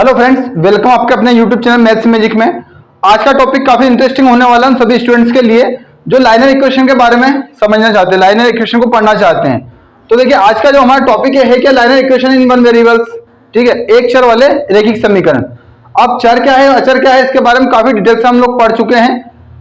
Hello friends, welcome आपके अपने YouTube channel maths magic में। आज का टॉपिक काफी इंटरेस्टिंग होने वाला है सभी स्टूडेंट्स के लिए जो लाइनर इक्वेशन के बारे में समझना चाहते हैं, लाइनर इक्वेशन को पढ़ना चाहते हैं। तो देखिए, आज का जो हमारा टॉपिक है क्या, liner equation in one variables. ठीक है, एक चर वाले रैखिक समीकरण। अब चर क्या है, अचर क्या है, इसके बारे में काफी डिटेल से हम लोग पढ़ चुके हैं,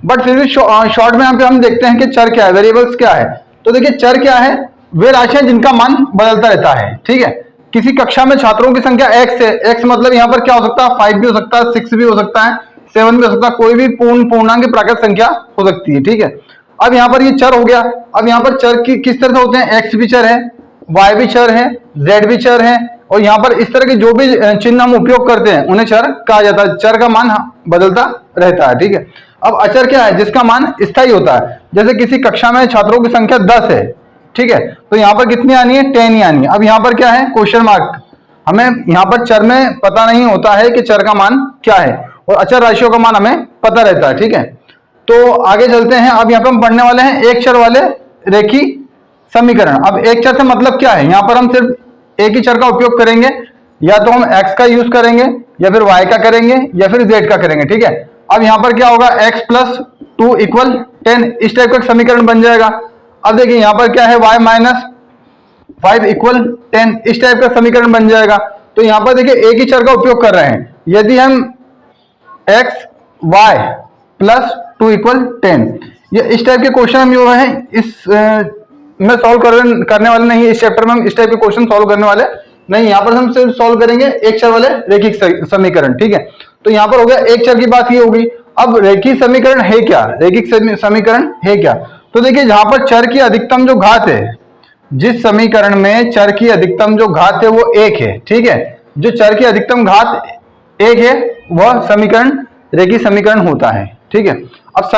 बट फिर भी शॉर्ट में यहाँ पे हम देखते हैं कि चर क्या है, वेरिएबल्स क्या है। तो देखिए, चर क्या है, वे राशियां जिनका मान बदलता रहता है। ठीक है, किसी कक्षा में छात्रों की संख्या x है, x मतलब यहाँ पर क्या हो सकता है, 5 भी हो सकता है, 6 भी हो सकता है, 7 भी हो सकता है, कोई भी पूर्णांक प्राकृत संख्या हो सकती है। ठीक है, अब यहाँ पर ये चर हो गया। अब यहाँ पर चर की किस तरह से होते हैं, x भी चर है, y भी चर है, z भी चर है, और यहाँ पर इस तरह के जो भी चिन्ह हम उपयोग करते हैं उन्हें चर कहा जाता है। चर का मान बदलता रहता है। ठीक है, अब अचर क्या है, जिसका मान स्थायी होता है। जैसे किसी कक्षा में छात्रों की संख्या 10 है, ठीक है, तो यहाँ पर कितनी आनी है, 10 ही आनी है। अब यहाँ पर क्या है, क्वेश्चन मार्क। हमें यहाँ पर चर में पता नहीं होता है कि चर का मान क्या है, और अचर राशियों का मान हमें पता रहता है। ठीक है, तो आगे चलते हैं। अब यहाँ पर हम पढ़ने वाले हैं एक चर वाले रेखी समीकरण। अब एक चर से मतलब क्या है, यहाँ पर हम सिर्फ एक ही चर का उपयोग करेंगे, या तो हम x का यूज करेंगे, या फिर y का करेंगे, या फिर z का करेंगे। ठीक है, अब यहाँ पर क्या होगा, x प्लस 2 इक्वल 10, इस टाइप का समीकरण बन जाएगा। अब देखिए यहाँ पर क्या है, y माइनस 5 इक्वल 10, इस टाइप का समीकरण बन जाएगा। तो यहाँ पर देखिए एक ही चर का उपयोग कर रहे हैं। यदि हम x y प्लस 2 इक्वल 10, ये इस टाइप के क्वेश्चन हम जो है इस में सॉल्व करने वाले नहीं है, इस चैप्टर में हम इस टाइप के क्वेश्चन सॉल्व करने वाले नहीं। यहाँ पर हम सिर्फ सॉल्व करेंगे एक चर वाले रैखिक समीकरण। ठीक है, तो यहाँ पर हो गया एक चर की बात, ये होगी। अब रैखिक समीकरण है क्या, रैखिक समीकरण है क्या, तो देखिए जहां पर चर की अधिकतम जो घात है, जिस समीकरण में चर की अधिकतम जो घात है वो 1 है। ठीक है, जो चर की अधिकतम घात 1 है वह समीकरण रैखिक समीकरण होता है। ठीक है, अब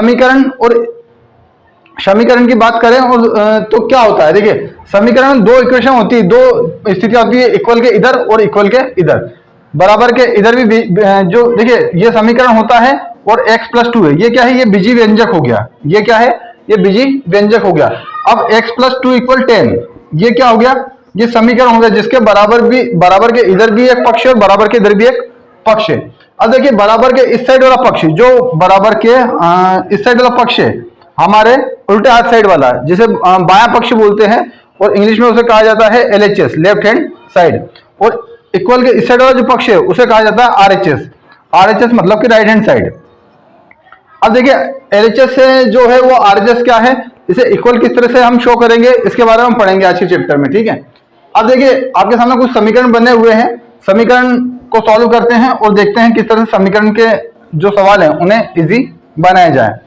समीकरण की बात करें और तो क्या होता है, देखिए समीकरण में दो इक्वेशन होती है, दो स्थितियां होती है, इक्वल के इधर और इक्वल के इधर, बराबर के इधर भी जो देखिए ये समीकरण होता है, और x प्लस 2 है, ये क्या है, ये बीजी व्यंजक हो गया। ये क्या है, ये बीजी व्यंजक हो गया। अब x प्लस 2 इक्वल 10, ये क्या हो गया, ये समीकरण हो गया जिसके बराबर के इधर भी एक पक्ष है और बराबर के इधर भी एक पक्ष है। अब देखिए बराबर के इस साइड वाला पक्ष, जो बराबर के इस साइड वाला पक्ष है हमारे उल्टे हाथ साइड वाला, जिसे बायां पक्ष बोलते हैं, और इंग्लिश में उसे कहा जाता है LHS, लेफ्ट हैंड साइड। और इक्वल के इस साइड वाला जो पक्ष है उसे कहा जाता है RHS मतलब कि राइट हैंड साइड। अब देखिए LHS से जो है वो RHS क्या है, इसे इक्वल किस तरह से हम शो करेंगे, इसके बारे में हम पढ़ेंगे आज के चैप्टर में। ठीक है, अब देखिए आपके सामने कुछ समीकरण बने हुए हैं, समीकरण को सॉल्व करते हैं और देखते हैं किस तरह से समीकरण के जो सवाल हैं उन्हें इजी बनाया जाए।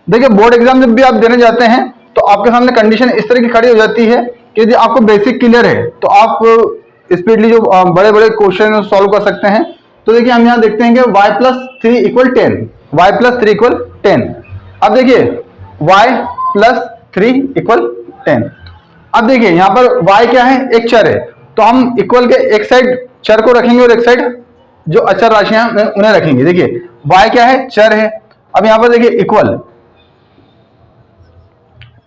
देखिए बोर्ड एग्जाम जब भी आप देने जाते हैं तो आपके सामने कंडीशन इस तरह की खड़ी हो जाती है कि यदि आपको बेसिक क्लियर है तो आप स्पीडली जो बड़े बड़े क्वेश्चन सॉल्व कर सकते हैं। तो देखिए हम यहाँ देखते हैं कि y plus 3 equal 10, y plus 3 equal 10। अब देखिए y प्लस 3 इक्वल 10। अब देखिए यहाँ पर y क्या है, एक चर है, तो हम इक्वल के एक साइड चर को रखेंगे और एक साइड जो अचर राशियां उन्हें रखेंगे। देखिए y क्या है, चर है। अब यहाँ पर देखिए इक्वल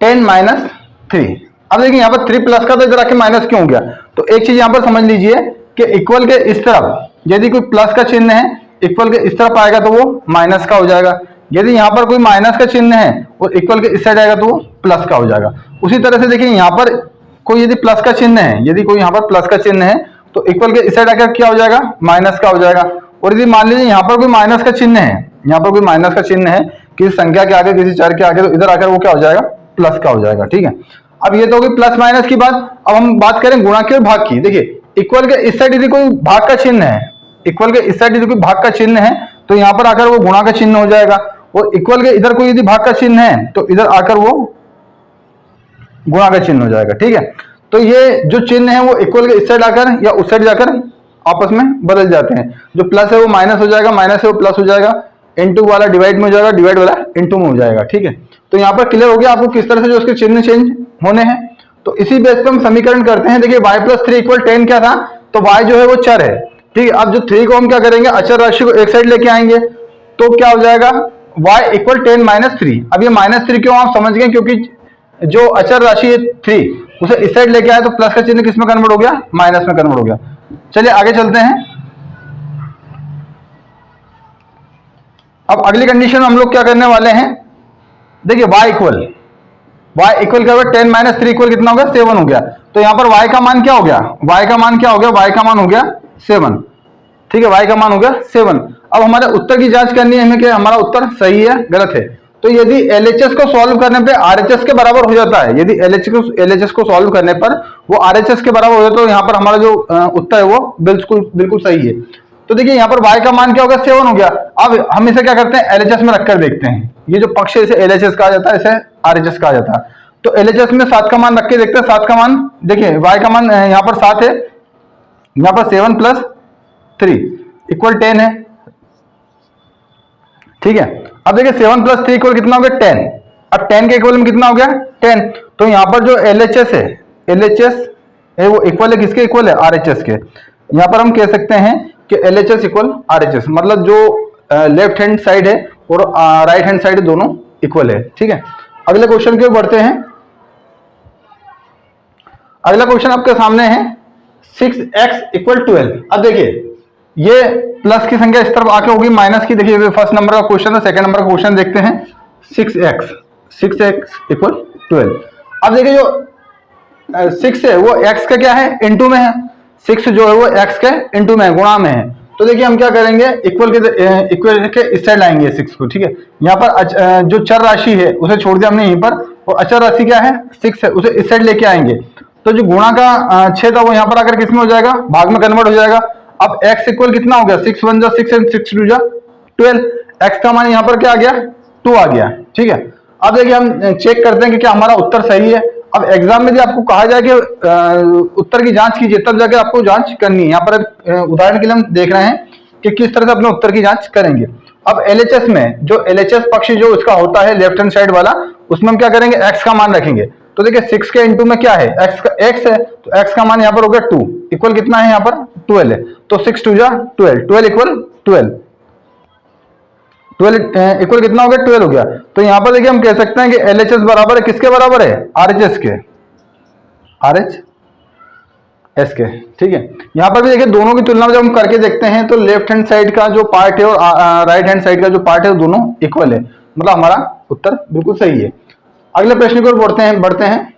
10 माइनस 3। अब देखिए यहाँ पर 3 प्लस का तो इधर आके माइनस क्यों हो गया, तो एक चीज यहाँ पर समझ लीजिए कि इक्वल के इस तरफ यदि कोई प्लस का चिन्ह है, इक्वल के इस तरफ आएगा तो वो माइनस का हो जाएगा। यदि यहाँ पर कोई माइनस का चिन्ह है और इक्वल के इस साइड आएगा तो वो प्लस का हो जाएगा। उसी तरह से देखिए यहाँ पर कोई यदि प्लस का चिन्ह है, यदि कोई यहाँ पर प्लस का चिन्ह है तो इक्वल के इस साइड आकर क्या हो जाएगा, माइनस का हो जाएगा। और यदि मान लीजिए यहाँ पर कोई माइनस का चिन्ह है, यहाँ पर कोई माइनस का चिन्ह है किसी संख्या के आगे, किसी चर के आगे, तो इधर आकर वो क्या हो जाएगा, प्लस का हो जाएगा। ठीक है, अब ये तो होगी प्लस माइनस की बात। अब हम बात करें गुणा की और भाग की। देखिए इक्वल के इस साइड यदि कोई भाग का चिन्ह है, इक्वल के इस साइड यदि कोई भाग का चिन्ह है तो यहाँ पर आकर वो गुणा का चिन्ह हो जाएगा, और इक्वल के इधर कोई यदि भाग का चिन्ह है तो इधर आकर वो गुणा का चिन्ह हो जाएगा। ठीक है, तो ये जो चिन्ह है वो इक्वल के इस साइड आकर या उस साइड जाकर आपस में बदल जाते हैं। जो प्लस है वो माइनस हो जाएगा, माइनस है वो प्लस हो जाएगा, इनटू वाला डिवाइड में हो जाएगा, डिवाइड वाला इनटू में हो जाएगा। ठीक है, तो यहाँ पर क्लियर हो गया आपको किस तरह से जो उसके चिन्ह चेंज होने हैं। तो इसी बेस पर हम समीकरण करते हैं। देखिए y प्लस 3 इक्वल 10 क्या था, तो y जो है वो चर है। ठीक है, अब जो 3 को हम क्या करेंगे, अचर राशि को एक साइड लेके आएंगे, तो क्या हो जाएगा, y इक्वल 10 माइनस 3। अब ये माइनस 3 क्यों आप समझ गए, क्योंकि जो अचर राशि है 3 उसे इस साइड लेके आए तो प्लस का चिन्ह किस में कन्वर्ट हो गया, माइनस में कन्वर्ट हो गया। चलिए आगे चलते हैं। अब अगली कंडीशन में हम लोग क्या करने वाले हैं, देखिए y इक्वल क्या होगा, 10 माइनस 3 इक्वल कितना हो गया, 7 हो गया। तो यहाँ पर y का मान क्या हो गया, y का मान क्या हो गया, y का मान हो गया 7। ठीक है, y का मान हो गया 7। अब हमारे उत्तर की जांच करनी है हमें कि हमारा उत्तर सही है गलत है। तो यदि LHS को सॉल्व करने पे RHS के बराबर हो जाता है, यदि LHS को सॉल्व करने पर वो RHS के बराबर हो जाता है, तो यहाँ पर हमारा जो उत्तर है वो बिल्कुल सही है। तो देखिए यहाँ पर y का मान क्या होगा, 7 हो गया। अब हम इसे क्या करते हैं, LHS में रखकर देखते हैं। ये जो पक्ष है इसे LHS कहा जाता है, इसे RHS कहा जाता है। तो LHS में 7 का मान रख के देखते हैं। 7 का मान देखिए, y का मान यहाँ पर 7 है, यहाँ पर 7 प्लस 3 इक्वल 10 है। ठीक है, अब देखिए 7 प्लस 3 इक्वल कितना हो गया, 10। अब 10 के इक्वल में कितना हो गया, 10। तो यहाँ पर जो LHS है, LHS है वो इक्वल है किसके, इक्वल है RHS के। यहाँ पर हम कह सकते हैं कि LHS इक्वल RHS, मतलब जो लेफ्ट हैंड साइड है और राइट हैंड साइड दोनों इक्वल है। ठीक है, अगले क्वेश्चन की ओर बढ़ते हैं। अगला क्वेश्चन आपके सामने है 6x इक्वल 12। अब देखिए ये प्लस की संख्या इस तरफ आके होगी माइनस की। देखिए फर्स्ट नंबर का क्वेश्चन है, सेकंड नंबर का क्वेश्चन देखते हैं। 6x equal 12। अब देखिए जो 6 है वो x का क्या है, इनटू में है। 6 जो है वो x के इनटू में है, गुणा में है। तो देखिए हम क्या करेंगे, इक्वल के इस साइड लाएंगे 6 को। ठीक है, यहाँ पर जो चर राशि है उसे छोड़ दिया हमने यहीं पर, और अचर राशि क्या है 6 है, उसे इस साइड लेके आएंगे। तो जो गुणा का छेद है वो यहाँ पर आकर किस में हो जाएगा, भाग में कन्वर्ट हो जाएगा। अब x इक्वल कितना हो गया, 6 1 जा 6 एंड 6 2 जा 12। x का मान यहाँ पर क्या आ गया, 2 आ गया। ठीक है, अब देखिए हम चेक करते हैं कि क्या हमारा उत्तर सही है। अब एग्जाम में यदि आपको कहा जाए कि उत्तर की जांच कीजिए, तब जाके आपको जांच करनी है। यहाँ पर उदाहरण के लिए हम देख रहे हैं कि किस तरह से अपने उत्तर की जांच करेंगे। अब LHS में जो LHS पक्ष जो उसका होता है लेफ्ट हैंड साइड वाला, उसमें हम क्या करेंगे, x का मान रखेंगे। तो देखिए 6 के इनटू में क्या है, x है, तो x का मान यहाँ पर हो गया 2 इक्वल कितना है, यहाँ पर 12 है। तो 6 2 जा 12, 12 इक्वल 12 इक्वल कितना हो गया, 12 हो गया। तो यहाँ पर देखिए हम कह सकते हैं कि LHS बराबर है किसके बराबर है, RHS के, RHS के। ठीक है, यहाँ पर भी देखिए दोनों की तुलना में जब हम करके देखते हैं तो लेफ्ट हैंड साइड का जो पार्ट है और राइट हैंड साइड का जो पार्ट है वो दोनों इक्वल है, मतलब हमारा उत्तर बिल्कुल सही है। अगले प्रश्न की ओर बढ़ते हैं।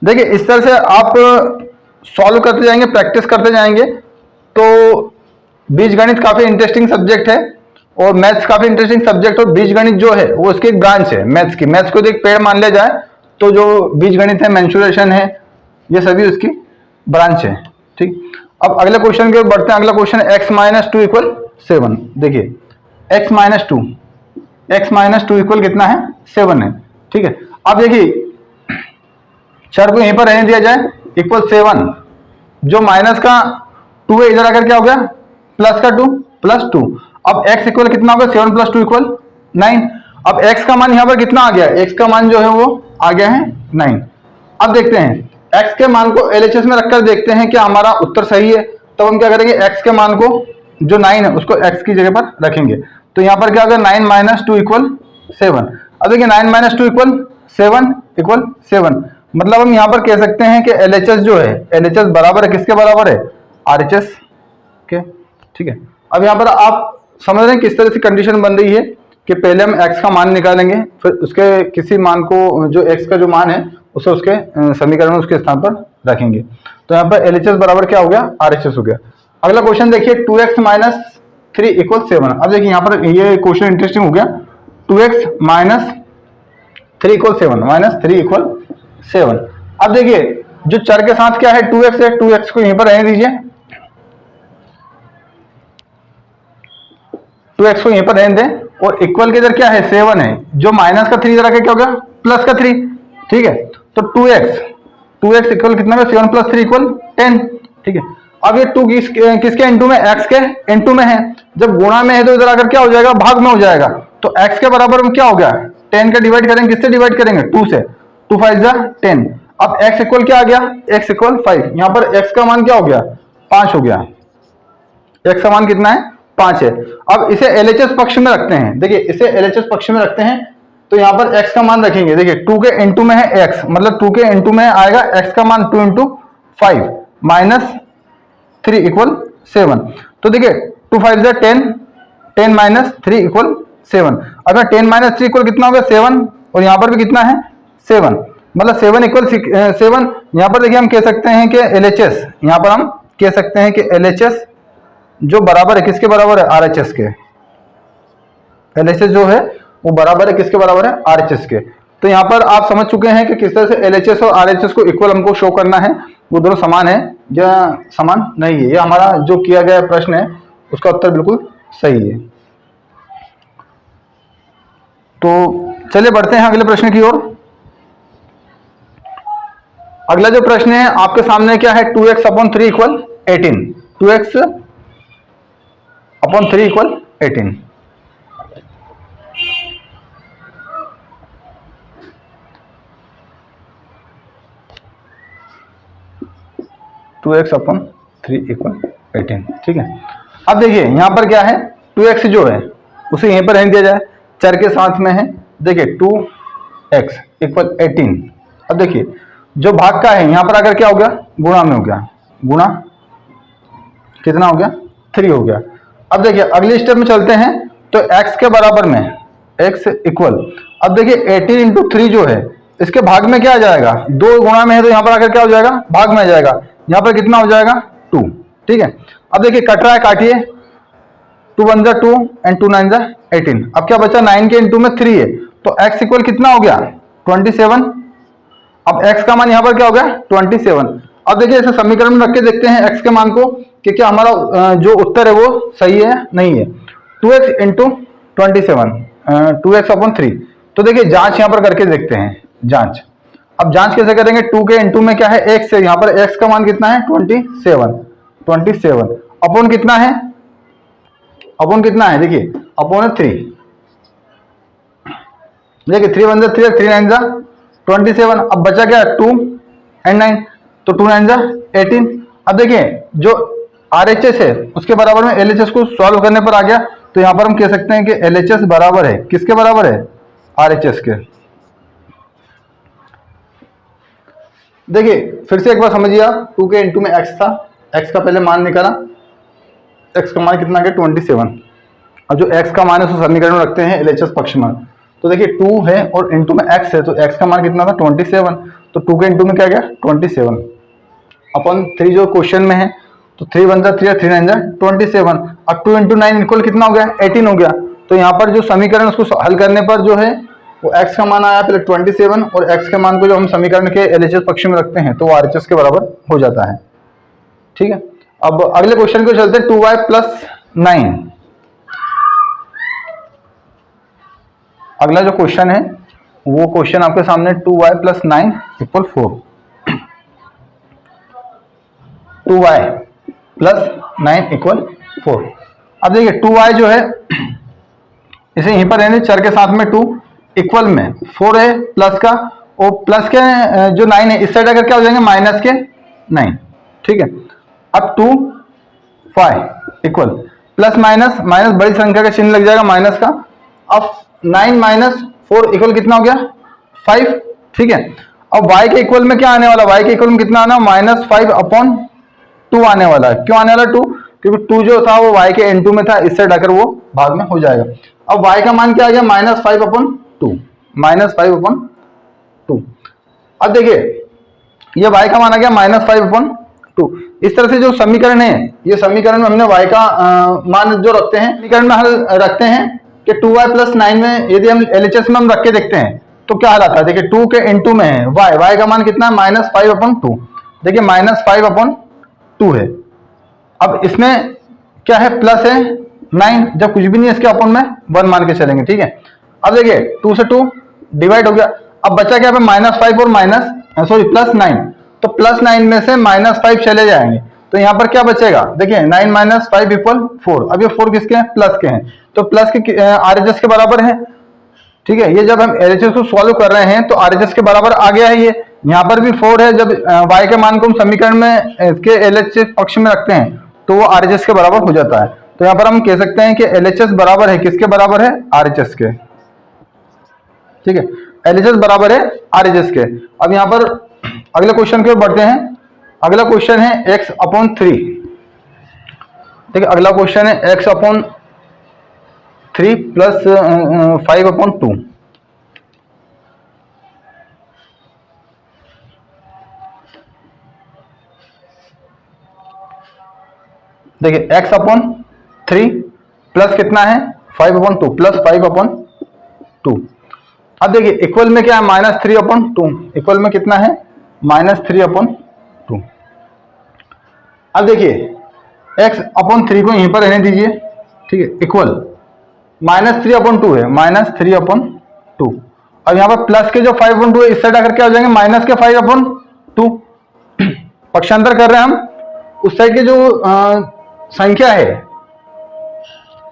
देखिए इस तरह से आप सॉल्व करते जाएंगे, प्रैक्टिस करते जाएंगे, तो बीजगणित काफी इंटरेस्टिंग सब्जेक्ट है और मैथ्स काफी इंटरेस्टिंग सब्जेक्ट। और बीजगणित जो है वो इसकी एक ब्रांच है मैथ्स की। मैथ्स को एक पेड़ मान लिया जाए तो जो बीजगणित है, मेंसुरेशन है, ये सभी उसकी ब्रांच है। ठीक, अब अगले क्वेश्चन की ओर बढ़ते हैं। अगला क्वेश्चन है x माइनस 2 इक्वल 7। देखिए x माइनस 2 इक्वल कितना है, 7 है। ठीक है, अब देखिए चर को यहीं पर रहने दिया जाए, इक्वल 7, जो माइनस का 2 है इधर आकर क्या हो गया, प्लस का 2 प्लस 2। अब x इक्वल कितना होगा, 7 प्लस 2 इक्वल 9। अब x का मान यहाँ पर कितना आ गया, x का मान जो है वो आ गया है 9। अब देखते हैं x के मान को LHS में रखकर देखते हैं कि हमारा उत्तर सही है। तो हम क्या करेंगे, x के मान को जो 9 है उसको x की जगह पर रखेंगे। तो यहाँ पर क्या होगा, 9 माइनस 2 इक्वल 7। अब देखिए 9 माइनस 2 इक्वल 7, मतलब हम यहाँ पर कह सकते हैं कि LHS जो है, LHS बराबर है किसके बराबर है, RHS के। ठीक है, अब यहाँ पर आप समझ रहे हैं किस तरह से कंडीशन बन रही है कि पहले हम x का मान निकालेंगे, फिर उसके किसी मान को, जो x का जो मान है उसे उसके समीकरण में उसके स्थान पर रखेंगे। तो यहाँ पर LHS बराबर क्या हो गया, RHS हो गया। अगला क्वेश्चन देखिए 2x माइनस 3 इक्वल 7। अब देखिए यहाँ पर ये क्वेश्चन इंटरेस्टिंग हो गया। 2x minus 3 equal 7, minus 3 equal 7। अब देखिए जो चर के साथ क्या है, 2x है, 2x को यहीं पर रहने दीजिए, 2x को यहीं पर रहने दें, और इक्वल के इधर क्या है, 7 है, जो माइनस का 3 इधर आके क्या हो गया, प्लस का 3। ठीक है, तो 2x इक्वल कितना है, 7 प्लस 3 इक्वल 10। ठीक है, अब ये 2 किसके इनटू में, x के इनटू में है। जब गुणा में है तो इधर आकर क्या हो जाएगा, भाग में हो जाएगा। तो x के बराबर में क्या हो गया, 10 का डिवाइड करेंगे, किससे डिवाइड करेंगे, 2 से, 2 5 जा 10। अब x इक्वल क्या आ गया, x इक्वल 5। यहाँ पर x का मान क्या हो गया, 5 हो गया। x का मान कितना है, 5 है। अब इसे LHS पक्ष में रखते हैं। देखिए इसे LHS पक्ष में रखते हैं तो यहाँ पर x का मान रखेंगे। देखिए 2 के इनटू में है x, मतलब 2 के इनटू में आएगा x का मान 2 इंटू 5 माइनस 3 इक्वल 7। तो देखिए टू फाइव ज़ा 10, 10 माइनस 3 इक्वल 7। अगर 10 माइनस 3 इक्वल कितना होगा 7, और यहाँ पर भी कितना है 7, मतलब 7 इक्वल 7। यहाँ पर देखिए हम कह सकते हैं कि LHS, यहाँ पर हम कह सकते हैं कि LHS जो बराबर है किसके बराबर है, RHS के। LHS जो है वो बराबर है किसके बराबर है, RHS के। तो यहाँ पर आप समझ चुके हैं कि किस तरह से LHS और RHS को इक्वल हमको शो करना है, वो दोनों समान है या समान नहीं है। ये हमारा जो किया गया प्रश्न है उसका उत्तर बिल्कुल सही है। तो चलिए बढ़ते हैं अगले प्रश्न की ओर। अगला जो प्रश्न है आपके सामने क्या है, 2x upon 3 equal 18। 2x upon 3 equal 18। Two X upon 3 equal 18, ठीक है। अब देखिए यहाँ पर क्या है, 2x जो है उसे यहीं पर रहने दिया जाए, चर के साथ में है। देखिए 2x इक्वल 18। अब देखिए जो भाग का है यहाँ पर अगर क्या हो गया, गुणा में हो गया, गुणा कितना हो गया 3 हो गया। अब देखिए अगले स्टेप में चलते हैं, तो x के बराबर में x इक्वल, अब देखिए 18 इंटू 3 जो है इसके भाग में क्या आ जाएगा, 2 गुणा में है तो यहाँ पर आकर क्या हो जाएगा, भाग में आ जाएगा। यहाँ पर कितना हो जाएगा 2, ठीक है। अब देखिए कट रहा है, काटिए, 2 1 जा 2 एंड 2 9 जा 18। अब क्या बचा, 9 के इंटू में 3 है तो x इक्वल कितना हो गया 27। अब x का मान यहाँ पर क्या हो गया 27। अब देखिए इसे समीकरण में रख के देखते हैं x के मान को कि क्या हमारा जो उत्तर है वो सही है नहीं है। 2x into 27, 2x upon 3। तो देखिए जांच यहाँ पर करके देखते हैं, जांच। अब जांच कैसे करेंगे, 2 के इंटू में क्या है x है, यहाँ पर x का मान कितना है 27 अपॉन कितना है, अपॉन कितना है, देखिए अपॉन 3। देखिए 3 1 जा 3, 3 9 जा 27। अब बचा क्या 2 एंड 9, तो 2 9 जा 18। अब देखिए जो RHS है उसके बराबर में LHS को सॉल्व करने पर आ गया, तो यहाँ पर हम कह सकते हैं कि LHS बराबर है किसके बराबर है, RHS के। देखिए फिर से एक बार समझिए आप, 2 के इंटू में x था, x का पहले मान निकाला, x का मान कितना गया 27। अब जो x का मान है उसको समीकरण में रखते हैं LHS पक्ष में। तो देखिए 2 है और इंटू में x है, तो x का मान कितना था 27, तो 2 के इंटू में क्या गया 27 अपॉन 3 जो क्वेश्चन में है, तो 3 1 जा 3, 3 9 जा 27। अब 2 इंटू 9 इक्वल कितना हो गया 18 हो गया। तो यहाँ पर जो समीकरण उसको हल करने पर जो है वो x का मान आया पहले 27, और x के मान को जो हम समीकरण के LHS पक्ष में रखते हैं तो वो RHS के बराबर हो जाता है, ठीक है। अब अगले क्वेश्चन को चलते हैं, 2y प्लस 9। अगला जो क्वेश्चन है वो क्वेश्चन आपके सामने 2y plus 9 equal 4। 2y plus 9 equal 4। अब देखिए 2y जो है इसे यहीं पर रहने, चर के साथ में 2 इक्वल में 4 है प्लस का, और प्लस के जो 9 है इस साइड अगर क्या हो जाएंगे माइनस के 9, ठीक है। अब 2 5 इक्वल प्लस माइनस, माइनस बड़ी संख्या का चिन्ह लग जाएगा माइनस का। अब 9 माइनस 4 इक्वल कितना हो गया 5, ठीक है। अब y के इक्वल में क्या आने वाला, y के इक्वल में कितना आना, -5 अपॉन 2 आने वाला है। क्यों आने वाला 2, क्योंकि 2 जो था वो y के n2 में था, इससे डाकर वो भाग में हो जाएगा। अब y का मान क्या आ गया -5 अपॉन 2, -5 अपॉन 2। अब देखिए ये y का मान आ गया -5 अपॉन 2। इस तरह से जो समीकरण है, ये समीकरण में हमने y का मान जो रखते हैं समीकरण में हल रखते हैं कि 2y प्लस 9 में यदि हम LHS में हम रख के देखते हैं तो क्या हाल आता है। देखिए 2 के इंटू में है y का मान कितना है -5 अपॉन 2। देखिए -5 अपॉन 2 है। अब इसमें क्या है प्लस है 9, जब कुछ भी नहीं है इसके अपन में 1 मान के चलेंगे, ठीक है। अब देखिए 2 से 2 डिवाइड हो गया। अब बचा क्या पे -5 और प्लस 9, तो प्लस 9 में से -5 चले जाएंगे, तो यहाँ पर क्या बचेगा, देखिए 9 - 5 इक्वल 4। अब ये 4 किसके हैं, प्लस के हैं, तो प्लस के RHS के बराबर है, ठीक है। ये जब हम LHS को सॉल्व कर रहे हैं तो RHS के बराबर आ गया है। ये यहाँ पर भी 4 है, जब y के मान को हम समीकरण में इसके LHS पक्ष में रखते हैं तो वो RHS के बराबर हो जाता है। तो यहाँ पर हम कह सकते हैं कि LHS बराबर है किसके बराबर है, RHS के, ठीक है। LHS बराबर है RHS के। अब यहाँ पर अगले क्वेश्चन की ओर बढ़ते हैं। अगला क्वेश्चन है x अपॉन 3। देखिए अगला क्वेश्चन है x अपॉन 3 प्लस 5 अपॉन 2। देखिए x अपॉन 3 प्लस कितना है 5 अपॉन 2 प्लस 5 अपॉन 2। अब देखिए इक्वल में क्या है -3 अपॉन 2, इक्वल में कितना है -3 अपॉन 2। अब देखिए x अपॉन 3 को यहीं पर रहने दीजिए, ठीक है, इक्वल -3 अपॉन 2 है, -3 अपॉन 2। अब यहाँ पर प्लस के जो 5 अपॉन 2 है इस साइड आकर क्या हो जाएंगे माइनस के 5 अपॉन 2। पक्षांतर कर रहे हैं हम, उस साइड के जो संख्या है,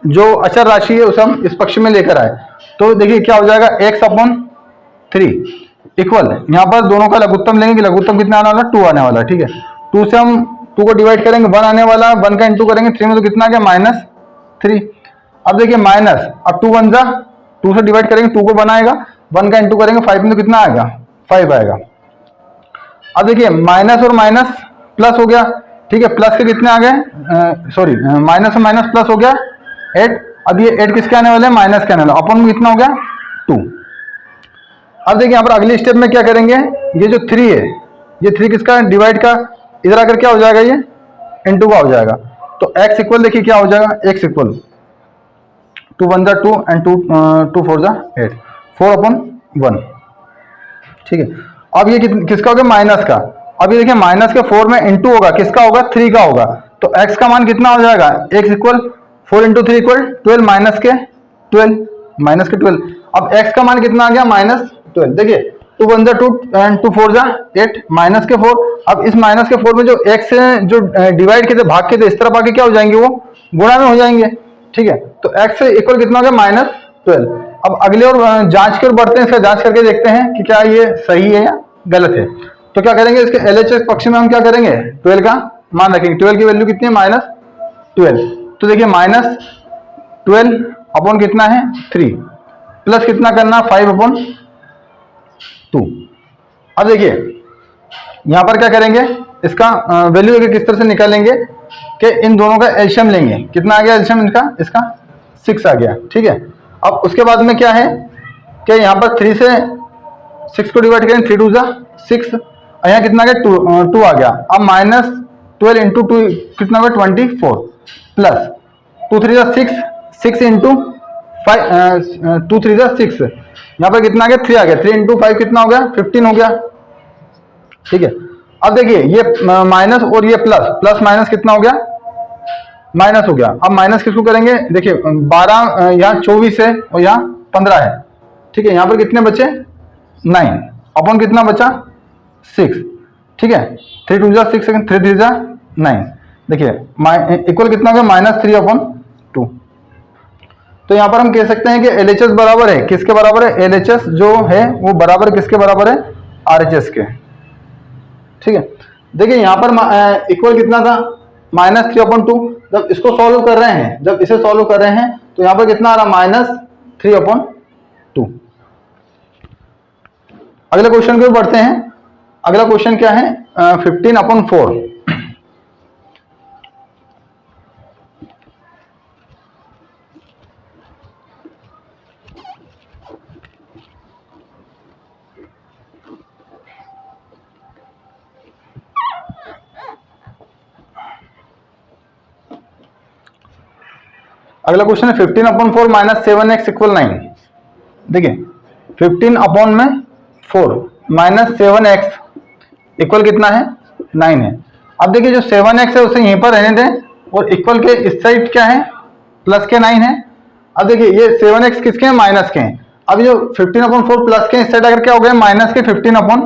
जो अचर राशि है उसे हम इस पक्ष में लेकर आए, तो देखिए क्या हो जाएगा x अपॉन 3 इक्वल, यहाँ पर दोनों का लघुत्तम लेंगे, लघुत्तम कितना आने वाला 2 आने वाला, ठीक है। 2 से हम 2 को डिवाइड करेंगे 1 आने वाला, 1 का इंटू करेंगे 3 में तो कितना आ गया -3। अब देखिए माइनस, अब 2 1 जा 2 से डिवाइड करेंगे 2 को 1 आएगा, 1 का इंटू करेंगे 5 में तो कितना आएगा 5 आएगा। अब देखिए माइनस और माइनस प्लस हो गया, ठीक है, प्लस के कितने आ गए, सॉरी माइनस और माइनस प्लस हो गया 8। अब ये 8 किसके आने वाले हैं माइनस के आने वाला, अपन में कितना हो गया 2। अब देखिए यहाँ पर अगली स्टेप में क्या करेंगे, ये जो 3 है ये 3 किसका डिवाइड का, इधर आकर क्या हो जाएगा ये इनटू का हो जाएगा, तो x इक्वल देखिए क्या हो जाएगा, x इक्वल 2 1 जा 2 एंड 2 4 जा 8, 4 अपॉन 1, ठीक है। अब ये किसका हो गया माइनस का, अब ये देखिए माइनस के 4 में इंटू होगा, किसका होगा 3 का होगा, तो x का मान कितना हो जाएगा, x equal 4 into 3 equal 12 minus के 12। अब x का मान कितना आ गया -12। देखिए 2 1 जा 2 एंड 2 4 जा 8 माइनस के 4। अब इस माइनस के 4 में जो x जो डिवाइड के थे भाग के थे इस तरफ आके क्या हो जाएंगे, वो गुणा में हो जाएंगे, ठीक है। तो x इक्वल कितना हो गया -12। अब अगले और जांच की ओर बढ़ते हैं, इसका जांच करके देखते हैं कि क्या ये सही है या गलत है। तो क्या करेंगे, इसके LHS पक्ष में हम क्या करेंगे 12 का मान रखेंगे, 12 की वैल्यू कितनी है -12। तो देखिए -12 अपॉन कितना है 3 प्लस कितना करना 5 अपॉन 2। अब देखिए यहां पर क्या करेंगे, इसका वैल्यू किस तरह से निकालेंगे कि इन दोनों का एलसीएम लेंगे, कितना आ गया एलसीएम इनका, इसका 6 आ गया, ठीक है। अब उसके बाद में क्या है कि यहाँ पर 3 से 6 को डिवाइड करें, 3 2 जा 6, यहाँ कितना आ गया 2 आ गया। अब -12 इंटू 2 कितना हो गया 24 प्लस 2 3 जा 6, 6 इंटू 5 2 3 जा 6, यहाँ पर कितना आ गया 3 आ गया, 3 इंटू 5 कितना हो गया 15 हो गया, ठीक है। अब देखिए ये माइनस और ये प्लस, प्लस माइनस कितना हो गया माइनस हो गया। अब माइनस किसको करेंगे, देखिए 12 यहाँ 24 है और यहाँ 15 है, ठीक है। यहाँ पर कितने बचे 9 अपॉन कितना बचा 6, ठीक है। 3 2 जा 6 3 3 जा 9, देखिए इक्वल कितना हो गया -3 अपॉन 2। तो यहाँ पर हम कह सकते हैं कि LHS बराबर है किसके बराबर है, LHS जो है वो बराबर किसके बराबर है RHS के, ठीक है। देखिए यहाँ पर इक्वल कितना था -3 अपॉन 2। जब इसको सॉल्व कर रहे हैं, जब इसे सॉल्व कर रहे हैं तो यहाँ पर कितना आ रहा -3 अपॉन 2। अगले क्वेश्चन की ओर बढ़ते हैं। अगला क्वेश्चन क्या है 15 अपॉन 4। अगला क्वेश्चन है 15 अपॉन 4 -7x इक्वल 9। देखिए 15 अपॉन में 4 -7x इक्वल कितना है 9 है। अब देखिए जो 7x है उसे यहीं पर रहने दें और इक्वल के इस साइड क्या है प्लस के 9 है। अब देखिए ये 7x किसके हैं माइनस के हैं। अब जो 15 अपॉन 4 प्लस के इस साइड अगर क्या हो गया माइनस के 15 अपॉन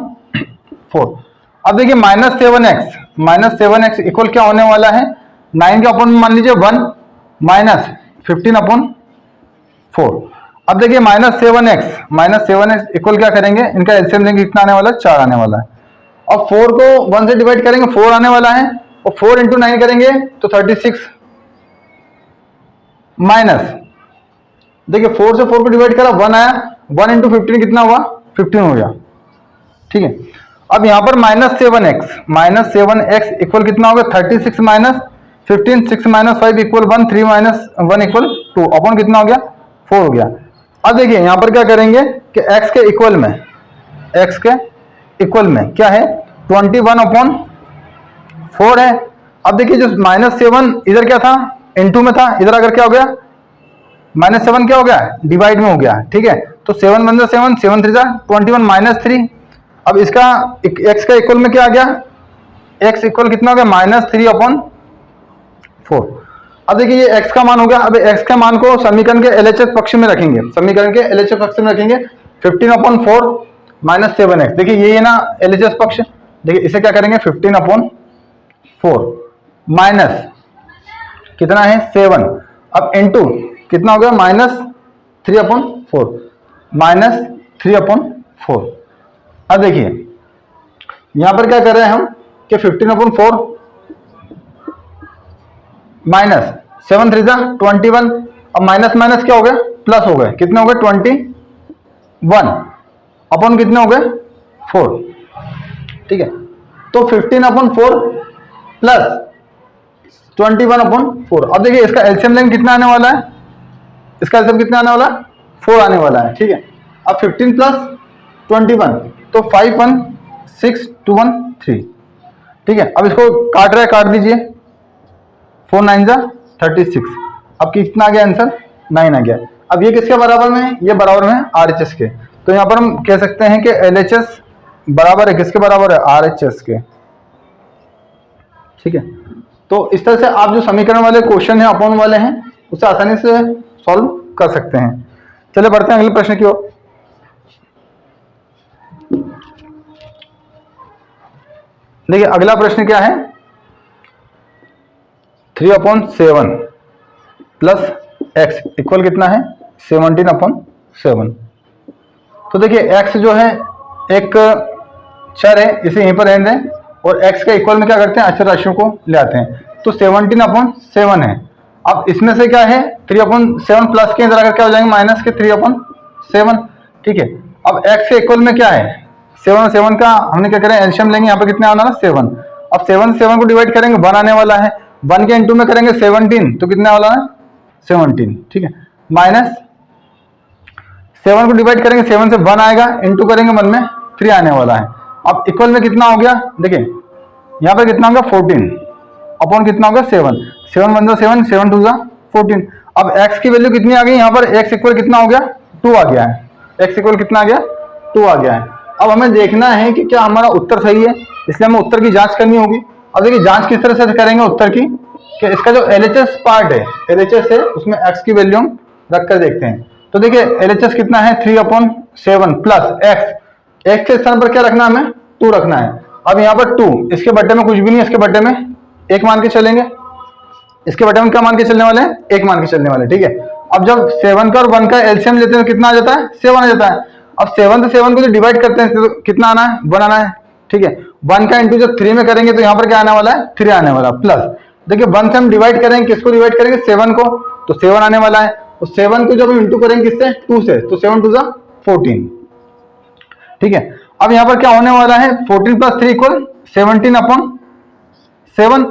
4। अब देखिए -7x इक्वल क्या होने वाला है 9 के अपॉन मान लीजिए 1 माइनस 15 अपॉन 4। अब देखिए -7x इक्वल क्या करेंगे, इनका एलसीएम लेंगे, कितना आने वाला है 4 आने वाला है। अब 4 को 1 से डिवाइड करेंगे 4 आने वाला है और 4 इंटू 9 करेंगे तो 36 माइनस देखिए 4 से 4 को डिवाइड करा 1 आया, 1 इंटू 15 कितना हुआ 15 हो गया, ठीक है। अब यहां पर -7x इक्वल कितना होगा 36 minus 15 6 minus 5 equal 1, 3 minus 1 equal 2, upon कितना हो गया 4 हो गया। अब देखिए यहाँ पर क्या करेंगे कि x के इक्वल में क्या है 21 अपॉन 4 है। अब देखिए जो -7 इधर क्या था इनटू में था, इधर अगर क्या हो गया -7 क्या हो गया डिवाइड में हो गया, ठीक है। तो 7 × 7 7 3 21 -3। अब इसका x का इक्वल में क्या आ गया, x इक्वल कितना हो गया -3 अपॉन 4। अब देखिए ये x का मान हो गया। अब x के मान को समीकरण के LHS पक्ष में रखेंगे, 15 अपॉन 4 -7x। देखिए ये ना LHS पक्ष, देखिए इसे क्या करेंगे 15 अपॉन 4 माइनस कितना है 7, अब इनटू कितना हो गया -3 अपॉन 4 -3 अपॉन 4। अब देखिए यहां पर क्या कर रहे हैं हम कि 15 अपॉन 4 माइनस 7 3 21, अब माइनस माइनस क्या हो गया प्लस हो गए, कितने हो गए 21 अपॉन कितने हो गए 4, ठीक है। तो 15 अपॉन 4 प्लस 21 अपॉन 4। अब देखिए इसका एलसीएम लेंगे कितना आने वाला है, इसका एलसीएम कितना आने वाला है 4 आने वाला है, ठीक है। अब 15 प्लस 21 तो 5 1 6 2 1 3, ठीक है। अब इसको काट रहे काट दीजिए, 4 9 36। अब कितना आ गया आंसर 9 आ गया। अब ये किसके बराबर में है, ये बराबर में है RHS के। तो यहाँ पर हम कह सकते हैं कि LHS बराबर है किसके बराबर है RHS के, ठीक है। तो इस तरह से आप जो समीकरण वाले क्वेश्चन है अपॉन वाले हैं उसे आसानी से सॉल्व कर सकते हैं। चलिए बढ़ते हैं अगले प्रश्न की ओर। देखिए अगला प्रश्न क्या है 3/7 प्लस x इक्वल कितना है 17/7। तो देखिए x जो है एक चर है, इसे यहीं पर रहने दें और x के इक्वल में क्या करते हैं अचर राशियों को ले आते हैं। तो 17/7 है। अब इसमें से क्या है 3/7 प्लस के इधर अगर क्या हो जाएंगे माइनस के 3/7, ठीक है। अब x के इक्वल में क्या है 7 7 का हमने क्या करें एलसीएम लेंगे, यहाँ पर कितना आना है 7। अब 7 को डिवाइड करेंगे 1 आने वाला है, 1 के इनटू में करेंगे 17 तो कितना वाला है 17, ठीक है। माइनस 7 को डिवाइड करेंगे 7 से 1 आएगा, इनटू करेंगे 1 में 3 आने वाला है। अब इक्वल में कितना हो गया देखिए यहाँ पर कितना होगा 14 अपॉन कितना होगा 7 7 1 7 7 2 14। अब x की वैल्यू कितनी आ गई, यहाँ पर x इक्वल कितना हो गया 2 आ गया है, x इक्वल कितना आ गया 2 आ गया है। अब हमें देखना है कि क्या हमारा उत्तर सही है, इसलिए हमें उत्तर की जांच करनी होगी। अब देखिए जांच किस तरह से करेंगे उत्तर की कि इसका जो LHS पार्ट है LHS है उसमें x की वैल्यू हम रख कर देखते हैं। तो देखिए LHS कितना है 3/7 प्लस x के स्थान पर क्या रखना है हमें 2 रखना है। अब यहाँ पर 2 इसके बट्टे में कुछ भी नहीं, इसके बट्टे में 1 मान के चलेंगे, इसके बट्टे में क्या मान के चलने वाले हैं 1 मान के चलने वाले, ठीक है। अब जब 7 का और 1 का एलसीएम लेते हैं तो कितना आ जाता है 7 आ जाता है। अब 7 से 7 को जो डिवाइड करते हैं तो कितना आना है 1 आना है, ठीक है। 1 का इंटू जब 3 में करेंगे तो यहाँ पर क्या आने वाला है 3 आने वाला, प्लस देखिए 1 से हम डिवाइड करेंगे किसको डिवाइड करेंगे 7 को, तो 7 आने वाला है। तो 7 को जब हम इंटू करेंगे किससे 2 से, तो 7 2 14, ठीक है। अब यहाँ पर क्या होने वाला है 14 प्लस 3 इक्वल 17/7।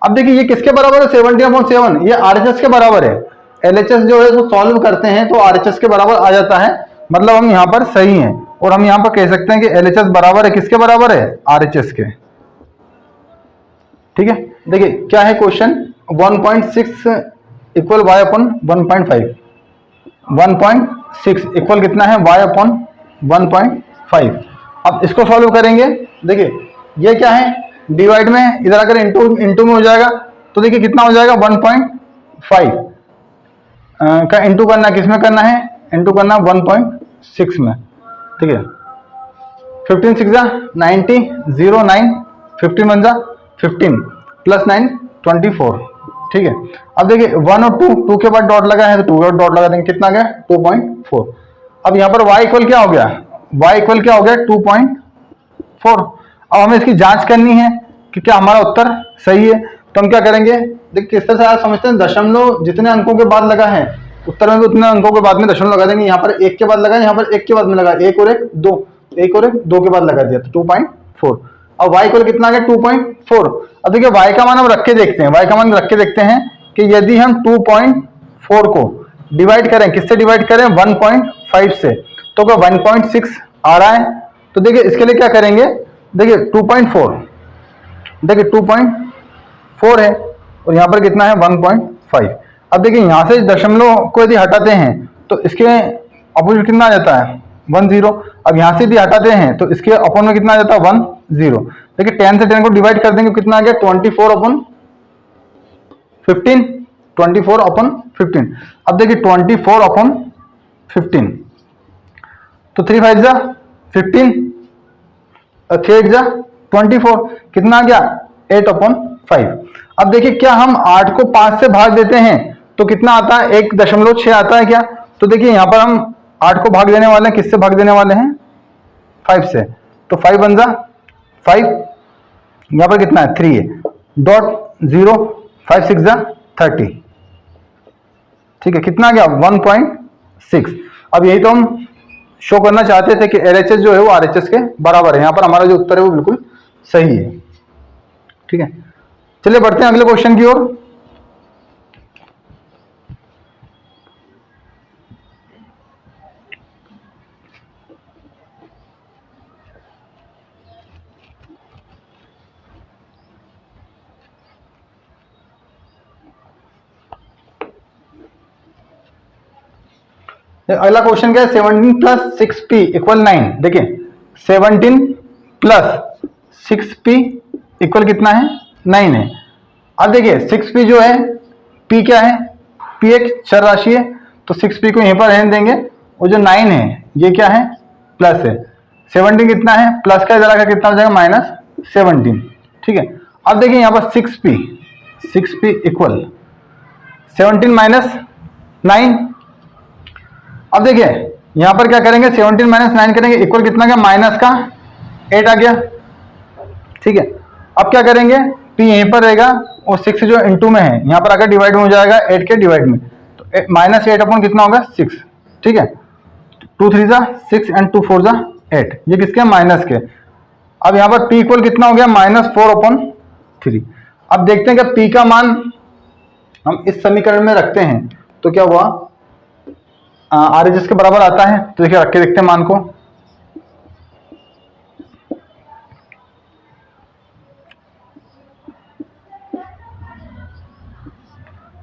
अब देखिए ये किसके बराबर है 17/7, ये RHS के बराबर है। LHS जो है वो सॉल्व करते हैं तो RHS के बराबर आ जाता है, मतलब हम यहाँ पर सही हैं। और हम यहाँ पर कह सकते हैं कि LHS बराबर है किसके बराबर है RHS के, ठीक है। देखिए क्या है क्वेश्चन 1.6 इक्वल y/1.5, 1.6 इक्वल कितना है y/1.5। अब इसको सॉल्व करेंगे, देखिए ये क्या है डिवाइड में इधर अगर इंटू में हो जाएगा तो देखिए कितना हो जाएगा 1.5 का इंटू करना किसमें करना है इंटू करना 1.6 में, ठीक है। 15 6 90 0 9 15 1 15 प्लस 9 24, ठीक है। अब देखिए 1 और 2 के बाद डॉट लगा है तो 2 और डॉट लगा देंगे, कितना गया 2.4। अब यहाँ पर y इक्वल क्या हो गया 2.4। अब हमें इसकी जांच करनी है कि क्या हमारा उत्तर सही है, तो हम क्या करेंगे देखिए किस तरह से आप समझते हैं दशमलव जितने अंकों के बाद लगा है उत्तर में भी उतने अंकों के बाद में दशमलव लगा देंगे। यहाँ पर 1 के बाद लगा, यहाँ पर 1 के बाद में लगा, 1 और 1 2, 1 और 1 2 के बाद लगा दिया तो 2.4। और y इक्वल कितना आ गया 2.4। अब देखिए y का मान हम रख के देखते हैं, y का मान रख के देखते हैं कि यदि हम 2.4 को डिवाइड करें, किससे डिवाइड करें 1.5 से, तो क्या 1.6 आ रहा है। तो देखिए इसके लिए क्या करेंगे, देखिए 2.4, देखिए 2.4 है और यहाँ पर कितना है 1.5। अब देखिए यहाँ से दशमलव को यदि हटाते हैं तो इसके अपोजिट कितना आ जाता है 10। अब यहाँ से यदि हटाते हैं तो इसके अपोन में कितना आ जाता है 10। देखिए 10 से 10 को डिवाइड कर देंगे, कितना आ गया 24/15, 24/15। अब देखिए 24/15, तो 3 5 जा 15, 3 8 जा 24, कितना आ गया 8/5। अब देखिए क्या हम 8 को 5 से भाग देते हैं तो कितना आता है 1.6 आता है क्या। तो देखिए यहाँ पर हम 8 को भाग देने वाले हैं, किससे भाग देने वाले हैं 5 से, तो 5 बन जा 5, यहाँ पर कितना है 3 है, डॉट 0, 5 6 जा 30, ठीक है, कितना आ गया 1.6। अब यही तो हम शो करना चाहते थे कि LHS जो है वो RHS के बराबर है। यहाँ पर हमारा जो उत्तर है वो बिल्कुल सही है, ठीक है। चलिए बढ़ते हैं अगले क्वेश्चन की ओर। अगला क्वेश्चन क्या है, 17 प्लस 6p इक्वल 9। देखिए 17 प्लस 6p इक्वल कितना है 9 है। अब देखिए 6p जो है, p क्या है, p एक चर राशि है, तो 6p को यहीं पर रहने देंगे, और जो 9 है ये क्या है प्लस है। 17 कितना है, प्लस का इधर आकर कितना हो जाएगा -17, ठीक है। अब देखिए यहाँ पर 6p इक्वल 17 माइनस 9। अब देखिए यहां पर क्या करेंगे 17 माइनस 9 करेंगे, इक्वल कितना गया माइनस का 8 आ गया, ठीक है। अब क्या करेंगे p यहीं पर रहेगा और 6 जो इनटू में है यहां पर आकर डिवाइड में हो जाएगा 8 के डिवाइड में, तो -8 अपॉन कितना होगा 6, ठीक है। 2 3 जा 6 एंड 2 4 जा 8, ये किसके माइनस के। अब यहां पर p इक्वल कितना हो गया -4/3। अब देखते हैं कि p का मान हम इस समीकरण में रखते हैं तो क्या हुआ RHS के बराबर आता है। तो देखिए रख के देखते हैं मान को,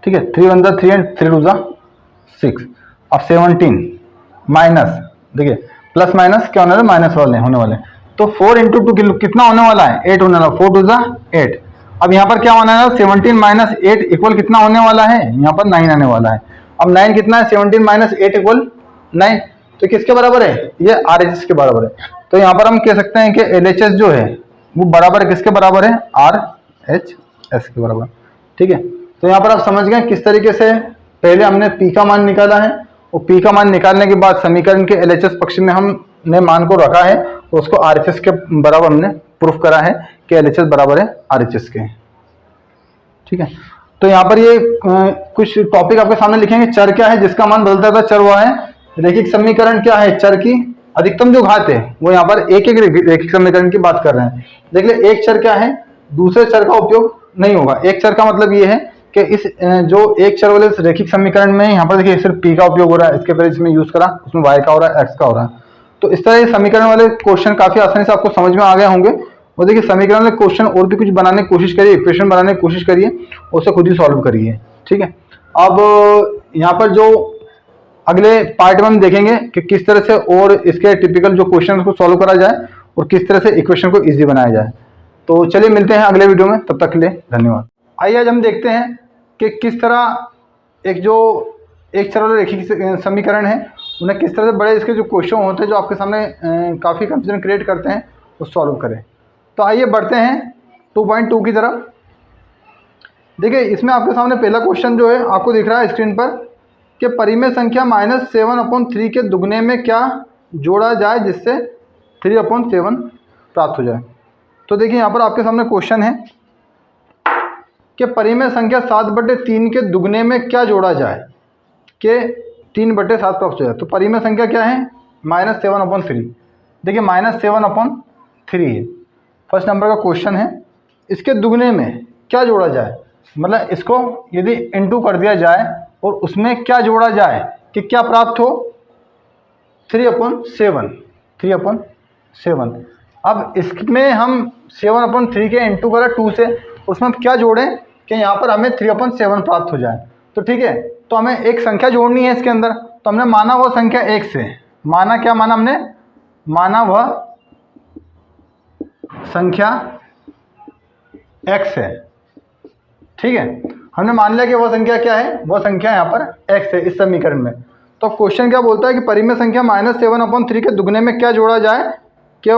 ठीक है। 3 1 जा 3 एंड 3 2 जा 6। अब 17 माइनस, देखिए प्लस माइनस क्या होने वाले माइनस वाले होने वाले, तो 4 इंटू 2 कितना होने वाला है 8 होने वाला, 4 2 जा 8। अब यहाँ पर क्या होने वाला है 17 माइनस 8 इक्वल कितना होने वाला है, यहाँ पर 9 आने वाला है। अब 9 कितना है 17 माइनस 8 इक्वल 9, तो किसके बराबर है ये RHS के बराबर है। तो यहाँ पर हम कह सकते हैं कि LHS जो है वो बराबर किसके बराबर है RHS के बराबर, ठीक है। तो यहाँ पर आप समझ गए किस तरीके से पहले हमने p का मान निकाला है और p का मान निकालने के बाद समीकरण के LHS पक्ष में हमने मान को रखा है और उसको RHS के बराबर हमने प्रूफ करा है कि LHS बराबर है RHS के, ठीक है। तो यहाँ पर ये कुछ टॉपिक आपके सामने लिखेंगे। चर क्या है जिसका मान बदलता था, चर हुआ है रैखिक समीकरण क्या है, चर की अधिकतम जो घात है वो यहाँ पर एक रैखिक समीकरण की बात कर रहे हैं। देख ले एक चर क्या है, दूसरे चर का उपयोग नहीं होगा। एक चर का मतलब ये है कि इस जो एक चर वाले रैखिक समीकरण में यहाँ पर देखिए सिर्फ p का उपयोग हो रहा है, इसके पहले इसमें यूज करा उसमें y का हो रहा है x का हो रहा है। तो इस तरह ये समीकरण वाले क्वेश्चन काफी आसानी से आपको समझ में आ गए होंगे। और देखिए समीकरण वाले क्वेश्चन और भी कुछ बनाने की कोशिश करिए, इक्वेशन बनाने की कोशिश करिए, उसे खुद ही सॉल्व करिए, ठीक है। अब यहाँ पर जो अगले पार्ट में हम देखेंगे कि किस तरह से और इसके टिपिकल जो क्वेश्चन को सॉल्व करा जाए और किस तरह से इक्वेशन को इजी बनाया जाए। तो चलिए मिलते हैं अगले वीडियो में, तब तक के लिए धन्यवाद। आइए आज हम देखते हैं कि किस तरह एक चर वाले रैखिक समीकरण है उन्हें किस तरह से बड़े इसके जो क्वेश्चन होते हैं जो आपके सामने काफ़ी कंफ्यूजन क्रिएट करते हैं वो सॉल्व करें। तो आइए बढ़ते हैं 2.2 की तरफ। देखिए इसमें आपके सामने पहला क्वेश्चन जो है आपको दिख रहा है स्क्रीन पर कि परिमेय संख्या -7/3 के दुगने में क्या जोड़ा जाए जिससे 3/7 प्राप्त हो जाए। तो देखिए यहाँ पर आपके सामने क्वेश्चन है कि परिमेय संख्या 7/3 के दुगने में क्या जोड़ा जाए कि 3/7 प्राप्त हो जाए। तो परिमेय संख्या क्या है -7/3। देखिए -7/3 है, फर्स्ट नंबर का क्वेश्चन है, इसके दुगने में क्या जोड़ा जाए, मतलब इसको यदि इनटू कर दिया जाए और उसमें क्या जोड़ा जाए कि क्या प्राप्त हो, 3/7, 3/7। अब इसमें हम 7/3 के इंटू करें 2 से, उसमें हम क्या जोड़ें कि यहाँ पर हमें 3/7 प्राप्त हो जाए। तो ठीक है, तो हमें एक संख्या जोड़नी है इसके अंदर, तो हमने माना वह संख्या 1 से, माना क्या माना हमने, माना वह संख्या x है। ठीक है, हमने मान लिया कि वह संख्या क्या है, वह संख्या यहाँ पर x है इस समीकरण में। तो क्वेश्चन क्या बोलता है कि परिमेय संख्या -7/3 के दुगने में क्या जोड़ा जाए कि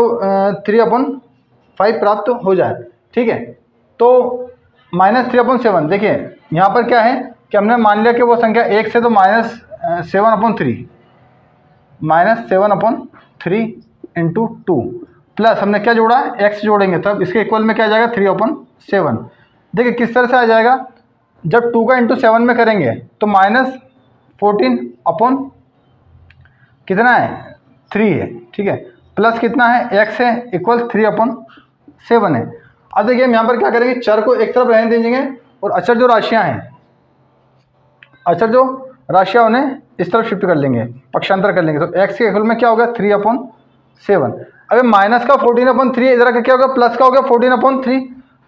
3/5 प्राप्त हो जाए। ठीक है, तो -3/7, देखिए यहाँ पर क्या है कि हमने मान लिया कि वो संख्या 1 से, तो -7/3 इंटू 2 प्लस हमने क्या जोड़ा, x जोड़ेंगे तब इसके इक्वल में क्या आ जाएगा, 3/7। देखिए किस तरह से आ जाएगा, जब 2 का इंटू 7 में करेंगे तो -14 कितना है, 3 है। ठीक है, प्लस कितना है, x है, इक्वल 3/7 है। अब देखिए हम यहाँ पर क्या करेंगे, चर को एक तरफ रहने दीजिए और अचर जो राशियाँ हैं, अचर जो राशियाँ उन्हें इस तरफ शिफ्ट कर लेंगे, पक्षांतर कर लेंगे। तो x के इक्वल में क्या होगा, 3/7। अबे माइनस का 14/3, इधर का क्या होगा, प्लस का हो गया 14/3,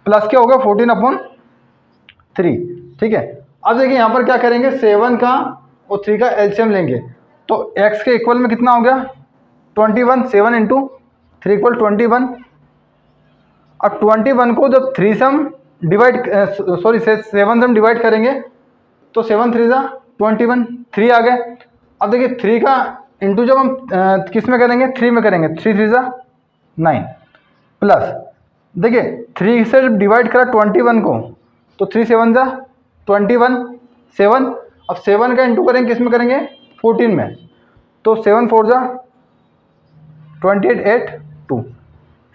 प्लस क्या होगा 14/3। ठीक है, अब देखिए यहाँ पर क्या करेंगे, 7 का और 3 का एलसीएम लेंगे, तो x के इक्वल में कितना हो गया, 21, 7 इंटू 3 इक्वल 21। अब 21 को जब 3 से हम डिवाइड, सॉरी 7 से हम डिवाइड करेंगे तो 7 3 जा 21, 3 आ गए। अब देखिए 3 का इंटू जब हम किस में करेंगे, 3 में करेंगे, 3 3 जा 9 प्लस, देखिए 3 से जब डिवाइड करा 21 को तो 3 7 जा 21, 7। अब 7 का इंटू करेंगे किस में करेंगे, 14 में, तो 7 4 जा 28, 8 2,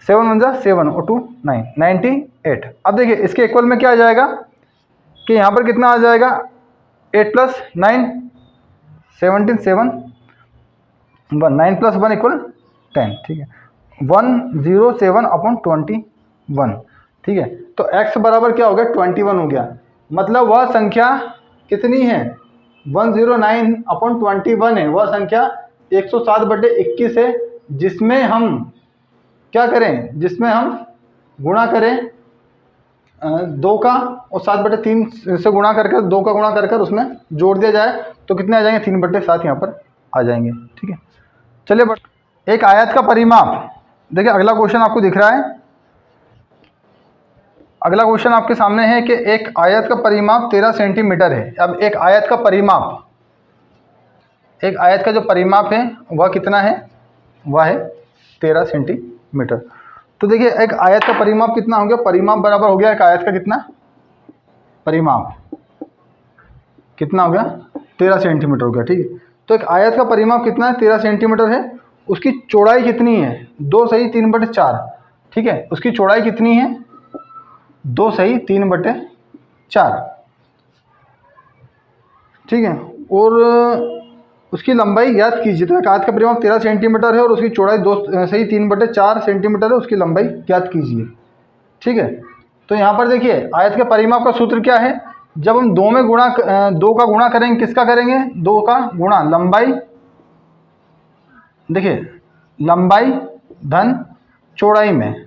7 1 जा 7 और 2 9, 98। अब देखिए इसके इक्वल में क्या आ जाएगा कि यहाँ पर कितना आ जाएगा, 8 + 9 17, 7 1, 9 + 1 = 10। ठीक है, 107/21। ठीक है, तो x बराबर क्या हो गया, 21 हो गया। मतलब वह संख्या कितनी है, 109/21 है, वह संख्या 107/21 है, जिसमें हम क्या करें, जिसमें हम गुणा करें 2 का और 7/3 से गुणा करके 2 का गुणा कर उसमें जोड़ दिया जाए तो कितने आ जाएंगे, 3/7 यहाँ पर आ जाएंगे। ठीक है, चलिए एक आयत का परिमाप, देखिए अगला क्वेश्चन आपको दिख रहा है, अगला क्वेश्चन आपके सामने है कि एक आयत का परिमाप 13 सेंटीमीटर है। अब एक आयत का परिमाप, एक आयत का जो परिमाप है वह कितना है, वह है 13 सेंटीमीटर। तो देखिए एक आयत का परिमाप कितना हो गया, परिमाप बराबर हो गया एक आयत का कितना, परिमाप कितना हो गया, 13 सेंटीमीटर हो गया। ठीक है, तो एक आयत का परिमाप कितना है, 13 सेंटीमीटर है। उसकी चौड़ाई कितनी है, 2 सही 3/4। ठीक है, उसकी चौड़ाई कितनी है, 2 सही 3/4। ठीक है, और उसकी लंबाई ज्ञात कीजिए। तो एक आयत का परिमाप 13 सेंटीमीटर है और उसकी चौड़ाई 2 सही 3/4 सेंटीमीटर है, उसकी लंबाई ज्ञात कीजिए। ठीक है, तो यहाँ पर देखिए आयत के परिमाप का सूत्र क्या है, जब हम 2 में गुणा 2 का गुणा करेंगे, किसका करेंगे, 2 का गुणा लंबाई, देखिए लंबाई धन चौड़ाई में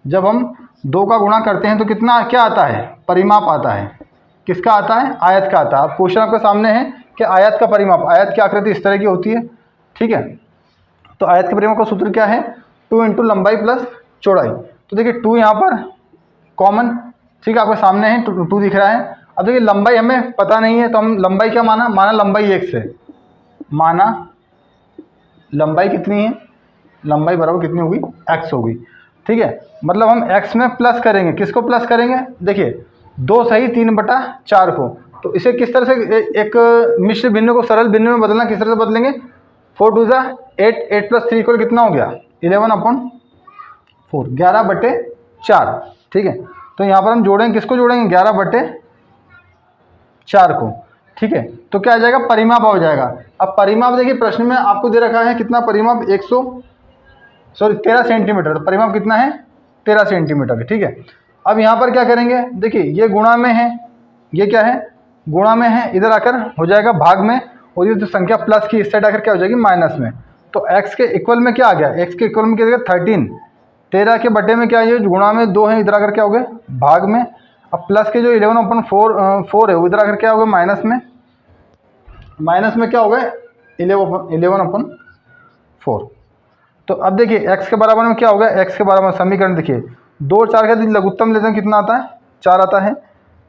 जब हम 2 का गुणा करते हैं तो कितना क्या आता है, परिमाप आता है, किसका आता है, आयत का आता है। अब क्वेश्चन आपके सामने है कि आयत का परिमाप, आयत की आकृति इस तरह की होती है। ठीक है, तो आयत के परिमाप का सूत्र क्या है, 2 × लंबाई प्लस चौड़ाई। तो देखिए 2 यहाँ पर कॉमन, ठीक है, आपके सामने है 2 दिख रहा है। अब देखिए लंबाई हमें पता नहीं है तो हम लंबाई क्या माना लंबाई 1 से, माना लंबाई कितनी है, लंबाई बराबर कितनी होगी, x होगी। ठीक है, मतलब हम x में प्लस करेंगे, किसको प्लस करेंगे, देखिए 2 सही 3/4 को। तो इसे किस तरह से, एक मिश्र भिन्न को सरल भिन्न में बदलना, किस तरह से बदलेंगे, 4 2 जा 8, 8 + 3 = कितना हो गया, 11/4, 11/4। ठीक है, तो यहाँ पर हम जोड़ेंगे, किसको जोड़ेंगे, 11/4 को। ठीक है, तो क्या आ जाएगा, परिमाप हो जाएगा। अब परिमाप देखिए प्रश्न में आपको दे रखा है कितना परिमाप, 13 सेंटीमीटर। तो परिमाप कितना है, 13 सेंटीमीटर, ठीक है। अब यहाँ पर क्या करेंगे, देखिए ये गुणा में है, ये क्या है, गुणा में है, इधर आकर हो जाएगा भाग में, और ये जो संख्या प्लस की इस साइड आकर क्या हो जाएगी, माइनस में। तो x के इक्वल में क्या आ गया, x के इक्वल में क्या देगा 13, 13 के बटे में क्या है, गुणा में 2 है, इधर आकर क्या हो गया भाग में। अब प्लस के जो 11/4 है वो इधर आकर क्या होगा माइनस में, माइनस में क्या हो गया 11/4। तो अब देखिए x के बराबर में क्या होगा, x के बराबर समीकरण देखिए 2 और 4 का लघुत्तम लेते हैं, कितना आता है 4 आता है।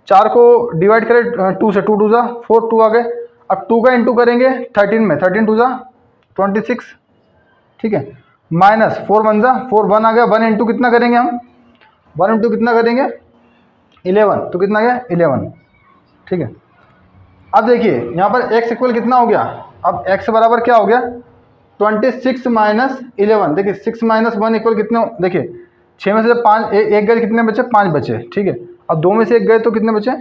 4 को डिवाइड करें 2 से, 2 2 जा 4, 2 आ गए। अब 2 का इंटू करेंगे 13 में, 13 2 जा 26, ठीक है, माइनस 4 1 जा 4, 1 आ गया। 1 इंटू कितना करेंगे हम, 1 इंटू कितना करेंगे 11, तो कितना गया 11, ठीक है। अब देखिए यहाँ पर x इक्वल कितना हो गया, अब x बराबर क्या हो गया 26 माइनस 11। देखिए 6 माइनस 1 इक्वल कितने, देखिए 6 में से 5 एक गए कितने बचे, 5 बचे, ठीक है। अब 2 में से 1 गए तो कितने बचे,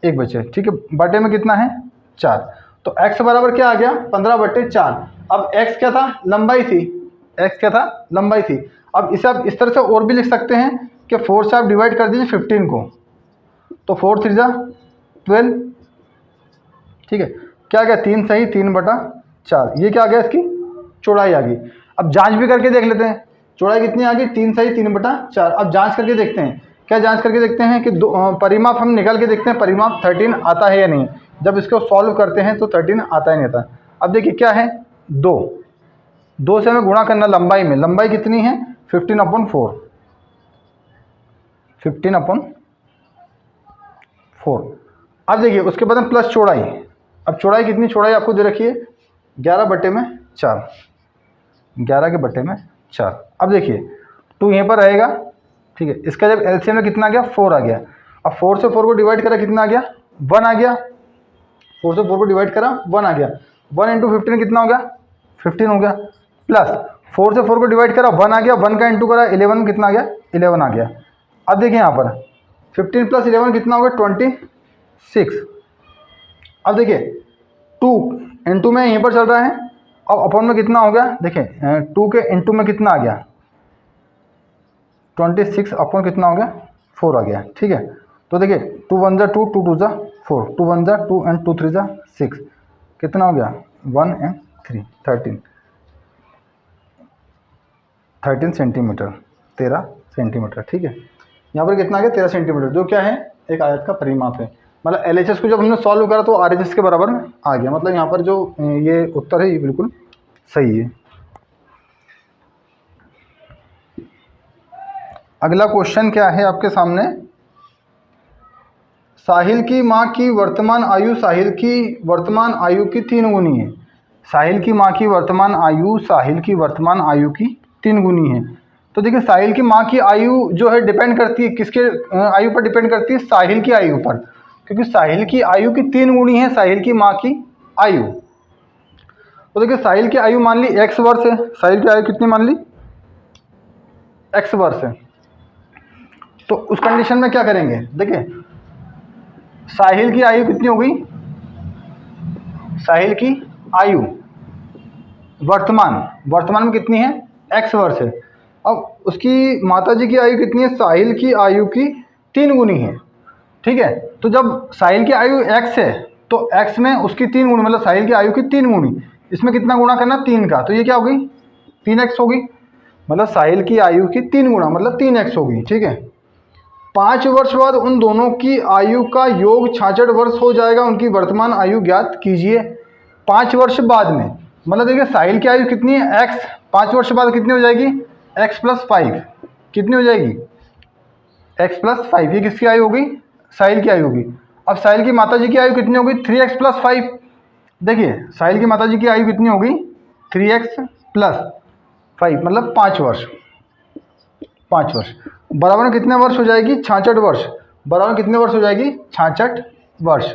1 बचे, ठीक है। बटे में कितना है 4, तो x बराबर क्या आ गया 15/4। अब x क्या था, लंबाई थी, x क्या था, लंबाई थी। अब इसे आप इस तरह से और भी लिख सकते हैं कि 4 से आप डिवाइड कर दीजिए 15 को, तो 4 3 जा 12, ठीक है। क्या आ गया 3 सही 3/4, ये क्या आ गया इसकी चौड़ाई आ गई। अब जांच भी करके देख लेते हैं, चौड़ाई कितनी आ गई 3 सही 3/4। अब जांच करके देखते हैं, क्या जांच करके देखते हैं कि परिमाप हम निकाल के देखते हैं परिमाप 13 आता है या नहीं। जब इसको सॉल्व करते हैं तो 13 आता ही नहीं आता। अब देखिए क्या है 2 से हमें गुणा करना लंबाई में, लंबाई कितनी है 15/4, 15/4। अब देखिए उसके बाद हम प्लस चौड़ाई, अब चौड़ाई कितनी, चौड़ाई आपको दे रखी है 11/4, 11 के बटे में 4। अब देखिए 2 यहीं पर रहेगा, ठीक है। इसका जब एलसीएम में कितना आ गया 4 आ गया। अब 4 से 4 को डिवाइड करा कितना आ गया 1 आ गया, 4 से 4 को डिवाइड करा 1 आ गया। 1 इंटू 15 कितना हो गया 15 हो गया, प्लस 4 से 4 को डिवाइड करा 1 आ गया, 1 का इंटू करा 11 में कितना आ गया 11 आ गया। अब देखिए यहाँ पर 15 + 11 कितना हो गया 26। अब देखिए 2 इंटू में यहीं पर चल रहा है, अब अपॉन में कितना हो गया, देखिए 2 के इंटू में कितना आ गया 26 अपॉन कितना हो गया 4 आ गया, ठीक है। तो देखिए 2 1 जा 2, 2 2 जा 4, 2 1 जा 2 एंड 2 3 जा 6, कितना हो गया 1 एंड 3 13 सेंटीमीटर, 13 सेंटीमीटर, ठीक है। यहाँ पर कितना आ गया 13 सेंटीमीटर, जो क्या है एक आयत का परिमाप है। मतलब LHS को जब हमने सॉल्व करा तो RHS के बराबर में आ गया। मतलब यहाँ पर जो ये उत्तर है ये बिल्कुल सही है। अगला क्वेश्चन क्या है आपके सामने, साहिल की माँ की वर्तमान आयु साहिल की वर्तमान आयु की 3 गुनी है। साहिल की माँ की वर्तमान आयु साहिल की वर्तमान आयु की 3 गुनी है। तो देखिए साहिल की माँ की आयु जो है डिपेंड करती है किसके आयु पर डिपेंड करती है, साहिल की आयु पर, क्योंकि साहिल की आयु की 3 गुनी है साहिल की माँ की आयु। तो देखिए साहिल की आयु मान ली x वर्ष है, साहिल की आयु कितनी मान ली x वर्ष है। तो उस कंडीशन में क्या करेंगे, देखिए साहिल की आयु कितनी हो गई, साहिल की आयु वर्तमान में कितनी है x वर्ष है। अब उसकी माताजी की आयु कितनी है, साहिल की आयु की 3 गुनी है, ठीक है। तो जब साहिल की आयु x है तो x में उसकी 3 गुनी, मतलब साहिल की आयु की 3 गुनी, इसमें कितना गुणा करना 3 का, तो ये क्या हो गई 3x हो गई। मतलब साहिल की आयु की 3 गुना मतलब 3x हो गई, ठीक है। 5 वर्ष बाद उन दोनों की आयु का योग 66 वर्ष हो जाएगा, उनकी वर्तमान आयु ज्ञात कीजिए। 5 वर्ष बाद में, मतलब देखिए साहिल की आयु कितनी है x, 5 वर्ष बाद कितनी हो जाएगी x + 5, कितनी हो जाएगी x + 5, ये किसकी आयु होगी साहिल की आयु होगी। अब साहिल की माताजी की आयु कितनी होगी 3x + 5। देखिए साहिल की माताजी की आयु कितनी होगी 3x + 5 मतलब 5 वर्ष, 5 वर्ष बराबर में कितने वर्ष हो जाएगी 66 वर्ष, बराबर में कितने वर्ष हो जाएगी 66 वर्ष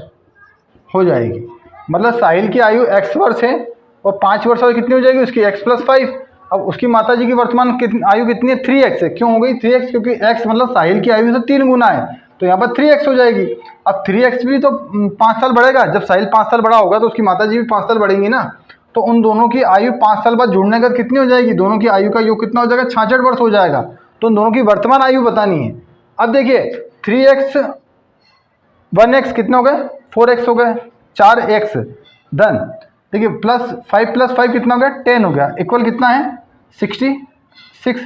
हो जाएगी। मतलब साहिल की आयु x वर्ष है और 5 वर्ष और कितनी हो जाएगी उसकी x + 5। अब उसकी माताजी की वर्तमान आयु कितनी है 3x है, क्यों हो गई 3x, क्योंकि x मतलब साहिल की आयु से 3 गुना है, तो यहाँ पर 3x हो जाएगी। अब 3x भी तो 5 साल बढ़ेगा, जब साहिल 5 साल बड़ा होगा तो उसकी माताजी भी 5 साल बढ़ेंगी ना, तो उन दोनों की आयु 5 साल बाद जुड़ने के बाद कितनी हो जाएगी, दोनों की आयु का योग कितना हो जाएगा 66 वर्ष हो जाएगा। तो उन दोनों की वर्तमान आयु बतानी है। अब देखिए 3x 1x कितने हो गए, 4x हो गए, 4x डन। देखिए प्लस 5 कितना हो गया, 10 हो गया, इक्वल कितना है 66।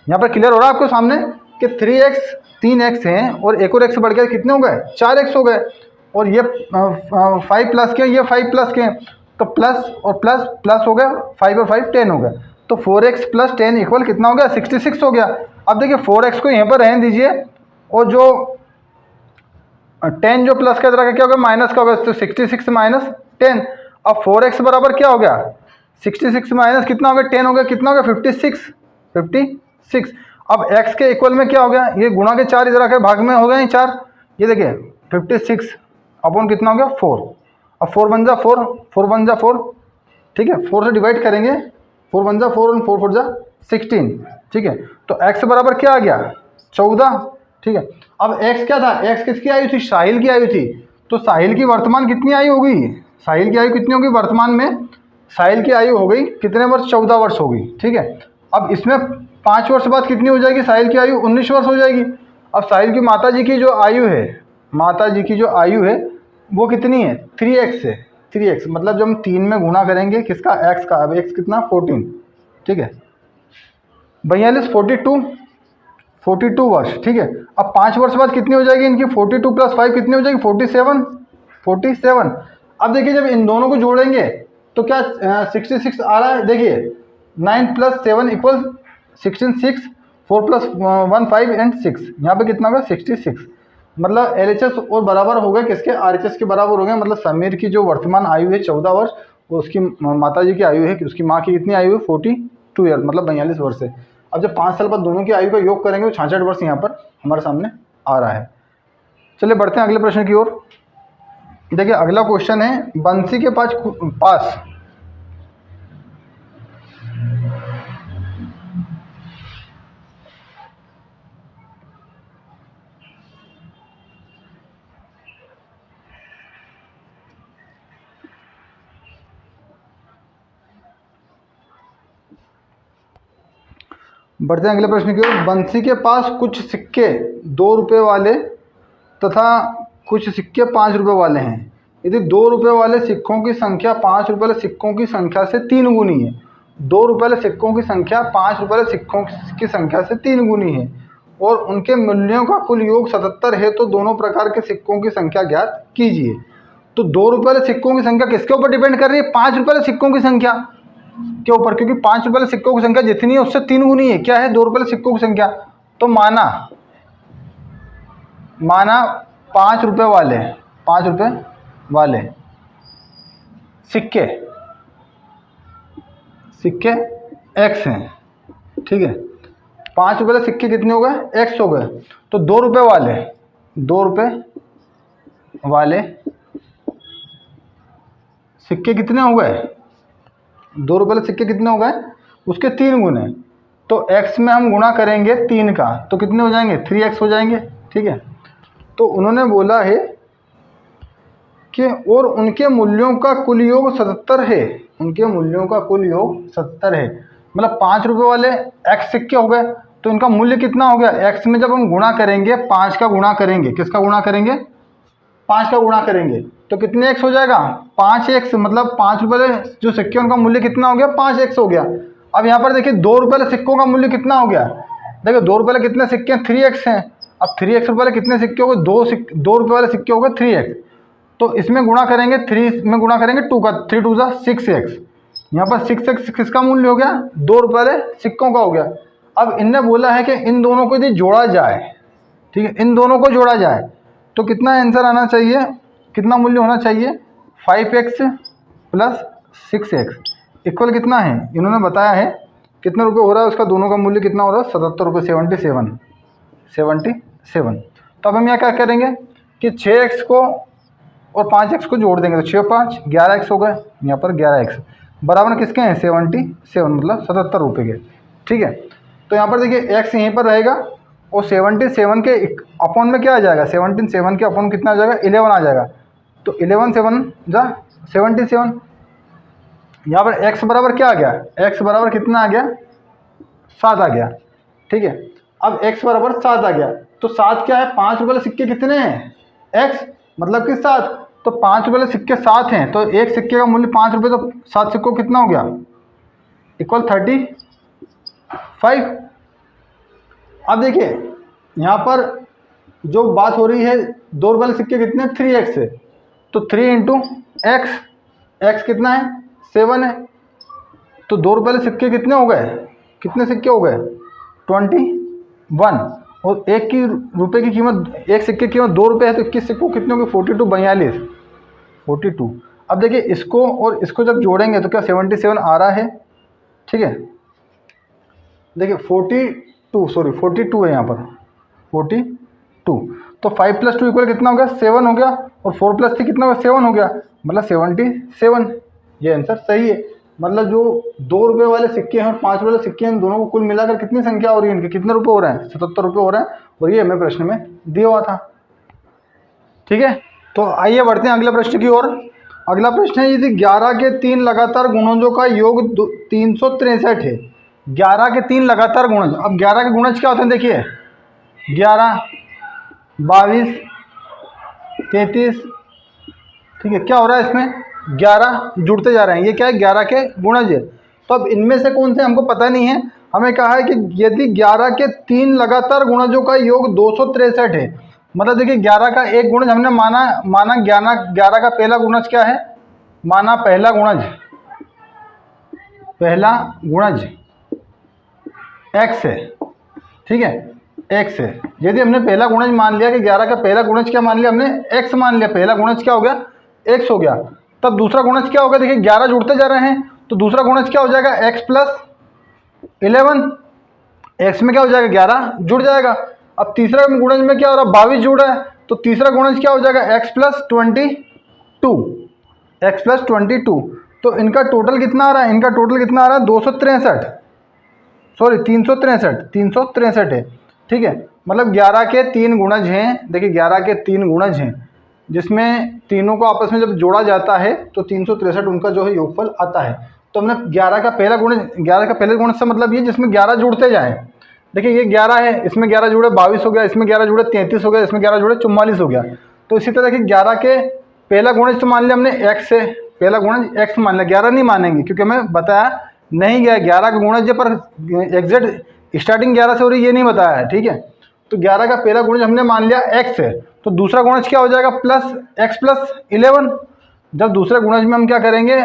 यहाँ पर क्लियर हो रहा है आपको सामने कि 3x 3x हैं और एक और x बढ़ गया, कितने हो गए 4x हो गए, और ये 5 प्लस के, ये 5 प्लस के, तो प्लस और प्लस प्लस हो गया, 5 और 5 10 हो गया, तो 4x प्लस 10 इक्वल कितना हो गया 66 हो गया। अब देखिए 4x को यहाँ पर रहने दीजिए, और जो 10 जो प्लस का तरह का क्या होगा माइनस का होगा, तो 66 माइनस 10। अब 4x बराबर क्या हो गया 66 माइनस कितना हो गया 10 हो गया, कितना हो गया 56। अब x के इक्वल में क्या हो गया, ये गुणा के 4 इधर आकर भाग में हो गए 4, ये देखिए 56 अपॉन कितना हो गया 4। अब 4 बन जा 4, ठीक है, 4 से डिवाइड करेंगे, 4 बन जा 4 और 4 4 जा 16, ठीक है। तो x बराबर क्या आ गया 14, ठीक है। अब x क्या था, x किसकी आयु थी, साहिल की आयु थी, तो साहिल की वर्तमान कितनी आयु होगी, साहिल की आयु कितनी होगी वर्तमान में, साहिल की आयु हो गई कितने वर्ष 14 वर्ष होगी, ठीक है। अब इसमें 5 वर्ष बाद कितनी हो जाएगी, साहिल की आयु 19 वर्ष हो जाएगी। अब साहिल की माता जी की जो आयु है, माता जी की जो आयु है वो कितनी है 3x है, 3x मतलब जब हम 3 में गुणा करेंगे किसका x का, अब x कितना 14, ठीक है, 42 42 वर्ष, ठीक है। अब 5 वर्ष बाद कितनी हो जाएगी इनकी, 42 प्लस 5 कितनी हो जाएगी 47। अब देखिए जब इन दोनों को जोड़ेंगे तो क्या 66 आ रहा है, देखिए 9 प्लस 7 इक्वल 16, 6 4 प्लस 1 5 एंड 6, यहाँ पे कितना होगा 66, मतलब LHS और बराबर हो गए किसके, RHS के बराबर हो गए। मतलब समीर की जो वर्तमान आयु है 14 वर्ष, और उसकी माता जी की आयु है, उसकी माँ की कितनी आयु है 42 ईयर, मतलब 42 वर्ष है। अब जब 5 साल बाद दोनों की आयु का योग करेंगे तो 66 वर्ष यहाँ पर हमारे सामने आ रहा है। चलिए बढ़ते हैं अगले प्रश्न की ओर। देखिए अगला क्वेश्चन है, बंसी के पास बढ़ते हैं अगले प्रश्न की ओर। बंसी के पास कुछ सिक्के 2 रुपये वाले तथा कुछ सिक्के 5 रुपये वाले हैं। यदि 2 रुपये वाले सिक्कों की संख्या 5 रुपये वाले सिक्कों की संख्या से 3 गुनी है, 2 रुपये वाले सिक्कों की संख्या 5 रुपये वाले सिक्कों की संख्या से 3 गुनी है, और उनके मूल्यों का कुल योग 77 है, तो दोनों प्रकार के सिक्कों की संख्या ज्ञात कीजिए। तो 2 रुपये वाले सिक्कों की संख्या किसके ऊपर डिपेंड कर रही है, 5 रुपये वाले सिक्कों की संख्या के ऊपर, क्योंकि 5 रुपये वाले सिक्कों की संख्या जितनी है उससे 3 गुनी है, क्या है 2 रुपये वाले सिक्कों की संख्या। तो माना 5 रुपये वाले सिक्के x हैं, ठीक है, 5 रुपये वाले सिक्के कितने हो गए x हो गए। तो 2 रुपये वाले सिक्के कितने हो गए, 2 रुपये वाले सिक्के कितने हो गए, उसके 3 गुने। तो x में हम गुणा करेंगे 3 का, तो कितने हो जाएंगे 3x हो जाएंगे, ठीक है। तो उन्होंने बोला है कि और उनके मूल्यों का कुल योग 77 है, उनके मूल्यों का कुल योग 77 है, मतलब 5 रुपये वाले x सिक्के हो गए, तो इनका मूल्य कितना हो गया, x में जब हम गुणा करेंगे 5 का गुणा करेंगे, किसका गुणा करेंगे 5 का गुणा करेंगे, तो कितने x हो जाएगा 5x, मतलब 5 रुपये वाले जो सिक्के उनका मूल्य कितना हो गया 5x हो गया। अब यहाँ पर देखिए 2 रुपये वाले सिक्कों का मूल्य कितना हो गया, देखिए 2 रुपये वाले कितने सिक्के हैं 3x हैं। अब 3x रुपये वाले कितने सिक्के हो गए, 2 रुपये वाले सिक्के हो गए 3x, तो इसमें गुणा करेंगे 3 में गुणा करेंगे 2 का, 3 2 6x, यहाँ पर 6x किसका मूल्य हो गया 2 रुपये वाले सिक्कों का हो गया। अब इनने बोला है कि इन दोनों को यदि जोड़ा जाए, ठीक है, इन दोनों को जोड़ा जाए तो कितना आंसर आना चाहिए, कितना मूल्य होना चाहिए 5x प्लस 6x इक्वल कितना है, इन्होंने बताया है कितने रुपये हो रहा है, उसका दोनों का मूल्य कितना हो रहा है 77 रुपये 77। तो अब हम यहाँ क्या करेंगे कि 6x को और 5x को जोड़ देंगे, तो 6 और 5 11x हो गए, यहाँ पर 11x बराबर किसके हैं 77, मतलब 77 रुपये के, ठीक है। तो यहाँ पर देखिए x यहीं पर रहेगा, और 77 के अपॉन में क्या आ जाएगा, 77 के अपॉन कितना आ जाएगा 11 आ जाएगा, तो 11 7 जा 77। यहाँ पर x बराबर क्या आ गया, x बराबर कितना आ गया 7 आ गया, ठीक है। अब x बराबर 7 आ गया, तो 7 क्या है, 5 रुपये वाले सिक्के कितने हैं, x मतलब कि 7, तो 5 रुपये वाले सिक्के 7 हैं, तो एक सिक्के का मूल्य 5 रुपये, तो 7 सिक्कों कितना हो गया, इक्वल 35। अब देखिए यहाँ पर जो बात हो रही है 2 रुपये वाले सिक्के कितने, 3x है, तो 3 इंटू एक्स, एक्स कितना है, 7 है, तो 2 रुपये वाले सिक्के कितने हो गए, कितने सिक्के हो गए, 21, और एक की रुपये की कीमत, एक सिक्के की कीमत 2 रुपये है, तो 21 सिक्कों कितने हो गए, 42। अब देखिए इसको और इसको जब जोड़ेंगे तो क्या 77 आ रहा है, ठीक है, देखिए 42 है यहाँ पर, 42, तो 5 + 2 = कितना हो गया, 7 हो गया, और 4 + 3 कितना हो गया, 7 हो गया, मतलब 77। ये आंसर सही है। मतलब जो 2 रुपये वाले सिक्के हैं और 5 रुपये वाले सिक्के हैं, दोनों को कुल मिलाकर कितनी संख्या हो रही है, इनके कितने रुपये हो रहे हैं, 77 रुपये हो रहे हैं, और ये हमें प्रश्न में दिया हुआ था। ठीक है, तो आइए बढ़ते हैं अगले प्रश्न की ओर। अगला प्रश्न है, यदि 11 के 3 लगातार गुणजों का योग 363 है, 11 के 3 लगातार गुणज, अब 11 के गुणज क्या होते हैं, देखिए 11, 22, 33, ठीक है, क्या हो रहा है इसमें, 11 जुड़ते जा रहे हैं, ये क्या है, 11 के गुणज है। तो अब इनमें से कौन से हमको पता नहीं है, हमें कहा है कि यदि 11 के 3 लगातार गुणजों का योग 263 है, मतलब देखिए 11 का एक गुणज हमने माना 11 का पहला गुणज क्या है, माना पहला गुणज x है, ठीक है, x है। यदि हमने पहला गुणज मान लिया कि 11 का पहला गुणज क्या मान लिया हमने, x मान लिया, पहला गुणज क्या हो गया, x हो गया, तब दूसरा गुणज क्या होगा, देखिए 11 जुड़ते जा रहे हैं, तो दूसरा गुणज क्या हो जाएगा, x + 11, x में क्या हो जाएगा, 11 जुड़ जाएगा। अब तीसरा गुणज में क्या हो रहा है, 22 जुड़ रहा है, तो तीसरा गुणज क्या हो जाएगा, x + 22, तो इनका टोटल कितना आ रहा है, इनका टोटल कितना आ रहा है, 363 है, ठीक है। मतलब 11 के 3 गुणज हैं, देखिए 11 के 3 गुणज हैं, जिसमें तीनों को आपस में जब जोड़ा जाता है तो 363 उनका जो है योगफल आता है। तो हमने 11 का पहले गुणज से मतलब ये जिसमें 11 जुड़ते जाएं, देखिए ये 11 है, इसमें 11 जुड़े 22 हो गया, इसमें 11 जुड़े 33 हो गया, इसमें 11 जुड़े 44 हो गया। तो इसी तरह कि 11 के पहला गुणज तो मान लिया हमने x से, पहला गुणज x मान लिया, 11 नहीं मानेंगे क्योंकि हमें बताया नहीं गया 11 का गुणज पर एग्जैक्ट स्टार्टिंग 11 से हो रही ये नहीं बताया है, ठीक है। तो 11 का पहला गुणज हमने मान लिया x है, तो दूसरा गुणज क्या हो जाएगा, x + 11। जब दूसरे गुणज में हम क्या करेंगे,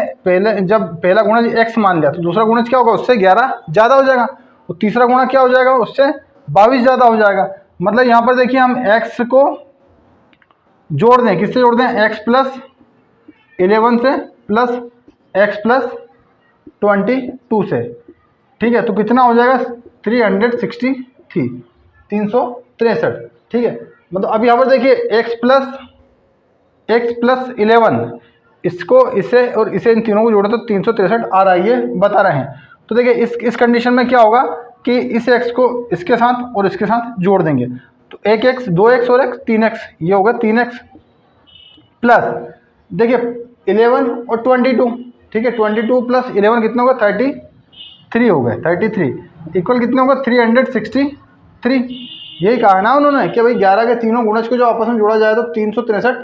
जब पहला गुणज x मान लिया तो दूसरा गुणज क्या होगा, उससे 11 ज़्यादा हो जाएगा, तो तीसरा गुणा क्या हो जाएगा, उससे 22 ज़्यादा हो जाएगा। मतलब यहाँ पर देखिए हम x को जोड़ दें, किससे जोड़ दें, x + 11 से प्लस x + 22 से, ठीक है, तो कितना हो जाएगा, 363, ठीक है। मतलब अब यहाँ पर देखिए x + 11, इसको इसे और इसे इन तीनों को जोड़े तो 363 आ रहा है, ये बता रहे हैं। तो देखिए इस कंडीशन में क्या होगा कि इस x को इसके साथ और इसके साथ जोड़ देंगे, तो 1x 2x और 3x, ये होगा 3x प्लस देखिए 11 और 22, ठीक है, 22 + 11 कितना होगा, 33 हो गए, 33 इक्वल कितना होगा, 363। यही कहा ना उन्होंने कि भाई 11 के तीनों गुणज को जो आपस में जोड़ा जाए तो 363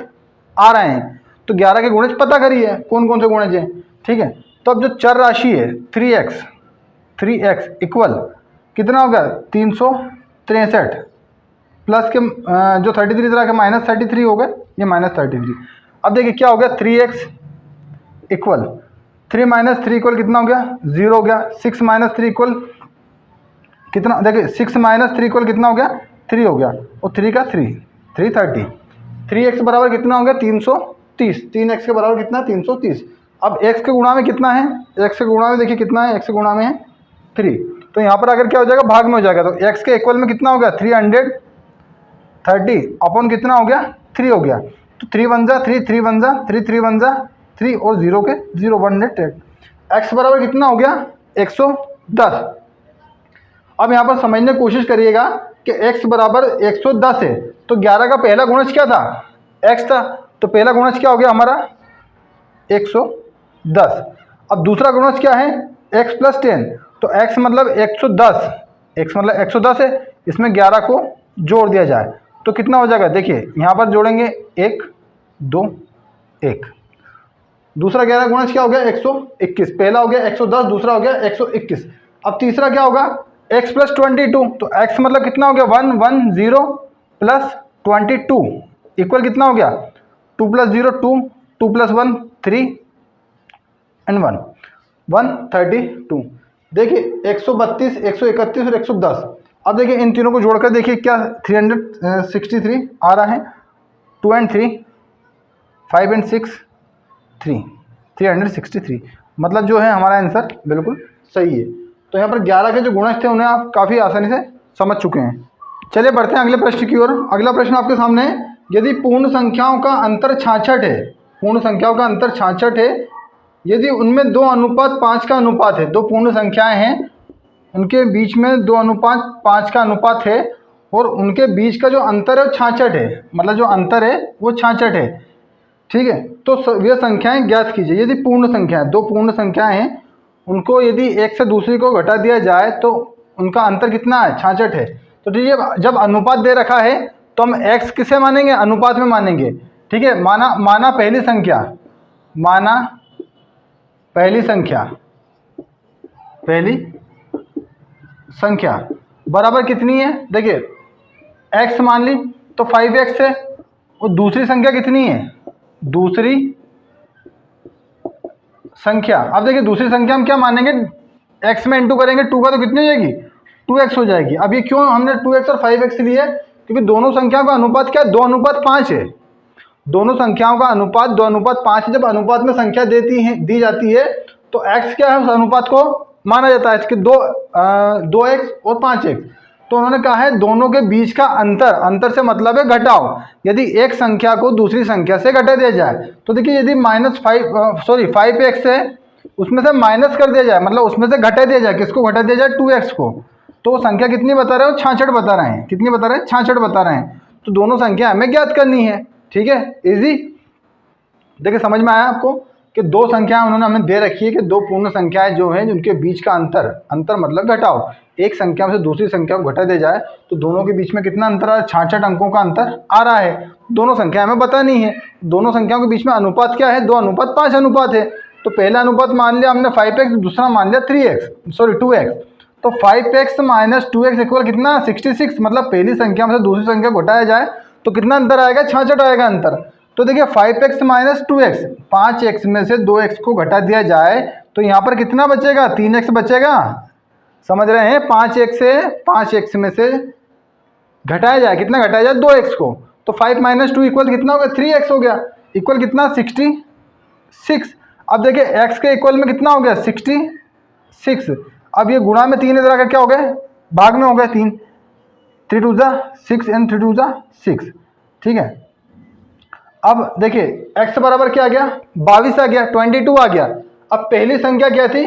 आ रहे हैं। तो 11 के गुणज पता करिए कौन कौन से गुणज हैं, ठीक है। तो अब जो चर राशि है 3x इक्वल कितना हो गया, 363 प्लस के जो 33 तरह के -33 हो गए, ये -33। अब देखिए क्या हो गया, 3x इक्वल 3 - 3 इक्वल कितना हो गया, 0 हो गया। 6 - 3 इक्वल कितना, देखिए 6 - 3 इक्वल कितना हो गया, 3 हो गया, और 3 का 330। 3x बराबर कितना हो गया, 330। 3x के बराबर कितना, 330। अब x के गुणा में कितना है, x के गुणा में देखिए कितना है, x के गुणा में है 3, तो यहाँ पर अगर क्या हो जाएगा, भाग में हो जाएगा, तो x के इक्वल में कितना हो गया, 330 अपॉन कितना हो गया, 3 हो गया। तो 3 × 1 = 3, 3 × 1 = 3, 3 × 1 = 3 और 0 के 0, 180। x बराबर कितना हो गया, 110। अब यहाँ पर समझने की कोशिश करिएगा कि x बराबर 110 है, तो 11 का पहला गुणज क्या था, x था, तो पहला गुणज क्या हो गया हमारा 110। अब दूसरा गुणज क्या है, x + 10, तो x मतलब 110 x मतलब 110 है, इसमें 11 को जोड़ दिया जाए तो कितना हो जाएगा। देखिए यहाँ पर जोड़ेंगे 1 2 1, दूसरा 11 गुणज क्या हो गया 121, पहला हो गया 110, दूसरा हो गया 121। अब तीसरा क्या होगा x प्लस 22, तो x मतलब कितना हो गया 110 प्लस 22 इक्वल कितना हो गया 2 प्लस 0 2, 2 प्लस 1 3 एंड 1 132। देखिए 132 131 और 110। अब देखिए इन तीनों को जोड़कर देखिए क्या 363 आ रहा है, 2 एंड 3 5 एंड 6 3 363, मतलब जो है हमारा आंसर बिल्कुल सही है। तो यहाँ पर 11 के जो गुणज थे उन्हें आप काफ़ी आसानी से समझ चुके हैं। चलिए बढ़ते हैं अगले प्रश्न की ओर। अगला प्रश्न आपके सामने है, यदि पूर्ण संख्याओं का अंतर 66 है, पूर्ण संख्याओं का अंतर 66 है, यदि उनमें 2:5 का अनुपात है, दो पूर्ण संख्याएं हैं उनके बीच में 2:5 का अनुपात है और उनके बीच का जो अंतर है 66 है, मतलब जो अंतर है वो 66 है, ठीक है। तो ये संख्याएं ज्ञात कीजिए। यदि पूर्ण संख्याएं, दो पूर्ण संख्याएं हैं, उनको यदि एक से दूसरी को घटा दिया जाए तो उनका अंतर कितना है 66 है। तो ठीक है, जब अनुपात दे रखा है तो हम x किसे मानेंगे अनुपात में मानेंगे, ठीक है। माना पहली संख्या, माना पहली संख्या बराबर कितनी है, देखिए x मान ली तो 5x है, और दूसरी संख्या कितनी है, दूसरी संख्या, अब देखिए दूसरी संख्या हम क्या मानेंगे x में इंटू करेंगे 2 का तो कितनी हो जाएगी 2x हो जाएगी। अब ये क्यों हमने 2x और 5x लिए, क्योंकि दोनों संख्याओं का अनुपात क्या है 2:5 है, दोनों संख्याओं का अनुपात 2:5 है। जब अनुपात में संख्या दी जाती है तो x क्या है उस अनुपात को माना जाता है कि 2x और 5x। तो उन्होंने कहा है दोनों के बीच का अंतर से मतलब है घटाव। यदि एक संख्या को दूसरी संख्या से घटा दिया जाए तो देखिए यदि -5x है उसमें से माइनस कर दिया जाए, मतलब उसमें से घटा दिया जाए, किसको घटा दिया जाए 2x को, तो वो संख्या कितनी बता रहे हो 66 बता रहे हैं, कितनी बता रहे हैं 66 बता रहे हैं। तो दोनों संख्या हमें ज्ञात करनी है, ठीक है, इजी। देखिए समझ में आया आपको कि दो संख्याएं उन्होंने हमें दे रखी है कि दो पूर्ण संख्याएं जो हैं उनके बीच का अंतर मतलब घटाव, एक संख्या से दूसरी संख्या को घटा दिया जाए तो दोनों के बीच में कितना अंतर आ रहा है 66 अंकों का अंतर आ रहा है। दोनों संख्या हमें पता नहीं है, दोनों संख्याओं के बीच में अनुपात क्या है 2:5 अनुपात है। तो पहला अनुपात मान लिया हमने 5x, दूसरा मान लिया 2x। तो 5x माइनस 2x इक्वल कितना 66, मतलब पहली संख्या में से दूसरी संख्या को घटाया जाए तो कितना अंतर आएगा 66 आएगा अंतर। तो देखिए 5x माइनस 2x, 5x में से 2x को घटा दिया जाए तो यहाँ पर कितना बचेगा 3x बचेगा, समझ रहे हैं। 5x में से घटाया जाए, कितना घटाया जाए 2x को, तो 5 माइनस 2 इक्वल कितना हो गया 3x हो गया, इक्वल कितना 66। अब देखिए x के इक्वल में कितना हो गया 66। अब ये गुणा में 3 इधर आकर क्या हो गया भाग में हो गया 3, 3 2 जा 6 एंड 3 2 जा 6, ठीक है। अब देखिए x बराबर क्या आ गया 22 आ गया, 22 आ गया। अब पहली संख्या क्या थी,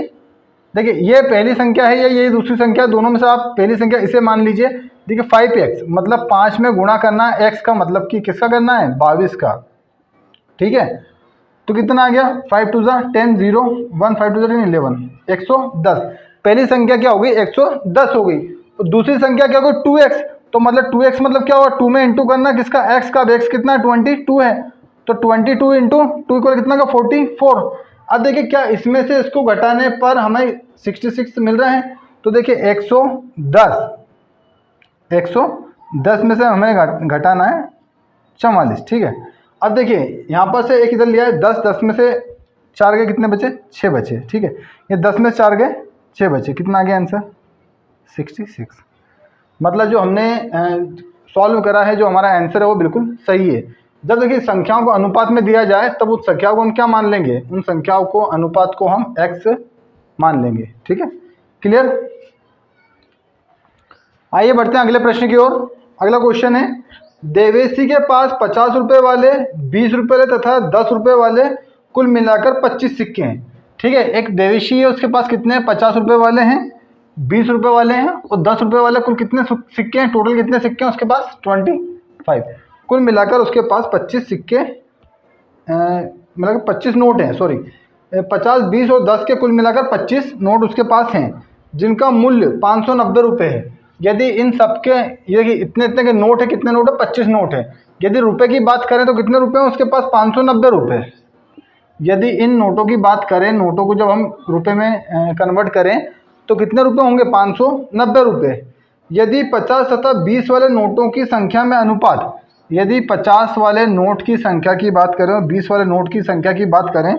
देखिए ये पहली संख्या है, ये दूसरी संख्या, दोनों में से आप पहली संख्या इसे मान लीजिए। देखिए 5x मतलब 5 में गुणा करना है x का, मतलब कि किसका करना है 22 का, ठीक है। तो कितना आ गया 5 2 जा 10 0 1 5 2 जा 10 11 110। पहली संख्या क्या हो गई 110 हो गई, और दूसरी संख्या क्या हो गई 2x। तो मतलब 2x मतलब क्या होगा 2 में इंटू करना किसका x का, x कितना है 22 है, तो 22 इंटू 2 इक्वल कितना का 44। अब देखिए क्या इसमें से इसको घटाने पर हमें 66 मिल रहे हैं। तो देखिए 110 में से हमें घटाना है 44, ठीक है। अब देखिए यहाँ पर से एक इधर लिया है 10 में से 4 गए कितने बचे 6 बचे, ठीक है। ये 10 में से 4 गए 6 बचे, कितना आ गया आंसर 66। मतलब जो हमने सॉल्व करा है, जो हमारा आंसर है वो बिल्कुल सही है। जब देखिए संख्याओं को अनुपात में दिया जाए तब उस संख्याओं को हम क्या मान लेंगे, उन संख्याओं को अनुपात को हम x मान लेंगे, ठीक है, क्लियर। आइए बढ़ते हैं अगले प्रश्न की ओर। अगला क्वेश्चन है, देवेशी के पास 50 रुपये वाले, 20 रुपये वाले तथा 10 रुपये वाले कुल मिलाकर 25 सिक्के हैं, ठीक है। एक देवेशी है, उसके पास कितने 50 रुपये वाले हैं, 20 रुपये वाले हैं और 10 रुपये वाले, कुल कितने सिक्के हैं, टोटल कितने सिक्के हैं उसके पास 25, कुल मिलाकर उसके पास 25 सिक्के मतलब 25 नोट हैं, सॉरी 50 20 और 10 के कुल मिलाकर 25 नोट उसके पास हैं, जिनका मूल्य 590 रुपये है। यदि इन सबके ये इतने इतने के नोट है, कितने नोट है, 25 नोट है। यदि रुपए की बात करें तो कितने रुपए हैं उसके पास, 590 रुपए। यदि इन नोटों की बात करें, नोटों को जब हम रुपए में कन्वर्ट करें तो कितने रुपए होंगे, 590 रुपए। यदि 50 तथा 20 वाले नोटों की संख्या में अनुपात, यदि 50 वाले नोट की संख्या की बात करें और 20 वाले नोट की संख्या की बात करें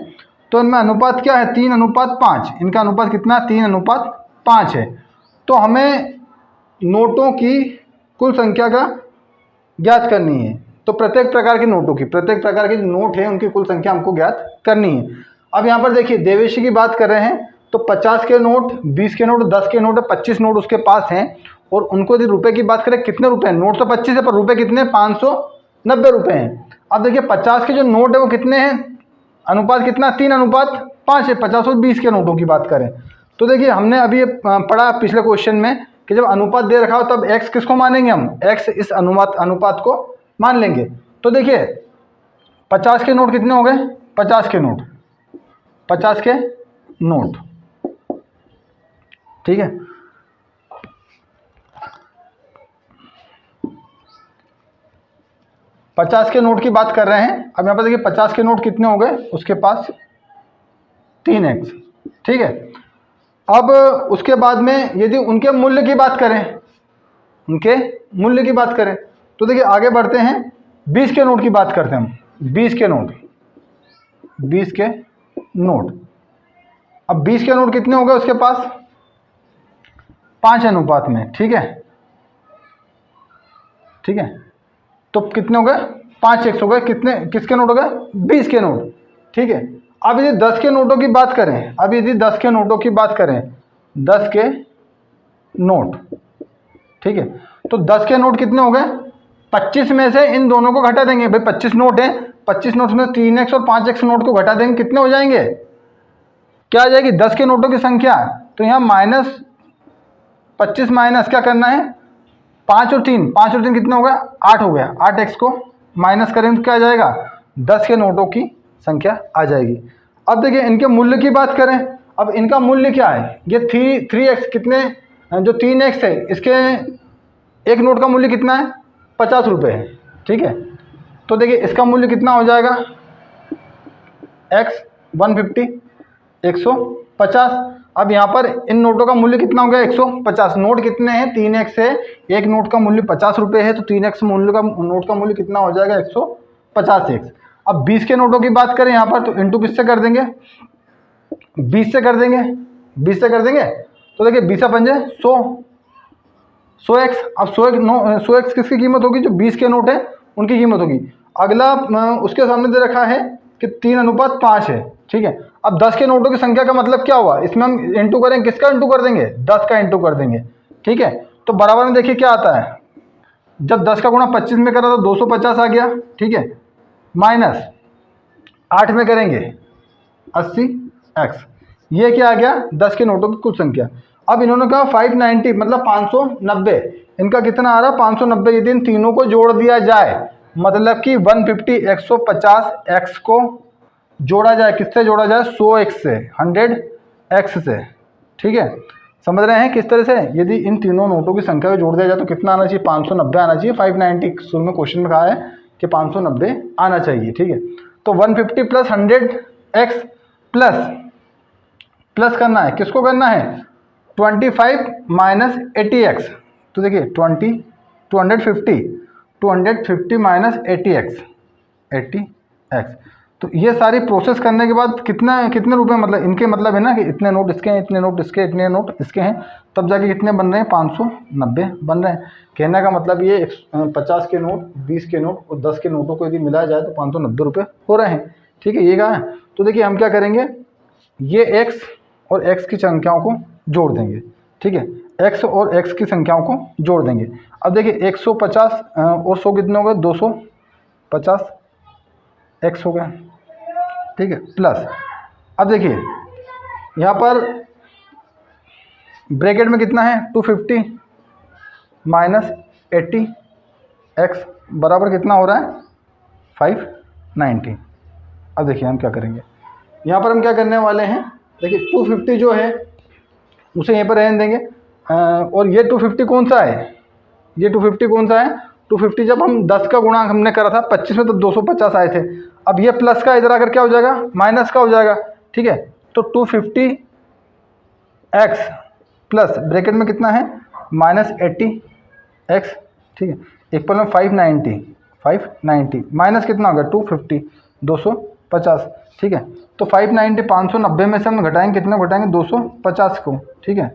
तो इनमें अनुपात क्या है, 3:5। इनका अनुपात कितना, 3:5 है। तो हमें नोटों की कुल संख्या का ज्ञात करनी है। तो प्रत्येक प्रकार के नोटों की, प्रत्येक प्रकार के जो नोट है उनकी कुल संख्या हमको ज्ञात करनी है। अब यहाँ पर देखिए देवेशी की बात कर रहे हैं तो 50 के नोट, 20 के नोट, 10 के नोट, 25 नोट उसके पास हैं। और उनको यदि रुपए की बात करें, कितने रुपए हैं, नोट तो 25 है पर रुपए कितने, 590 रुपए हैं। अब देखिए 50 के जो नोट है वो कितने हैं, अनुपात कितना, 3:5 है 50 और 20 के नोटों की बात करें। तो देखिए हमने अभी पढ़ा पिछले क्वेश्चन में कि जब अनुपात दे रखा हो तब x किसको मानेंगे, हम x इस अनुपात को मान लेंगे। तो देखिए 50 के नोट कितने हो गए, 50 के नोट, 50 के नोट, ठीक है। पचास के नोट की बात कर रहे हैं। अब यहाँ पर देखिए 50 के नोट कितने हो गए, उसके पास 3x, ठीक है। अब उसके बाद में यदि उनके मूल्य की बात करें, उनके मूल्य की बात करें तो देखिए आगे बढ़ते हैं, 20 के नोट की बात करते हैं हम। 20 के नोट, 20 के नोट। अब 20 के नोट कितने हो गए उसके पास, 5 अनुपात में, ठीक है, ठीक है। तो कितने हो गए, 5x हो गए, कितने, किसके नोट हो गए, 20 के नोट, ठीक है। अब यदि 10 के नोटों की बात करें, अब यदि 10 के नोटों की बात करें, 10 के नोट, ठीक है। तो 10 के नोट कितने हो गए, 25 में से इन दोनों को घटा देंगे भाई, 25 नोट है, 25 नोट में 3x और 5x नोट को घटा देंगे, कितने हो जाएंगे, क्या आ जाएगी, 10 के नोटों की संख्या। तो यहाँ -25 माइनस क्या करना है, 5 और 3 कितने हो गया, 8 हो गया। 8x को माइनस करें तो क्या आ जाएगा, 10 के नोटों की संख्या आ जाएगी। अब देखिए इनके मूल्य की बात करें, अब इनका मूल्य क्या है, ये 3x कितने, जो 3x है इसके एक नोट का मूल्य कितना है, 50 रुपये है, ठीक है। तो देखिए इसका मूल्य कितना हो जाएगा, x 150, 150। अब यहाँ पर इन नोटों का मूल्य कितना हो गया, 150। नोट कितने हैं, 3x है, एक नोट का मूल्य 50 रुपये है, तो 3x मूल्य का नोट का मूल्य कितना हो जाएगा, 150x। अब 20 के नोटों की बात करें यहाँ पर तो इंटू किससे कर देंगे, 20 से कर देंगे, 20 से कर देंगे। तो देखिए 20 पंजे 100, 100x। अब 100x किसकी कीमत होगी, जो 20 के नोट है उनकी कीमत होगी। अगला उसके सामने दे रखा है कि 3:5 है, ठीक है। अब 10 के नोटों की संख्या का मतलब क्या हुआ, इसमें हम इंटू करें, किसका इंटू कर देंगे, 10 का इंटू कर देंगे, ठीक है। तो बराबर में देखिए क्या आता है, जब 10 का गुणा 25 में करा तो 250 आ गया, ठीक है, माइनस 8 में करेंगे 80x, ये क्या आ गया, 10 के नोटों की कुल संख्या। अब इन्होंने कहा 590 मतलब 590, इनका कितना आ रहा, 590। यदि इन तीनों को जोड़ दिया जाए मतलब कि 150 150x को जोड़ा जाए, किससे जोड़ा जाए, 100x से, 100x से, ठीक है। समझ रहे हैं किस तरह से, यदि इन तीनों नोटों की संख्या को जोड़ दिया जाए तो कितना आना चाहिए, 590 आना चाहिए। 590 शुरू में क्वेश्चन में कहा है कि 590 आना चाहिए, ठीक है। तो 150 प्लस 100x प्लस करना है, किसको करना है, 25 माइनस 80x। तो देखिए 250 माइनस 80x। तो ये सारी प्रोसेस करने के बाद कितने रुपए, मतलब इनके मतलब है ना कि इतने नोट इसके हैं, इतने नोट इसके, इतने नोट इसके हैं, तब जाके कितने बन रहे हैं, 590 बन रहे हैं। कहने का मतलब ये 50 के नोट, 20 के नोट और 10 के नोटों को यदि मिलाया जाए तो 590 रुपये हो रहे हैं, ठीक है। ये कहा है। तो देखिए हम क्या करेंगे, ये x और x की संख्याओं को जोड़ देंगे, ठीक है, x और x की संख्याओं को जोड़ देंगे। अब देखिए 150 और 100 कितने हो गए, 250 x हो गया, ठीक है, प्लस। अब देखिए यहाँ पर ब्रैकेट में कितना है, 250 माइनस 80x बराबर कितना हो रहा है, 590। अब देखिए हम क्या करेंगे, यहाँ पर हम क्या करने वाले हैं, देखिए 250 जो है उसे यहीं पर रहने देंगे, और ये 250 कौन सा है, ये 250 कौन सा है, 250 जब हम 10 का गुणा हमने करा था 25 में तो 250 आए थे। अब ये प्लस का इधर आकर क्या हो जाएगा, माइनस का हो जाएगा, ठीक है। तो 250x प्लस ब्रैकेट में कितना है -80x, ठीक है, इक्वल में 590 माइनस कितना होगा 250 250, ठीक है। तो 590 590 में से हम घटाएंगे, कितना घटाएंगे 250 को, ठीक है,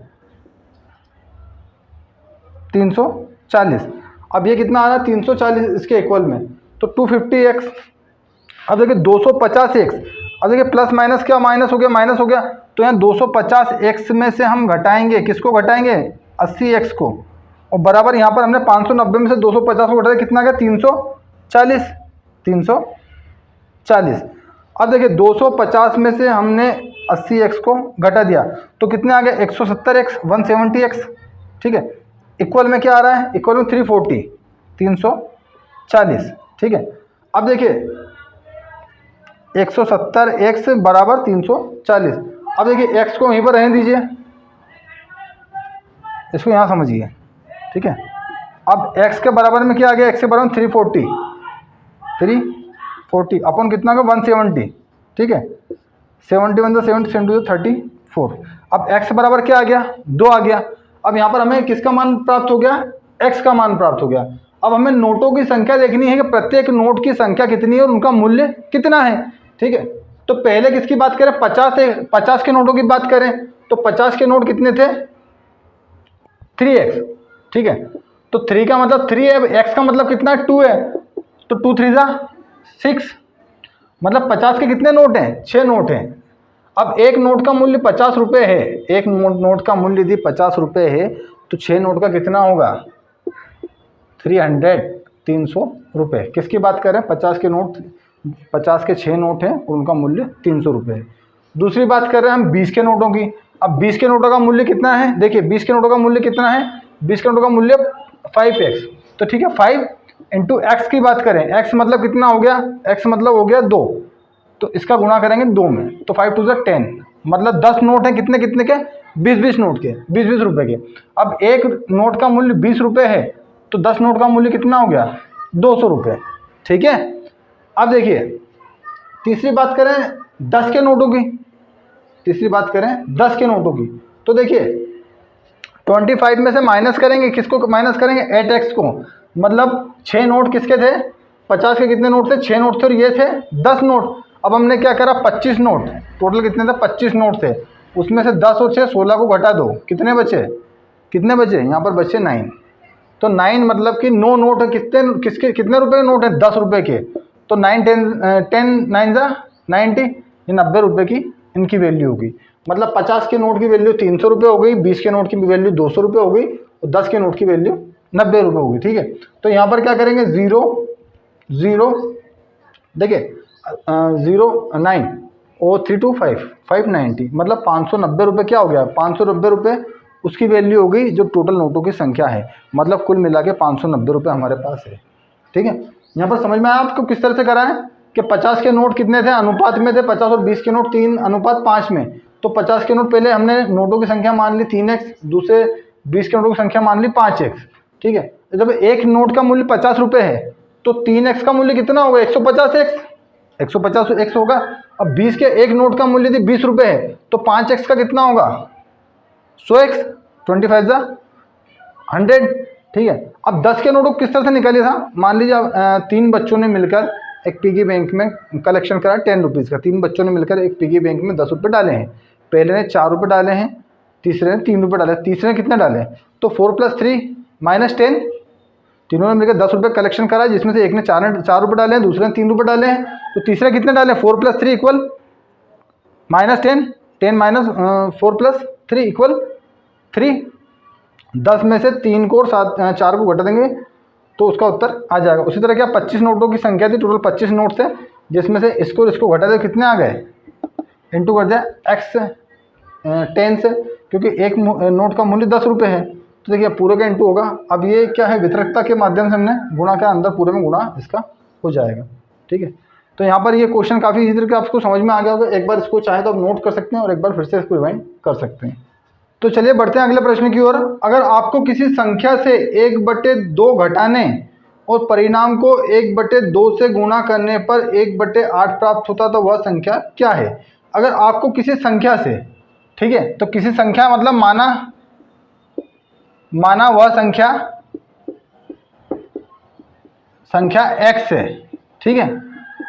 340। अब ये कितना आ रहा है 340 इसके इक्वल में, तो 250x। अब देखिए 250x, अब देखिए प्लस माइनस क्या माइनस हो गया, तो यहाँ 250x में से हम घटाएंगे, किसको घटाएंगे 80x को, और बराबर यहाँ पर हमने 590 में से 250 को घटाया, कितना आ गया 340। अब देखिए 250 में से हमने 80x को घटा दिया तो कितने आ गया 170x 170x, ठीक है, इक्वल में क्या आ रहा है, इक्वल में 340, ठीक है। अब देखिए 170x बराबर 340। अब देखिए x को वहीं पर रहने दीजिए, इसको यहाँ समझिए, ठीक है। अब x के बराबर में क्या आ गया, x के बराबर 340 अपन कितना का 170, ठीक है, 71 70 34। अब x बराबर क्या आ गया 2 आ गया। अब यहाँ पर हमें किसका मान प्राप्त हो गया, x का मान प्राप्त हो गया। अब हमें नोटों की संख्या देखनी है कि प्रत्येक नोट की संख्या कितनी है और उनका मूल्य कितना है, ठीक है। तो पहले किसकी बात करें, 50 के नोटों की बात करें, तो 50 के नोट कितने थे 3x, ठीक है। तो 3 का मतलब 3 है, x का मतलब कितना 2 है, तो 2 3 6, मतलब 50 के कितने नोट हैं 6 नोट हैं। अब एक नोट का मूल्य 50 रुपये है, एक नोट का मूल्य यदि 50 रुपये है तो 6 नोट का कितना होगा 300 रुपये। किसकी बात करें 50 के नोट, 50 के 6 नोट हैं और उनका मूल्य 300 रुपये है। दूसरी बात कर रहे हैं हम 20 के नोटों की। अब 20 के नोटों का मूल्य कितना है, देखिए 20 के नोटों का मूल्य कितना है, 20 के नोटों का मूल्य 5x, तो ठीक है 5 इंटू एक्स की बात करें, x मतलब कितना हो गया, x मतलब हो गया 2, तो इसका गुणा करेंगे 2 में, तो 5 2 10, मतलब 10 नोट हैं कितने कितने के 20 नोट के 20 रुपए के। अब एक नोट का मूल्य 20 रुपये है तो 10 नोट का मूल्य कितना हो गया 200 रुपये, ठीक है। अब देखिए तीसरी बात करें 10 के नोटों की, तीसरी बात करें 10 के नोटों की, तो देखिए 25 में से माइनस करेंगे, किसको माइनस करेंगे 8x को, मतलब 6 नोट किसके थे 50 के कितने नोट थे 6 नोट थे और ये थे 10 नोट। अब हमने क्या करा 25 नोट, टोटल कितने थे 25 नोट थे, उसमें से 10 और 6 16 को घटा दो, कितने बचे यहाँ पर बचे 9, तो 9 मतलब कि 9 नोट है, कितने रुपए के नोट है 10 रुपए के, तो 9 10 9 90, ये 90 रुपये की इनकी वैल्यू होगी। मतलब 50 के नोट की वैल्यू 300 रुपये हो गई, 20 के नोट की वैल्यू 200 रुपये हो गई और 10 के नोट की वैल्यू 90 रुपये होगी, ठीक है। तो यहाँ पर क्या करेंगे 0 0 देखिए 0 9 और 3 2 5 590, मतलब 590 रुपये क्या हो गया 590 रुपये उसकी वैल्यू हो गई जो टोटल नोटों की संख्या है, मतलब कुल मिला के 590 रुपये हमारे पास है, ठीक है। यहाँ पर समझ में आया आपको किस तरह से करा है कि 50 के नोट कितने थे अनुपात में थे, 50 और 20 के नोट 3:5 में, तो 50 के नोट पहले हमने नोटों की संख्या मान ली 3x, दूसरे 20 के नोटों की संख्या मान ली 5x, ठीक है। जब एक नोट का मूल्य 50 रुपये है तो 3x का मूल्य कितना होगा 150x होगा। अब 20 के एक नोट का मूल्य यदि 20 रुपये है तो 5x का कितना होगा 100x, 25 100, ठीक है। अब 10 के नोटों को किस तरह से निकालिए था, मान लीजिए 3 बच्चों ने मिलकर एक पिगी बैंक में कलेक्शन करा 10 रुपीज़ का, 3 बच्चों ने मिलकर एक पिगी बैंक में 10 रुपये डाले हैं, पहले ने 4 रुपये डाले हैं, तीसरे ने 3 रुपये डाले, तीसरे ने कितने डाले तो 4 + 3 -10, तीनों ने मिलकर 10 रुपये कलेक्शन करा, जिसमें से एक ने 4 रुपये डाले हैं, दूसरे ने 3 रुपये डाले हैं, तो तीसरे कितने डाले 4 + 3 = -10, 10 - 4 + 3 = 3, 10 में से 3 को और 4 को घटा देंगे तो उसका उत्तर आ जाएगा। उसी तरह क्या 25 नोटों की संख्या थी, टोटल 25 नोट थे, जिसमें से इसको और इसको घटा दे कितने आ गए, इंटू कर दिया x 10 से, क्योंकि एक नोट का मूल्य 10 रुपये है, तो देखिए पूरे का इंटू होगा। अब ये क्या है वितरकता के माध्यम से हमने गुणा का, अंदर पूरे में गुणा इसका हो जाएगा, ठीक है। तो यहाँ पर ये क्वेश्चन काफ़ी इसी तरह के आपको समझ में आ गया होगा, एक बार इसको चाहे तो आप नोट कर सकते हैं और एक बार फिर से इसको रिवाइंड कर सकते हैं। तो चलिए बढ़ते हैं अगले प्रश्न की ओर। अगर आपको किसी संख्या से 1/2 घटाने और परिणाम को 1/2 से गुणा करने पर 1/8 प्राप्त होता तो वह संख्या क्या है? अगर आपको किसी संख्या से, ठीक है, तो किसी संख्या मतलब माना वह संख्या x है, ठीक है।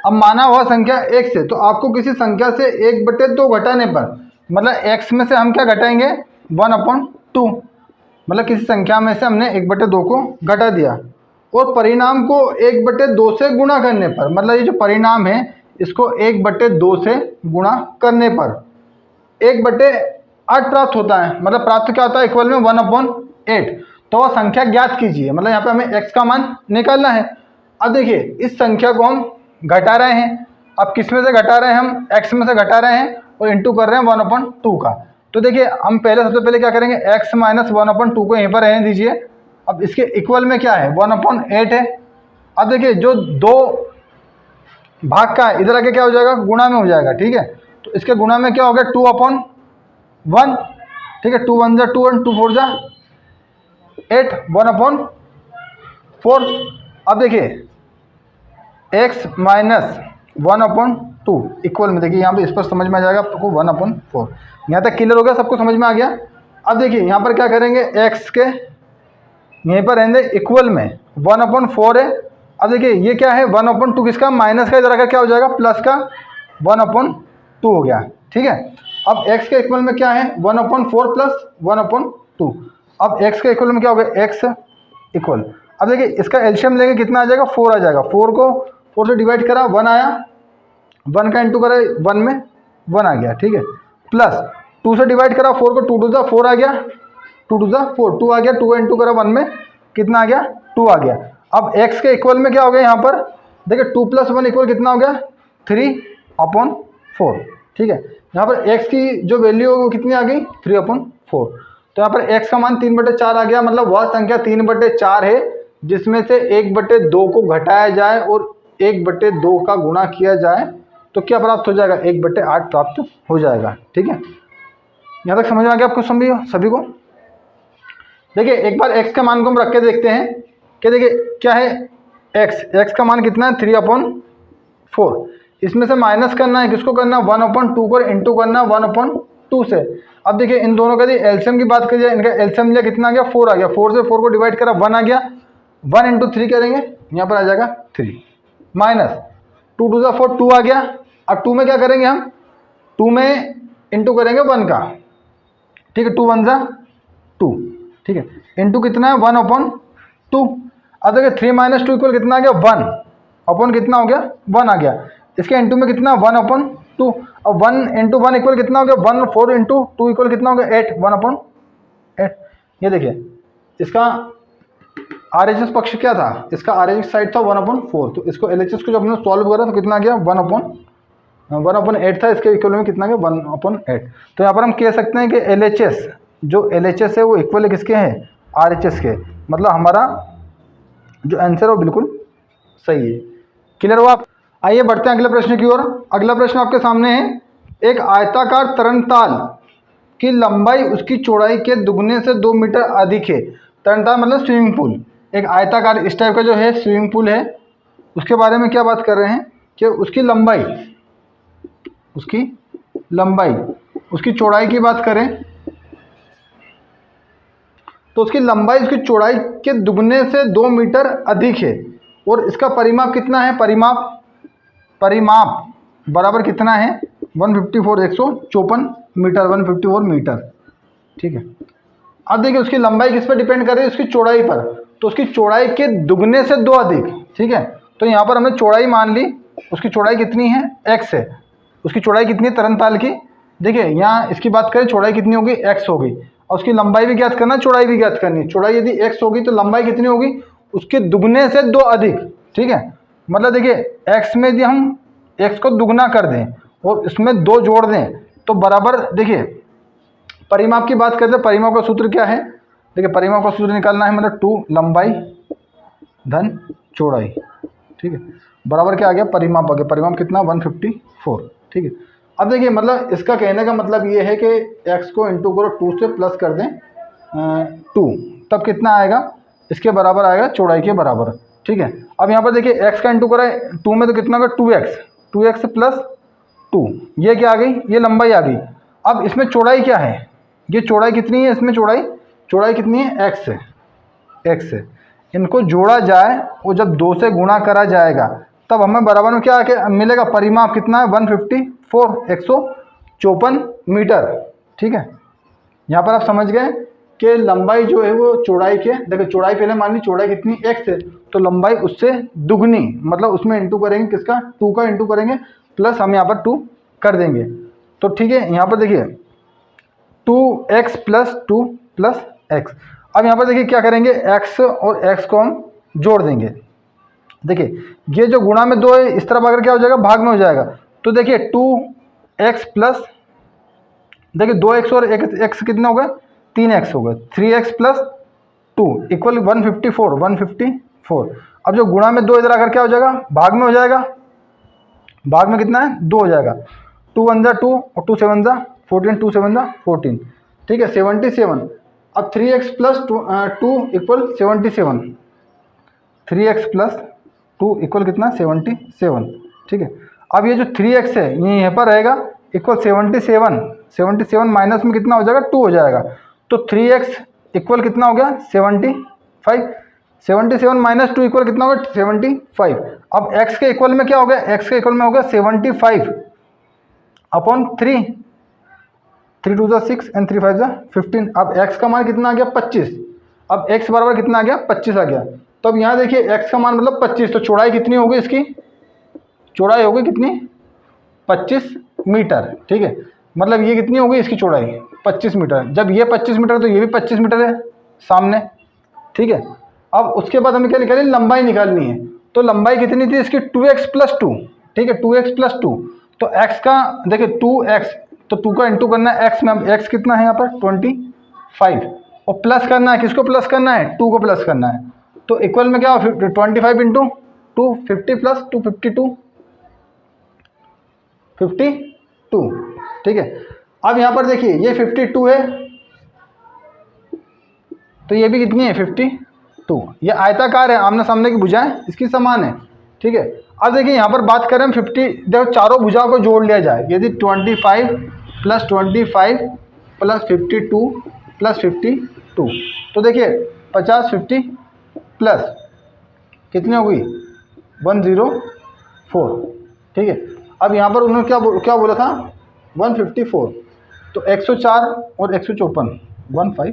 अब माना वह संख्या x है, तो आपको किसी संख्या से 1/2 घटाने पर, मतलब x में से हम क्या घटाएंगे 1/2, मतलब किसी संख्या में से हमने 1/2 को घटा दिया, और परिणाम को 1/2 से गुणा करने पर, मतलब ये जो परिणाम है इसको 1/2 से गुणा करने पर 1/8 प्राप्त होता है। मतलब प्राप्त क्या होता है इक्वल में 1/8। तो वह संख्या ज्ञात कीजिए, मतलब यहाँ पे हमें x का मान निकालना है। अब देखिए इस संख्या को हम घटा रहे हैं, अब किस में से घटा रहे हैं हम, x में से घटा रहे हैं और इंटू कर रहे हैं 1/2 का। तो देखिए हम सबसे पहले क्या करेंगे, x माइनस 1/2 को यहीं पर रहने दीजिए। अब इसके इक्वल में क्या है 1/8 है। अब देखिए जो 2 भाग का है इधर आके क्या हो जाएगा, गुणा में हो जाएगा, ठीक है। तो इसके गुणा में क्या हो गया 2/1, ठीक है, 2 1 जा 2 और 2 4 जा 8, 1/4। अब देखिए x माइनस 1/2 इक्वल में, देखिए यहाँ पे इस पर समझ में आ जाएगा आपको 1/4। यहाँ तक क्लियर हो गया, सबको समझ में आ गया। अब देखिए यहाँ पर क्या करेंगे, x के यहीं पर रहेंगे इक्वल में 1/4 है। अब देखिए ये क्या है 1/2 किसका, माइनस का, इधर आकर क्या हो जाएगा प्लस का 1/2 हो गया, ठीक है। अब x के इक्वल में क्या है 1/4 प्लस 1/2। अब x के इक्वल में क्या हो गया x इक्वल, अब देखिए इसका एलसीएम लेंगे कितना आ जाएगा 4 आ जाएगा। 4 को 4 से डिवाइड करा 1 आया, 1 का इंटू करा 1 में 1 आ गया, ठीक है। प्लस 2 से डिवाइड करा 4 को, 2 2 4 आ गया, 2 2 4 2 आ गया, 2 इंटू करा 1 में कितना आ गया 2 आ गया। अब x के इक्वल में क्या हो गया यहाँ पर, देखिए 2 + 1 इक्वल कितना हो गया 3/4, ठीक है। यहाँ पर x की जो वैल्यू होगी वो कितनी आ गई 3/4। तो यहाँ पर x का मान 3/4 आ गया, मतलब वह संख्या 3/4 है जिसमें से 1/2 को घटाया जाए और 1/2 का गुणा किया जाए तो क्या प्राप्त हो जाएगा 1/8 प्राप्त हो जाएगा, ठीक है। यहाँ तक समझ में आ गया आपको सभी को। देखिए एक बार x का मान को हम रख के देखते हैं कि देखिए क्या है x का मान कितना है 3/4। इसमें से माइनस करना है, किसको करना है 1/2 को इंटू करना है 1/2 से। अब देखिए इन दोनों का एलसीएम की बात करिए, इनका एलसीएम लिया कितना आ गया 4 आ गया, 4 से 4 को डिवाइड करा 1 आ गया, 1 इंटू 3 करेंगे यहाँ पर आ जाएगा 3 माइनस 2 2 4 2 आ गया। अब 2 में क्या करेंगे हम 2 में इंटू करेंगे 1 का, ठीक है, 2 1 जा 2, ठीक है, इंटू कितना है 1/2। अब देखिए 3 - 2 इक्वल कितना आ गया 1 अपॉन कितना हो गया 1 आ गया। इसके इंटू में कितना 1/2, अब 1 इंटू 1 इक्वल कितना हो गया 1, 4 इंटू 2 इक्वल कितना हो गया 8, 1/8। ये देखिए इसका RHS पक्ष क्या था, इसका RHS साइड था 1/4, तो इसको LHS को जब हमने सॉल्व करा तो कितना गया 1/8 था, इसके इक्वल में कितना गया 1/8। तो यहाँ पर हम कह सकते हैं कि LHS है वो इक्वल किसके हैं RHS के, मतलब हमारा जो आंसर है वो बिल्कुल सही है। क्लियर हुआ आप? आइए बढ़ते हैं अगले प्रश्न की ओर। अगला प्रश्न आपके सामने है, एक आयताकार तरंगताल की लंबाई उसकी चौड़ाई के दुगने से 2 मीटर अधिक है। तरंगताल मतलब स्विमिंग पूल, एक आयताकार इस टाइप का जो है स्विमिंग पूल है, उसके बारे में क्या बात कर रहे हैं कि उसकी लंबाई उसकी चौड़ाई की बात करें तो उसकी लंबाई उसकी चौड़ाई के दुगने से 2 मीटर अधिक है, और इसका परिमाप कितना है, परिमाप बराबर कितना है 154 मीटर, 154 मीटर, ठीक है। अब देखिए उसकी लंबाई किस पर डिपेंड कर रही है, उसकी चौड़ाई पर, तो उसकी चौड़ाई के दुगने से 2 अधिक, ठीक है। तो यहाँ पर हमने चौड़ाई मान ली, उसकी चौड़ाई कितनी है x है, उसकी चौड़ाई कितनी है तरंगताल की, देखिए यहाँ इसकी बात करें चौड़ाई कितनी होगी x होगी, और उसकी लंबाई भी ज्ञात करना, चौड़ाई भी ज्ञात करनी है। चौड़ाई यदि x होगी तो लंबाई कितनी होगी उसके दुगने से 2 अधिक, ठीक है। मतलब देखिए x में यदि हम x को दुगना कर दें और इसमें 2 जोड़ दें तो बराबर, देखिए परिमाप की बात करते हैं, परिमाप का सूत्र क्या है, देखिए परिमाप का सूत्र निकालना है, मतलब 2 लंबाई धन चौड़ाई, ठीक है, बराबर क्या आ गया परिमाप आ गया, परिमाप कितना 154, ठीक है। अब देखिए मतलब इसका कहने का मतलब ये है कि x को इंटू करो 2 से प्लस कर दें 2, तब कितना आएगा, इसके बराबर आएगा, चौड़ाई के बराबर। ठीक है, अब यहाँ पर देखिए x का इंटू करा है 2 में तो कितना होगा 2x, 2x प्लस 2, ये क्या आ गई, ये लंबाई आ गई। अब इसमें चौड़ाई क्या है, ये चौड़ाई कितनी है, इसमें चौड़ाई कितनी है, x है, x है। इनको जोड़ा जाए और जब 2 से गुणा करा जाएगा तब हमें बराबर में क्या आके मिलेगा, परिमाप कितना है 154, 154 मीटर। ठीक है, यहाँ पर आप समझ गए कि लंबाई जो है वो चौड़ाई के, देखो चौड़ाई पहले मान ली, चौड़ाई कितनी x है, तो लंबाई उससे दुगनी, मतलब उसमें इंटू करेंगे किसका, 2 का इंटू करेंगे, प्लस हम यहाँ पर 2 कर देंगे। तो ठीक है, यहाँ पर देखिए 2x प्लस 2 प्लस x। अब यहाँ पर देखिए क्या करेंगे, x और x को हम जोड़ देंगे। देखिए ये जो गुणा में 2 है, इस तरफ अगर क्या हो जाएगा, भाग में हो जाएगा। तो देखिए 2x प्लस, देखिए 2x और x कितना हो गया, 3x हो गया, 3x प्लस 2 इक्वल 154। अब जो गुणा में 2 इधर आकर क्या हो जाएगा, भाग में हो जाएगा, भाग में कितना है 2 हो जाएगा, 2 1 जा 2 और 2 7 जा 14, 2 7 जा 14। ठीक है, 77। अब 3x plus 2 equal 77, 3x plus 2 equal कितना 77। ठीक है, अब ये जो 3x है ये यहाँ पर रहेगा, इक्वल 77 माइनस में कितना हो जाएगा 2 हो जाएगा, तो 3x इक्वल कितना हो गया 75, 77 माइनस 2 इक्वल कितना होगा 75। अब x के इक्वल में क्या हो गया, x के इक्वल में हो गया 75 अपॉन 3, 3 2 6 एंड 3 5 15। अब x का मान कितना आ गया 25, अब x बराबर कितना आ गया 25 आ गया। तो अब यहाँ देखिए x का मान मतलब 25, तो चौड़ाई कितनी होगी, इसकी चौड़ाई होगी कितनी 25 मीटर। ठीक है, मतलब ये कितनी होगी इसकी चौड़ाई 25 मीटर। जब ये 25 मीटर तो ये भी 25 मीटर है सामने। ठीक है, अब उसके बाद हमें क्या निकालनी, लंबाई निकालनी है। तो लंबाई कितनी थी इसकी 2x प्लस 2। ठीक है, 2x प्लस 2, तो x का देखिए 2x, तो 2 का इंटू करना है x में, अब x कितना है यहाँ पर 25, और प्लस करना है, किसको प्लस करना है 2 को प्लस करना है। तो इक्वल में क्या हो 25 इंटू 2 50 प्लस 2 52। ठीक है, अब यहाँ पर देखिए ये 52 है, तो ये भी कितनी है 52। ये आयताकार है, आमने सामने की भुजाएं इसकी समान है। ठीक है, अब देखिए यहाँ पर बात करें 50, देखो चारों भुजाओं को जोड़ लिया जाए, यदि 25 प्लस 25 प्लस 52 प्लस 52, तो देखिए 50 50 प्लस कितनी हो गई 104। ठीक है, अब यहाँ पर उन्होंने क्या बोला था 154, तो 104 और 154 154।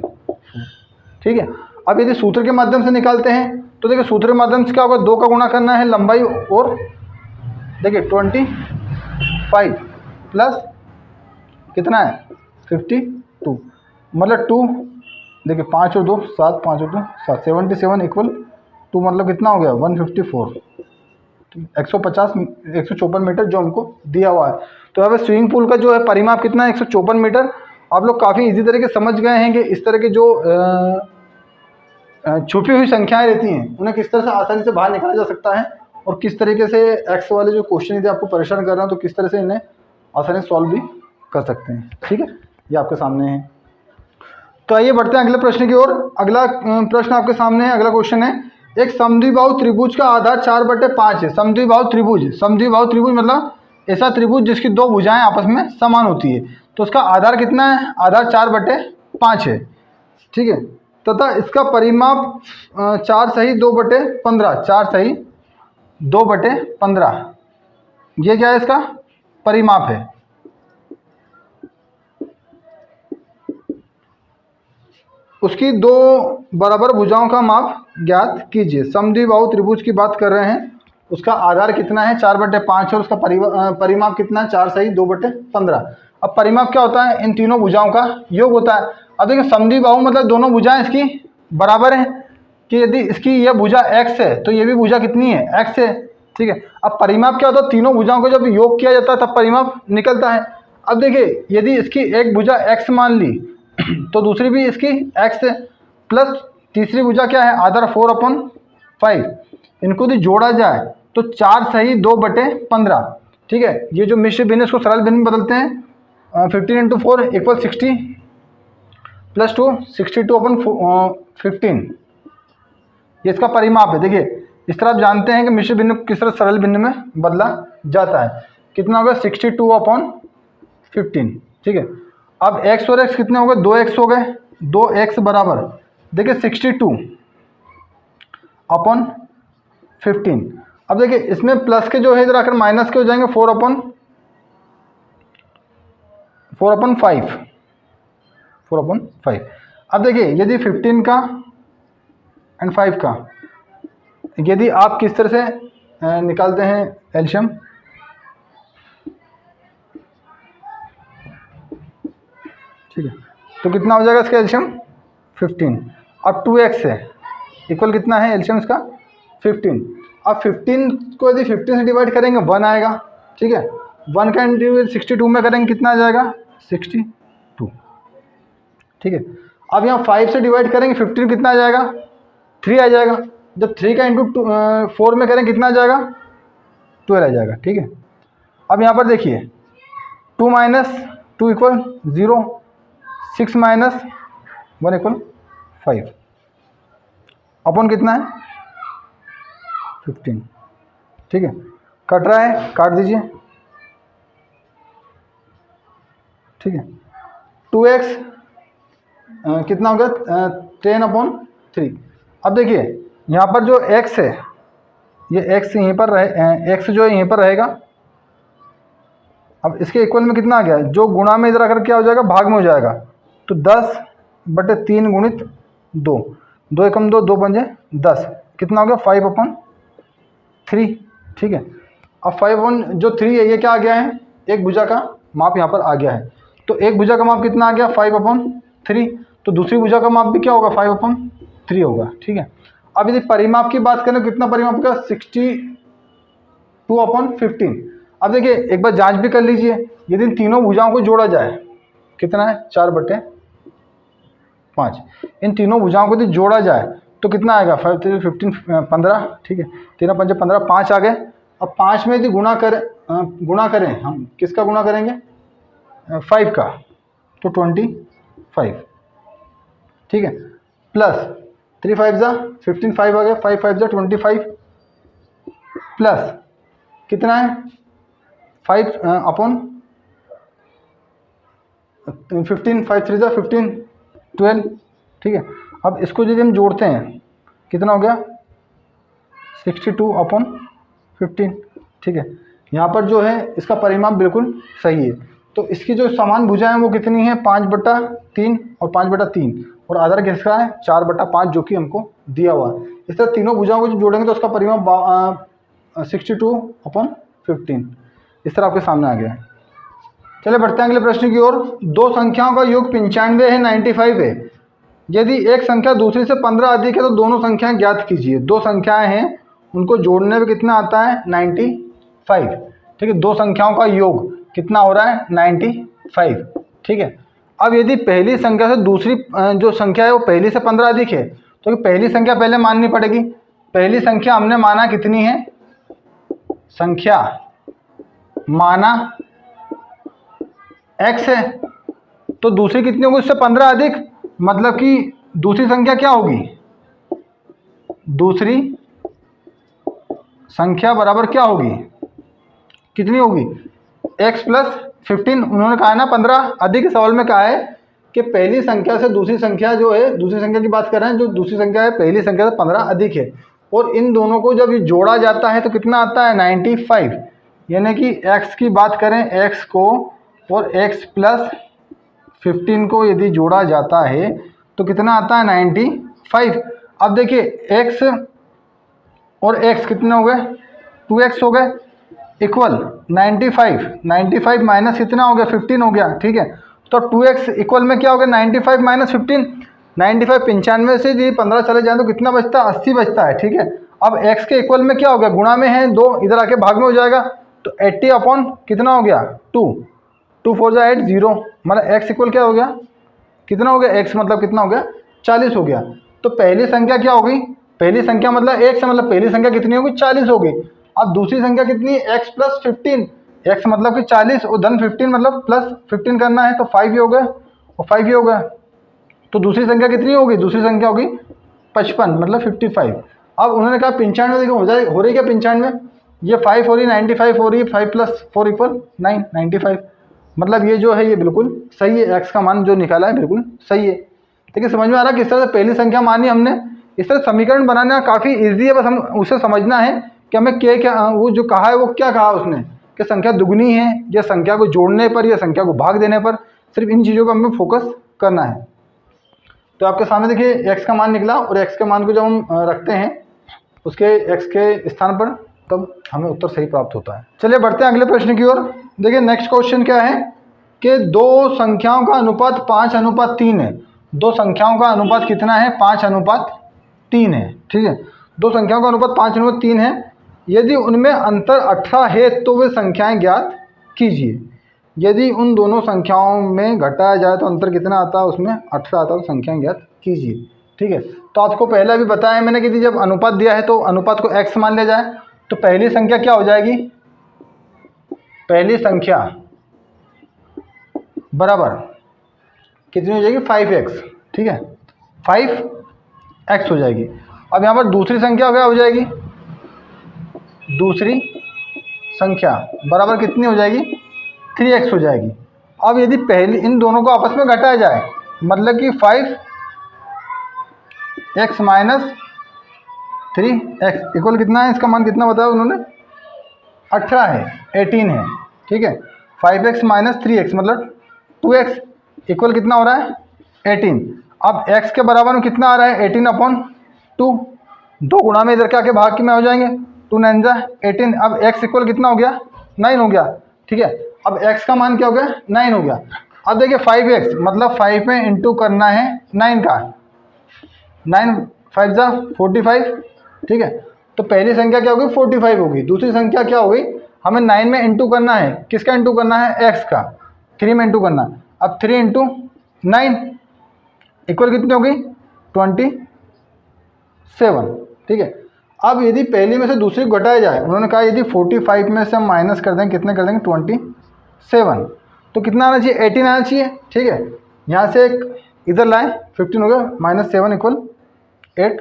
ठीक है, अब यदि सूत्र के माध्यम से निकालते हैं तो देखिए सूत्र के माध्यम से क्या होगा, 2 का गुणा करना है लंबाई, और देखिए 25 प्लस कितना है 52, मतलब 2, देखिए 5 और 2 7, 5 और 2 7, 77 इक्वल 2, मतलब कितना हो गया 154, 150 154 मीटर जो हमको दिया हुआ है। तो यहाँ पे स्विमिंग पूल का जो है परिमाप कितना है 154 मीटर। आप लोग काफ़ी इजी तरीके से समझ गए हैं कि इस तरह के जो छुपी हुई संख्याएं रहती हैं उन्हें किस तरह से आसानी से बाहर निकाला जा सकता है, और किस तरीके से एक्स वाले जो क्वेश्चन यदि आपको परेशान कर रहे हैं तो किस तरह से इन्हें आसानी से सॉल्व भी कर सकते हैं। ठीक है, ये आपके सामने है। तो आइए बढ़ते हैं अगले प्रश्न की ओर। अगला प्रश्न आपके सामने है, अगला क्वेश्चन है, एक समद्विबाहु त्रिभुज का आधार 4/5 है। समद्विबाहु त्रिभुज मतलब ऐसा त्रिभुज जिसकी 2 भुजाएं आपस में समान होती है, तो उसका आधार कितना है, आधार 4/5 है। ठीक है, तथा इसका परिमाप 4 सही 2/15, 4 सही 2/15, ये क्या है इसका परिमाप है। उसकी 2 बराबर भुजाओं का माप ज्ञात कीजिए। समद्विबाहु त्रिभुज की बात कर रहे हैं, उसका आधार कितना है 4/5 और उसका परिमाप कितना है 4 सही 2/15। अब परिमाप क्या होता है, इन तीनों भुजाओं का योग होता है। अब देखिए समद्विबाहु मतलब दोनों भुजाएं इसकी बराबर हैं, कि यदि इसकी यह भुजा x है तो ये भी भुजा कितनी है x है। ठीक है, अब परिमाप क्या होता है, तीनों भुजाओं को जब योग किया जाता है तब परिमाप निकलता है। अब देखिए यदि इसकी एक भुजा x मान ली तो दूसरी भी इसकी x प्लस तीसरी भुजा क्या है आधार 4/5, इनको यदि जोड़ा जाए तो 4 सही 2/15। ठीक है। ये जो मिश्र भिन्न इसको सरल भिन्न में बदलते हैं। 15 इंटू 4 इक्वल 60 प्लस 2 62 अपन 15, ये इसका परिमाप है। देखिए इस तरह आप जानते हैं कि मिश्र भिन्न किस तरह सरल भिन्न में बदला जाता है। कितना होगा 62 अपॉन 15, ठीक है। अब x और x कितने हो गए, 2x हो गए, 2x बराबर देखिए 62 अपॉन 15। अब देखिए इसमें प्लस के जो है इधर आकर माइनस के हो जाएंगे 4 अपॉन 5। अब देखिए यदि 15 का एंड 5 का यदि आप किस तरह से निकालते हैं एलशियम, ठीक है, तो कितना हो जाएगा इसका एलशियम 15। अब 2x है इक्वल कितना है एलशियम इसका 15। अब 15 को यदि 15 से डिवाइड करेंगे 1 आएगा, ठीक है। 1 का इंटू 62 में करेंगे कितना आ जाएगा 62, ठीक है। अब यहाँ 5 से डिवाइड करेंगे 15 कितना आ जाएगा 3 आ जाएगा। जब 3 का इंटू 4 में करें कितना आ जाएगा 12 आ जाएगा, ठीक है। अब यहाँ पर देखिए 2 minus 2 equal 0, 6 minus 1 equal 5 upon कितना है 15, ठीक है। कट रहा है काट दीजिए, ठीक है। 2x कितना हो गया 10 अपॉन 3। अब देखिए यहाँ पर जो x है ये x यहीं पर रहे, x जो है यहीं पर रहेगा। अब इसके इक्वल में कितना आ गया, जो गुणा में इधर आकर क्या हो जाएगा भाग में हो जाएगा, तो 10/3 गुणित 2, 2 एकम 2, 2 पंजे 10, कितना हो गया 5 अपॉन 3, ठीक है। अब 5 अपॉन जो 3 है ये क्या आ गया है, एक भुजा का माप यहाँ पर आ गया है। तो एक भुजा का माप कितना आ गया 5 अपॉन 3, तो दूसरी भुजा का माप भी क्या होगा 5 अपॉन 3 होगा, ठीक है। अब यदि परिमाप की बात करें कितना परिमाप का 62 अपॉन 15। अब देखिए एक बार जांच भी कर लीजिए, यदि इन तीनों भुजाओं को जोड़ा जाए कितना है 4/5। इन तीनों भुजाओं को यदि जोड़ा जाए तो कितना आएगा 5 3 15 15, ठीक है। 3 5 15 5 आ गए। अब 5 में यदि गुणा करें हम किसका गुणा करेंगे 5 का, तो 25, ठीक है। प्लस 3 5 जा 15, 5 आ गया, 5 5 जा 25 प्लस कितना है 5 अपॉन 15, 5 3 जा 15 12, ठीक है। अब इसको यदि हम जोड़ते हैं कितना हो गया 62 अपॉन 15, ठीक है। यहाँ पर जो है इसका परिमाप बिल्कुल सही है। तो इसकी जो समान भुजाएं वो कितनी है 5/3 और 5/3, और आधार किसका है 4/5 जो कि हमको दिया हुआ है। इस तरह तीनों भुजाओं को जो जोड़ेंगे तो उसका परिमाप 62 अपॉन 15 इस तरह आपके सामने आ गया है। चलिए बढ़ते हैं अगले प्रश्न की ओर। दो संख्याओं का योग 95 है 95 है। यदि एक संख्या दूसरी से 15 अधिक है तो दोनों संख्याएं ज्ञात कीजिए। दो संख्याएं हैं उनको जोड़ने में कितना आता है 95, ठीक है। दो संख्याओं का योग कितना हो रहा है 95, ठीक है। अब यदि पहली संख्या से दूसरी जो संख्या है वो पहली से 15 अधिक है तो पहली संख्या पहले माननी पड़ेगी। पहली संख्या हमने माना कितनी है, संख्या माना x है, तो दूसरी कितनी होगी उससे 15 अधिक, मतलब कि दूसरी संख्या क्या होगी, दूसरी संख्या बराबर क्या होगी, कितनी होगी x प्लस 15। उन्होंने कहा है ना 15 अधिक, सवाल में कहा है कि पहली संख्या से दूसरी संख्या जो है, दूसरी संख्या की बात कर रहे हैं, जो दूसरी संख्या है पहली संख्या से 15 अधिक है, और इन दोनों को जब ये जोड़ा जाता है तो कितना आता है 95। यानी कि x की बात करें, x को और x प्लस 15 को यदि जोड़ा जाता है तो कितना आता है 95। अब देखिए x और x कितने हो गए 2x हो गए, इक्वल 95 माइनस कितना हो गया 15 हो गया, ठीक है। तो 2x इक्वल में क्या हो गया 95 माइनस 15, 95 95 से यदि 15 चले जाए तो कितना बचता है 80 बचता है, ठीक है। अब x के इक्वल में क्या हो गया, गुणा में है 2, इधर आके भाग में हो जाएगा, तो 80 अपॉन कितना हो गया 2, 2 4 जा 8 0, मतलब x इक्वल क्या हो गया, कितना हो गया x मतलब कितना हो गया 40 हो गया। तो पहली संख्या क्या होगी, पहली संख्या मतलब x है, मतलब पहली संख्या कितनी होगी 40 होगी। अब दूसरी संख्या कितनी है x प्लस 15, x मतलब कि 40 और धन 15 मतलब प्लस 15 करना है, तो 5 ही हो गया और 5 ही हो गया। तो दूसरी संख्या कितनी होगी? दूसरी संख्या होगी 55 मतलब 55। अब उन्होंने कहा 95, देखो हो रही क्या 95, ये 5 हो रही, 95 हो रही है, 5 + 4 = 9, 95। मतलब ये जो है ये बिल्कुल सही है, x का मान जो निकाला है बिल्कुल सही है। देखिए समझ में आ रहा है किस तरह से पहली संख्या मानी हमने। इस तरह समीकरण बनाना काफ़ी ईजी है, बस हम उसे समझना है कि हमें क्या वो जो कहा है वो क्या कहा उसने, कि संख्या दुगनी है या संख्या को जोड़ने पर या संख्या को भाग देने पर, सिर्फ इन चीज़ों पर हमें फोकस करना है। तो आपके सामने देखिए x का मान निकला, और x के मान को जब हम रखते हैं उसके x के स्थान पर, तब हमें उत्तर सही प्राप्त होता है। चलिए बढ़ते हैं अगले प्रश्न की ओर। देखिए नेक्स्ट क्वेश्चन क्या है कि दो संख्याओं का अनुपात 5:3 है। दो संख्याओं का अनुपात कितना है? 5:3 है। ठीक है, दो संख्याओं का अनुपात 5:3 है। यदि उनमें अंतर 18 है तो वे संख्याएं ज्ञात कीजिए। यदि उन दोनों संख्याओं में घटाया जाए तो अंतर कितना आता है? उसमें 18 आता है, तो संख्याएं ज्ञात कीजिए। ठीक है, तो आपको पहले भी बताया मैंने कि जब अनुपात दिया है तो अनुपात को x मान लिया जाए, तो पहली संख्या क्या हो जाएगी? पहली संख्या बराबर कितनी हो जाएगी? 5x। ठीक है, 5x हो जाएगी। अब यहाँ पर दूसरी संख्या क्या हो जाएगी? दूसरी संख्या बराबर कितनी हो जाएगी? 3x हो जाएगी। अब यदि पहली इन दोनों को आपस में घटाया जाए, मतलब कि 5x - 3x इक्वल कितना है? इसका मान कितना बताया उन्होंने? 18 है, 18 है। ठीक है, 5x - 3x मतलब 2x इक्वल कितना हो रहा है? 18। अब x के बराबर में कितना आ रहा है? 18/2। दो गुणा में इधर के आके भाग के में हो जाएंगे, 2 9 जा 18। अब x इक्वल कितना हो गया? 9 हो गया। ठीक है, अब x का मान क्या हो गया? 9 हो गया। अब देखिए 5x मतलब 5 में इंटू करना है 9 का, 9 5 जा 45। ठीक है, तो पहली संख्या क्या होगी? 45 होगी। दूसरी संख्या क्या होगी? हमें 9 में इंटू करना है, किसका इंटू करना है? x का। 3 में इंटू करना है। अब 3 × 9 इक्वल कितनी होगी? 27। ठीक है, अब यदि पहली में से दूसरी को घटाया जाए, उन्होंने कहा यदि 45 में से हम माइनस कर देंगे, कितने कर देंगे? 27। तो कितना आना चाहिए? 18 आना चाहिए। ठीक है, यहाँ से एक इधर लाए, 15 हो गया, -7 = 8।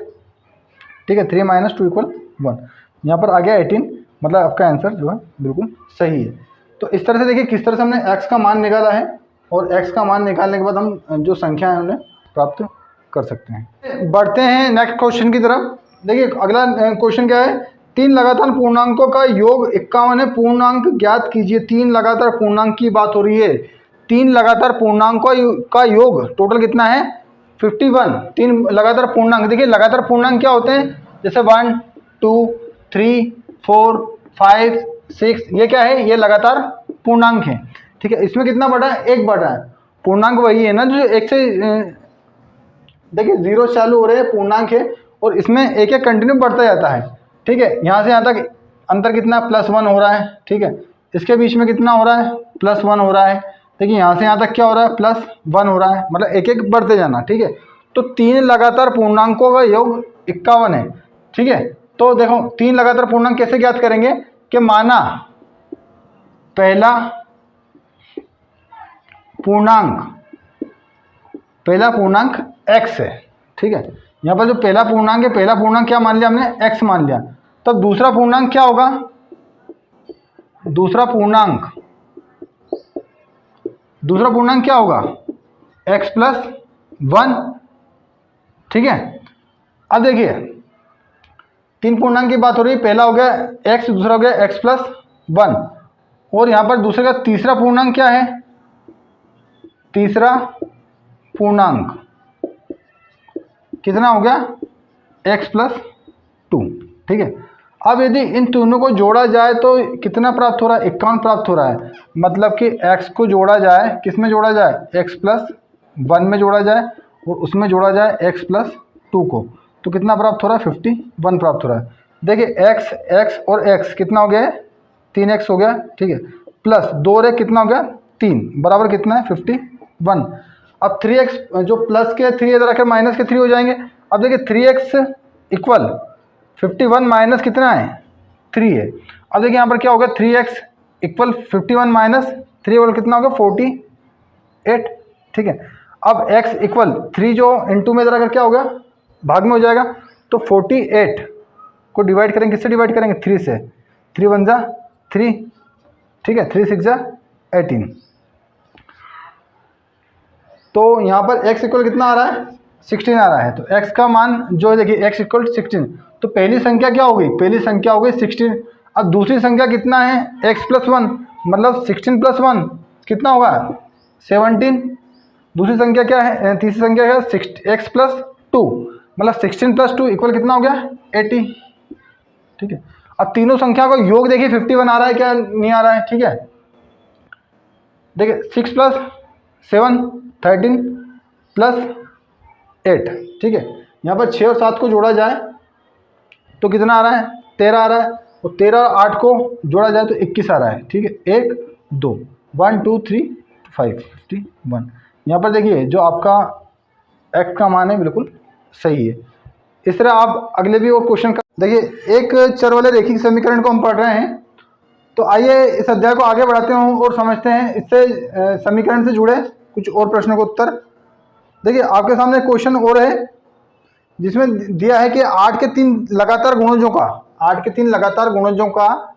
ठीक है, 3 - 2 = 1। यहाँ पर आ गया 18, मतलब आपका आंसर जो है बिल्कुल सही है। तो इस तरह से देखिए किस तरह से हमने x का मान निकाला है, और x का मान निकालने के बाद हम जो संख्या है उन्हें प्राप्त कर सकते हैं। बढ़ते हैं नेक्स्ट क्वेश्चन की तरफ। देखिए अगला क्वेश्चन क्या है? 3 लगातार पूर्णांकों का योग 51 है, पूर्णांक ज्ञात कीजिए। 3 लगातार पूर्णांक की बात हो रही है। 3 लगातार पूर्णांकों का योग टोटल कितना है? 51। 3 लगातार पूर्णांक, देखिए लगातार पूर्णांक क्या होते हैं? जैसे 1 2 3 4 5 6, ये क्या है? ये लगातार पूर्णांक है। ठीक है, इसमें कितना बढ़ा है? 1 बढ़ रहा है। पूर्णांक वही है ना जो एक से, देखिए 0 चालू हो रहे हैं, पूर्णांक है, और इसमें एक एक कंटिन्यू बढ़ता जाता है। ठीक है, यहाँ से यहाँ तक अंतर कितना? +1 हो रहा है। ठीक है, इसके बीच में कितना हो रहा है? +1 हो रहा है। देखिए यहाँ से यहाँ तक क्या हो रहा है? +1 हो रहा है, मतलब एक एक बढ़ते जाना। ठीक है, तो 3 लगातार पूर्णांकों का योग 51 है। ठीक है, तो देखो 3 लगातार पूर्णांक कैसे ज्ञात करेंगे? कि माना पहला पूर्णांक x है। ठीक है, यहाँ पर जो पहला पूर्णांक है, पहला पूर्णांक क्या मान लिया हमने? x मान लिया। तब दूसरा पूर्णांक क्या होगा? दूसरा पूर्णांक क्या होगा? x + 1। ठीक है, अब देखिए 3 पूर्णांक की बात हो रही है। पहला हो गया x, दूसरा हो गया x + 1, और यहाँ पर दूसरे का तीसरा पूर्णांक क्या है? तीसरा पूर्णांक कितना हो गया? x + 2। ठीक है, अब यदि इन तीनों को जोड़ा जाए तो कितना प्राप्त हो रहा है? 51 प्राप्त हो रहा है। मतलब कि x को जोड़ा जाए, किस में जोड़ा जाए? x + 1 में जोड़ा जाए, और उसमें जोड़ा जाए x + 2 को, तो कितना प्राप्त हो रहा है? 51 प्राप्त हो रहा है। देखिए x और x कितना हो गया? 3x हो गया। ठीक है, प्लस 2 और 1 कितना हो गया? 3, बराबर कितना है? 51। अब 3x जो प्लस के 3 इधर रखे, माइनस के 3 हो जाएंगे। अब देखिए 3x = 51 माइनस कितना है? 3 है। अब देखिए यहाँ पर क्या होगा? 3x इक्वल 51 माइनस 3 इक्वल कितना होगा 48, ठीक है। अब x इक्वल 3 जो इंटू में इधर अगर क्या होगा भाग में हो जाएगा, तो 48 को डिवाइड करेंगे, किससे डिवाइड करेंगे 3 से, 3 1 जा 3, ठीक है, 3 6 जा 18। तो यहाँ पर x इक्वल कितना आ रहा है 16 आ रहा है, तो x का मान जो है देखिए x इक्वल 16, तो पहली संख्या क्या हो गई, पहली संख्या हो गई 16। अब दूसरी संख्या कितना है x प्लस 1, मतलब 16 प्लस 1 कितना होगा 17। दूसरी संख्या क्या है, तीसरी संख्या है x प्लस 2, मतलब 16 प्लस 2 इक्वल कितना हो गया 80, ठीक है। अब तीनों संख्या का योग देखिए 51 आ रहा है क्या नहीं आ रहा है, ठीक है। देखिए 6 प्लस 7 13 प्लस 8, ठीक है। यहाँ पर 6 और 7 को जोड़ा जाए तो कितना आ रहा है 13 आ रहा है, और 13 और 8 को जोड़ा जाए तो 21 आ रहा है, ठीक है। 1 2 1 2 3 5 51। यहाँ पर देखिए जो आपका x का मान है बिल्कुल सही है। इस तरह आप अगले भी और क्वेश्चन का देखिए, एक चर वाले रैखिक समीकरण को हम पढ़ रहे हैं, तो आइए इस अध्याय को आगे बढ़ाते हैं और समझते हैं इससे समीकरण से जुड़े कुछ और प्रश्नों का उत्तर। देखिए आपके सामने क्वेश्चन और है जिसमें दिया है कि 8 के 3 लगातार गुणजों का, 8 के 3 लगातार गुणजों का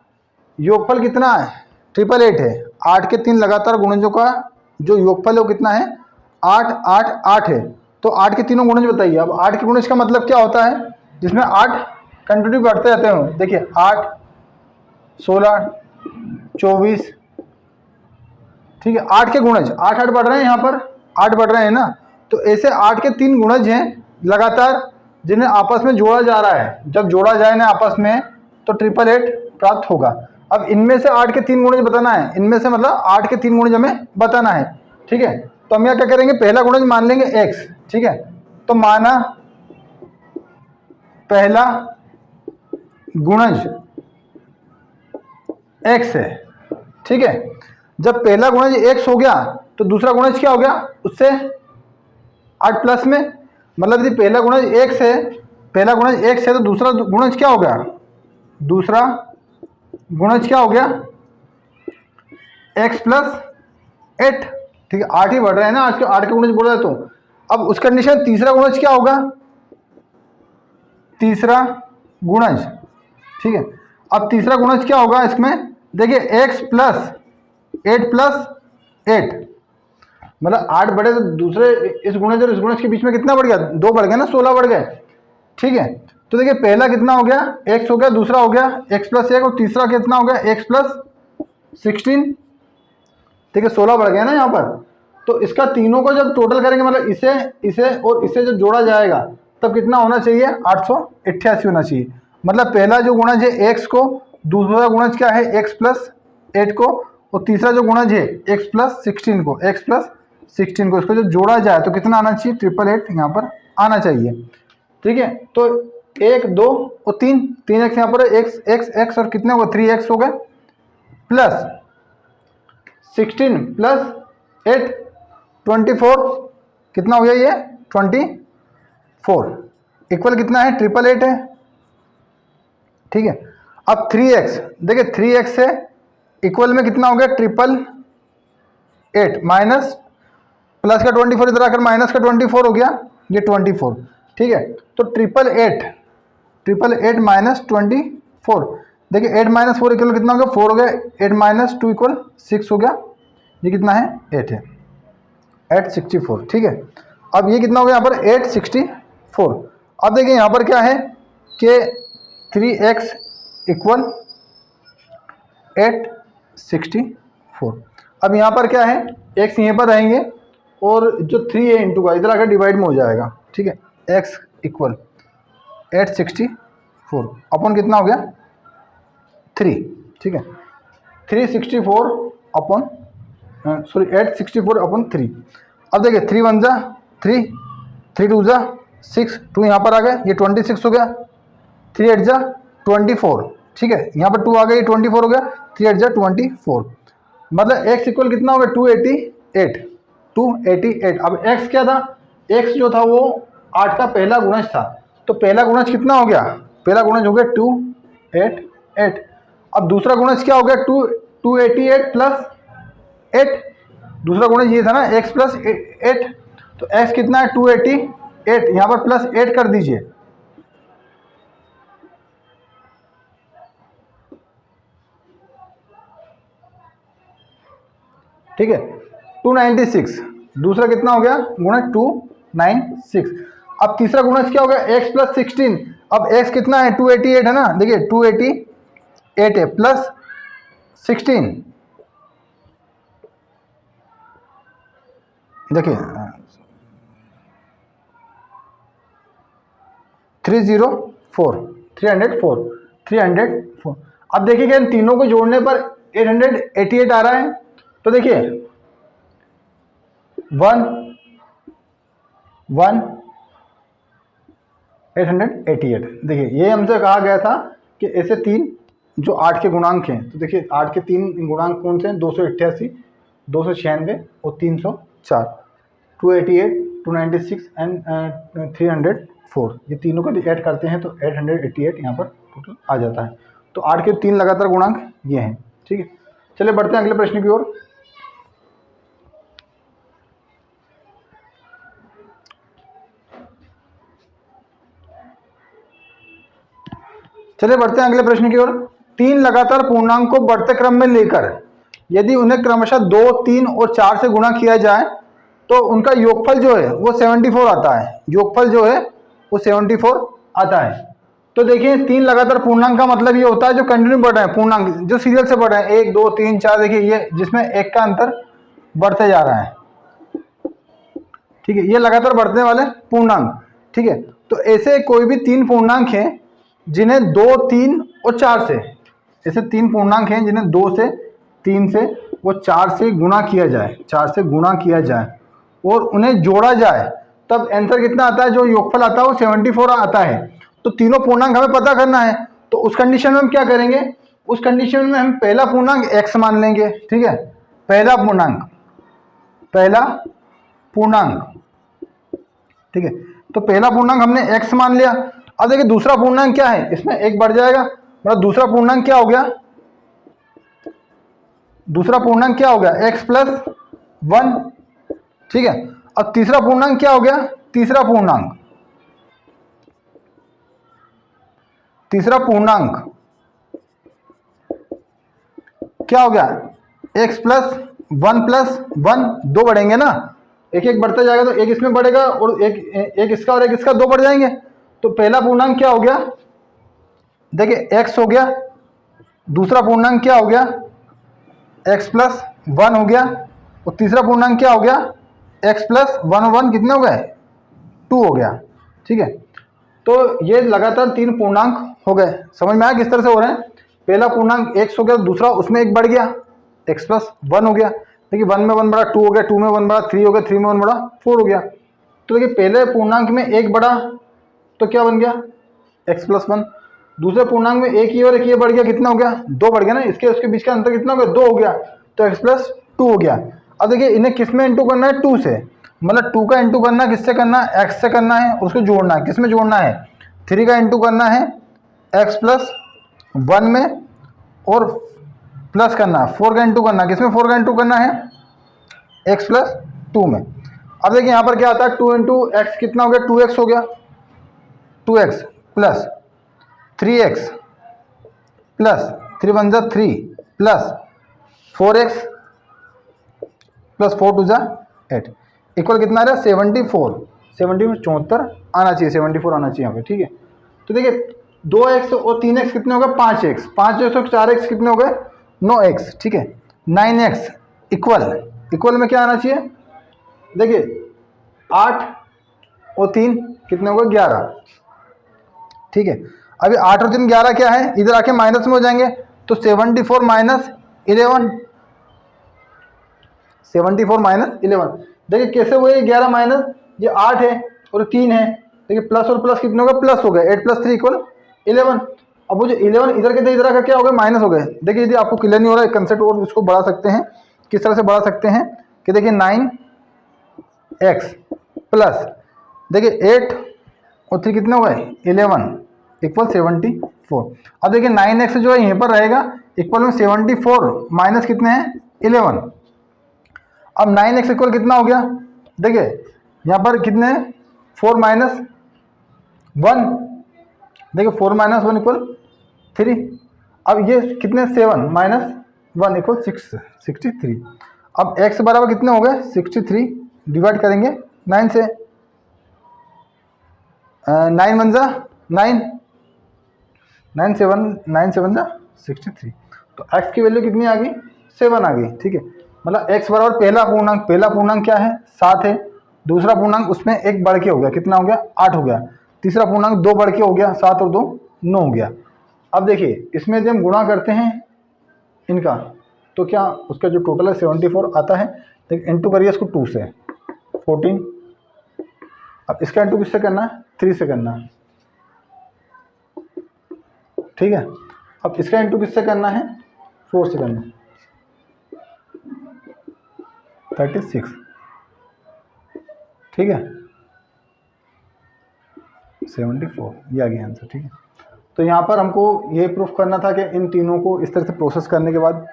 योगफल कितना है 888 है। 8 के 3 लगातार गुणजों का जो योगफल है वो कितना है 8 8 8 है। तो 8 के तीनों गुणज बताइए। अब 8 के गुणज का मतलब क्या होता है, जिसमें 8 कंटिन्यू बढ़ते जाते हैं। देखिए 8 16 24, ठीक है। 8 के गुणज 8 8 बढ़ रहे हैं, यहाँ पर 8 बढ़ रहे हैं ना, तो ऐसे 8 के 3 गुणज हैं लगातार जिन्हें आपस में जोड़ा जा रहा है। जब जोड़ा जाए ना आपस में तो 888 प्राप्त होगा। अब इनमें से 8 के 3 गुणज बताना है, इनमें से मतलब 8 के 3 गुणज हमें बताना है, ठीक है। तो हम यहाँ क्या करेंगे, पहला गुणज मान लेंगे x, ठीक है। तो माना पहला गुणज x है, ठीक है। जब पहला गुणज x हो गया तो दूसरा गुणज क्या हो गया उससे 8 प्लस में, मतलब यदि पहला गुणज x है, पहला गुणज x है तो दूसरा गुणज क्या हो गया, दूसरा गुणज क्या हो गया x प्लस 8, ठीक है। 8 ही बढ़ रहे हैं ना, आज के 8 के गुणज बोल रहे तो। अब उस कंडीशन तीसरा गुणज क्या होगा, तीसरा गुणज, ठीक है। अब तीसरा गुणज क्या होगा इसमें, देखिए x प्लस 8 प्लस 8, मतलब 8 बढ़े तो दूसरे इस गुणज और इस गुणज के बीच में कितना बढ़ गया, 2 बढ़ गए ना, 16 बढ़ गए, ठीक है। तो देखिए पहला कितना हो गया x हो गया, दूसरा हो गया x प्लस 1, और तीसरा कितना हो गया x प्लस 16, ठीक है। 16 बढ़ गया ना यहाँ पर। तो इसका तीनों को जब टोटल करेंगे, मतलब इसे इसे और इसे जब जोड़ा जाएगा तब कितना होना चाहिए 888 होना चाहिए। मतलब पहला जो गुणज है x को, दूसरा गुणज क्या है x प्लस 8 को, और तीसरा जो गुणज है x प्लस 16 को, x प्लस 16 को, इसको जब जोड़ा जाए तो कितना आना चाहिए 888 यहाँ पर आना चाहिए, ठीक है। तो 1 2 और 3 x यहाँ पर x x x और कितने होगा 3x हो गए, प्लस 16 प्लस 8 24, कितना हो गया ये 24, इक्वल कितना है 888 है, ठीक है। अब 3x, देखिए 3x है इक्वल में कितना हो गया 888 माइनस प्लस का 24 इधर आकर माइनस का 24 हो गया, ये 24, ठीक है। तो 888 माइनस 24, देखिए 8 माइनस 4 इक्वल कितना हो गया 4 हो गया, 8 माइनस 2 इक्वल 6 हो गया, ये कितना है 8 है, 864, ठीक है। अब ये कितना हो गया यहाँ पर 864। अब देखिए यहाँ पर क्या है कि 3x इक्वल 864। अब यहाँ पर क्या है x यहीं पर रहेंगे और जो 3 है इंटू का इधर आकर डिवाइड में हो जाएगा, ठीक है। x इक्वल 864 अपॉन कितना हो गया 3, ठीक है। 364 अपॉन सॉरी 864 अपॉन 3। अब देखिए 3 1 जा 3, 3 2 जा 6, 2 यहाँ पर आ गए, ये 26 हो गया, 3 8 जा 24, ठीक है। यहाँ पर 2 आ गया, ये 24 हो गया, 3 8 जा 24, मतलब x इक्वल कितना हो गया 288। अब x क्या था, x जो था वो 8 का पहला गुणज था, तो पहला गुणज कितना हो गया, पहला गुणज हो गया 288। अब दूसरा गुणज क्या हो गया 288 प्लस 8, दूसरा गुणज ये था ना x प्लस 8, तो x कितना है 288, यहाँ पर प्लस 8 कर दीजिए, ठीक है 296, दूसरा कितना हो गया गुणज 296। अब तीसरा गुणज क्या हो गया x प्लस 16, अब x कितना है 288 है ना, देखिए 288 है प्लस 16, देखिए 304। अब देखिए इन तीनों को जोड़ने पर 888 आ रहा है, तो देखिए 888, देखिए ये हमसे कहा गया था कि ऐसे तीन जो 8 के गुणांक हैं, तो देखिए 8 के तीन गुणांक कौन से हैं, 288, 296 और 304, 288, 296 एंड 304, ये तीनों को ऐड करते हैं तो 888 यहाँ पर टोटल आ जाता है। तो 8 के तीन लगातार गुणांक ये हैं, ठीक है। चलिए बढ़ते हैं अगले प्रश्न की ओर। चलिए बढ़ते हैं अगले प्रश्न की ओर। तीन लगातार पूर्णांक को बढ़ते क्रम में लेकर यदि उन्हें क्रमशः 2, 3 और 4 से गुणा किया जाए तो उनका योगफल जो है वो 74 आता है, योगफल जो है वो 74 आता है। तो देखिए तीन लगातार पूर्णांक का मतलब ये होता है जो कंटिन्यू बढ़ रहे हैं, पूर्णांक जो सीरियल से बढ़ रहे हैं, 1, 2, 3, 4, देखिए ये जिसमें एक का अंतर बढ़ते जा रहा है, ठीक है, ये लगातार बढ़ने वाले पूर्णांक, ठीक है। तो ऐसे कोई भी तीन पूर्णांक हैं जिन्हें 2, 3 और 4 से, ऐसे तीन पूर्णांक हैं जिन्हें 2 से 3 से वो 4 से गुणा किया जाए, 4 से गुणा किया जाए और उन्हें जोड़ा जाए, तब आंसर कितना आता है, जो योगफल आता है वो 74 आता है। तो तीनों पूर्णांक हमें पता करना है, तो उस कंडीशन में हम क्या करेंगे, उस कंडीशन में हम पहला पूर्णांक x मान लेंगे, ठीक है, पहला पूर्णांक, ठीक है। तो पहला पूर्णांक हमने x मान लिया। अब देखिए दूसरा पूर्णांक क्या है, इसमें एक बढ़ जाएगा, मतलब दूसरा पूर्णांक क्या हो गया, दूसरा पूर्णांक क्या हो गया x प्लस 1, ठीक है। अब तीसरा पूर्णांक क्या हो गया, तीसरा पूर्णांक क्या हो गया, x प्लस 1 दो बढ़ेंगे ना, एक एक बढ़ता जाएगा, तो एक इसमें बढ़ेगा और एक इसका और एक इसका, दो बढ़ जाएंगे। तो पहला पूर्णांक क्या हो गया, देखिए x हो गया, दूसरा पूर्णांक क्या हो गया, x प्लस 1 हो गया, और तीसरा पूर्णांक क्या हो गया, x प्लस 1 कितने हो गए, 2 हो गया, ठीक है। तो ये लगातार तीन पूर्णांक हो गए, समझ में आया किस तरह से हो रहे हैं। पहला पूर्णांक x हो गया, दूसरा उसमें एक बढ़ गया, x प्लस 1 हो गया, देखिए 1 में 1 बढ़ा 2 हो गया, 2 में 1 बढ़ा 3 हो गया, 3 में 1 बढ़ा 4 हो गया। तो देखिए पहले पूर्णांक में एक बढ़ा तो क्या बन गया, x प्लस 1, दूसरे पूर्णांक में एक ही और एक ये बढ़ गया, कितना हो गया, 2 बढ़ गया ना, इसके उसके बीच का अंतर कितना हो गया, 2 हो गया, तो x प्लस 2 हो गया। अब देखिए इन्हें किस में इंटू करना है, 2 से, मतलब 2 का इंटू करना किससे करना है, x से करना है, उसको जोड़ना है, किस में जोड़ना है, 3 का इंटू करना है x प्लस 1 में, और प्लस करना है 4 का इंटू करना, किसमें 4 का इंटू करना है, x प्लस 2 में। अब देखिए यहाँ पर क्या आता है, 2 इंटू एक्स कितना हो गया, 2x हो गया, 2x प्लस 3x प्लस 3 1 जा 3 प्लस 4x प्लस 4 2 जा 8 इक्वल कितना आ रहा है, 74, 70 में 74 आना चाहिए, 74 आना चाहिए यहाँ पे, ठीक है। तो देखिए 2x और 3x कितने हो गए, 5x, 5x और 4x कितने हो गए, 9x, ठीक है। 9x इक्वल में क्या आना चाहिए, देखिए 8 और 3 कितने हो गए, 11, ठीक है। अभी 8 और 3 11 क्या है, इधर आके माइनस में हो जाएंगे, तो 74 माइनस 11, 74 माइनस 11, देखिए कैसे हुए, 11 माइनस ये 8 है और 3 है, देखिए प्लस और प्लस कितने हो गए, प्लस हो गए, 8 प्लस 3 इक्वल 11। अब वो जो 11 इधर के इधर का क्या हो गया, माइनस हो गए। देखिए यदि आपको क्लियर नहीं हो रहा है कंसेप्ट, और इसको बढ़ा सकते हैं, किस तरह से बढ़ा सकते हैं कि देखिए 9x प्लस देखिए 8 और 3 कितने हो गए, 11 इक्वल 74। अब देखिए 9x जो है यहीं पर रहेगा, इक्वल में 74 माइनस कितने हैं 11। अब 9x इक्वल कितना हो गया, देखिए यहाँ पर कितने हैं 4 माइनस 1, देखिए 4 माइनस 1 इक्वल 3। अब ये कितने 7 माइनस 1 इक्वल 63। अब x बराबर कितने हो गए 63, डिवाइड करेंगे 9 से, 9 वन जा 9, 9 7 जा 63। तो x की वैल्यू कितनी आ गई 7 आ गई, ठीक है। मतलब x बराबर पहला पूर्णांक क्या है 7 है, दूसरा पूर्णांक उसमें एक बढ़ के हो गया, कितना हो गया 8 हो गया, तीसरा पूर्णांक 2 बढ़ के हो गया 7 और 2 9 हो गया। अब देखिए इसमें जब हम गुणा करते हैं इनका तो क्या उसका जो टोटल है 74 आता है, देखिए इंटू करिए इसको 2 से 14। अब इसका इंटू किससे करना है 3 से करना है, ठीक है। अब इसका इंटू किससे करना है 4 से करना है, 36, ठीक है 74, ये आ गया आंसर, ठीक है। तो यहाँ पर हमको ये प्रूफ करना था कि इन तीनों को इस तरह से प्रोसेस करने के बाद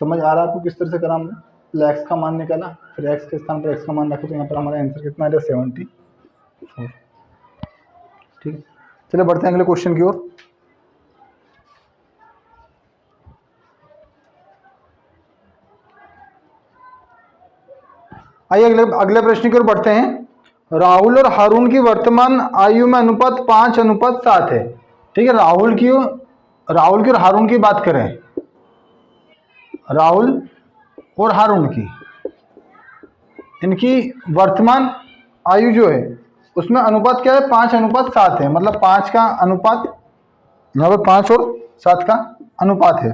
समझ आ रहा है आपको किस तरह से करा हमने, पहले एक्स का मान निकाला, फिर एक्स के स्थान पर एक्स का मान रखा, तो यहाँ पर हमारा आंसर कितना आ रहा है 74, ठीक है। चलिए बढ़ते हैं अगले क्वेश्चन की ओर। आइए अगले प्रश्न की ओर बढ़ते हैं। राहुल और हारून की वर्तमान आयु में अनुपात 5:7 है, ठीक है। राहुल की और हारून की बात करें, राहुल और हारून की इनकी वर्तमान आयु जो है उसमें अनुपात क्या है 5:7 है, मतलब 5 का अनुपात, यहाँ पर 5 और 7 का अनुपात है।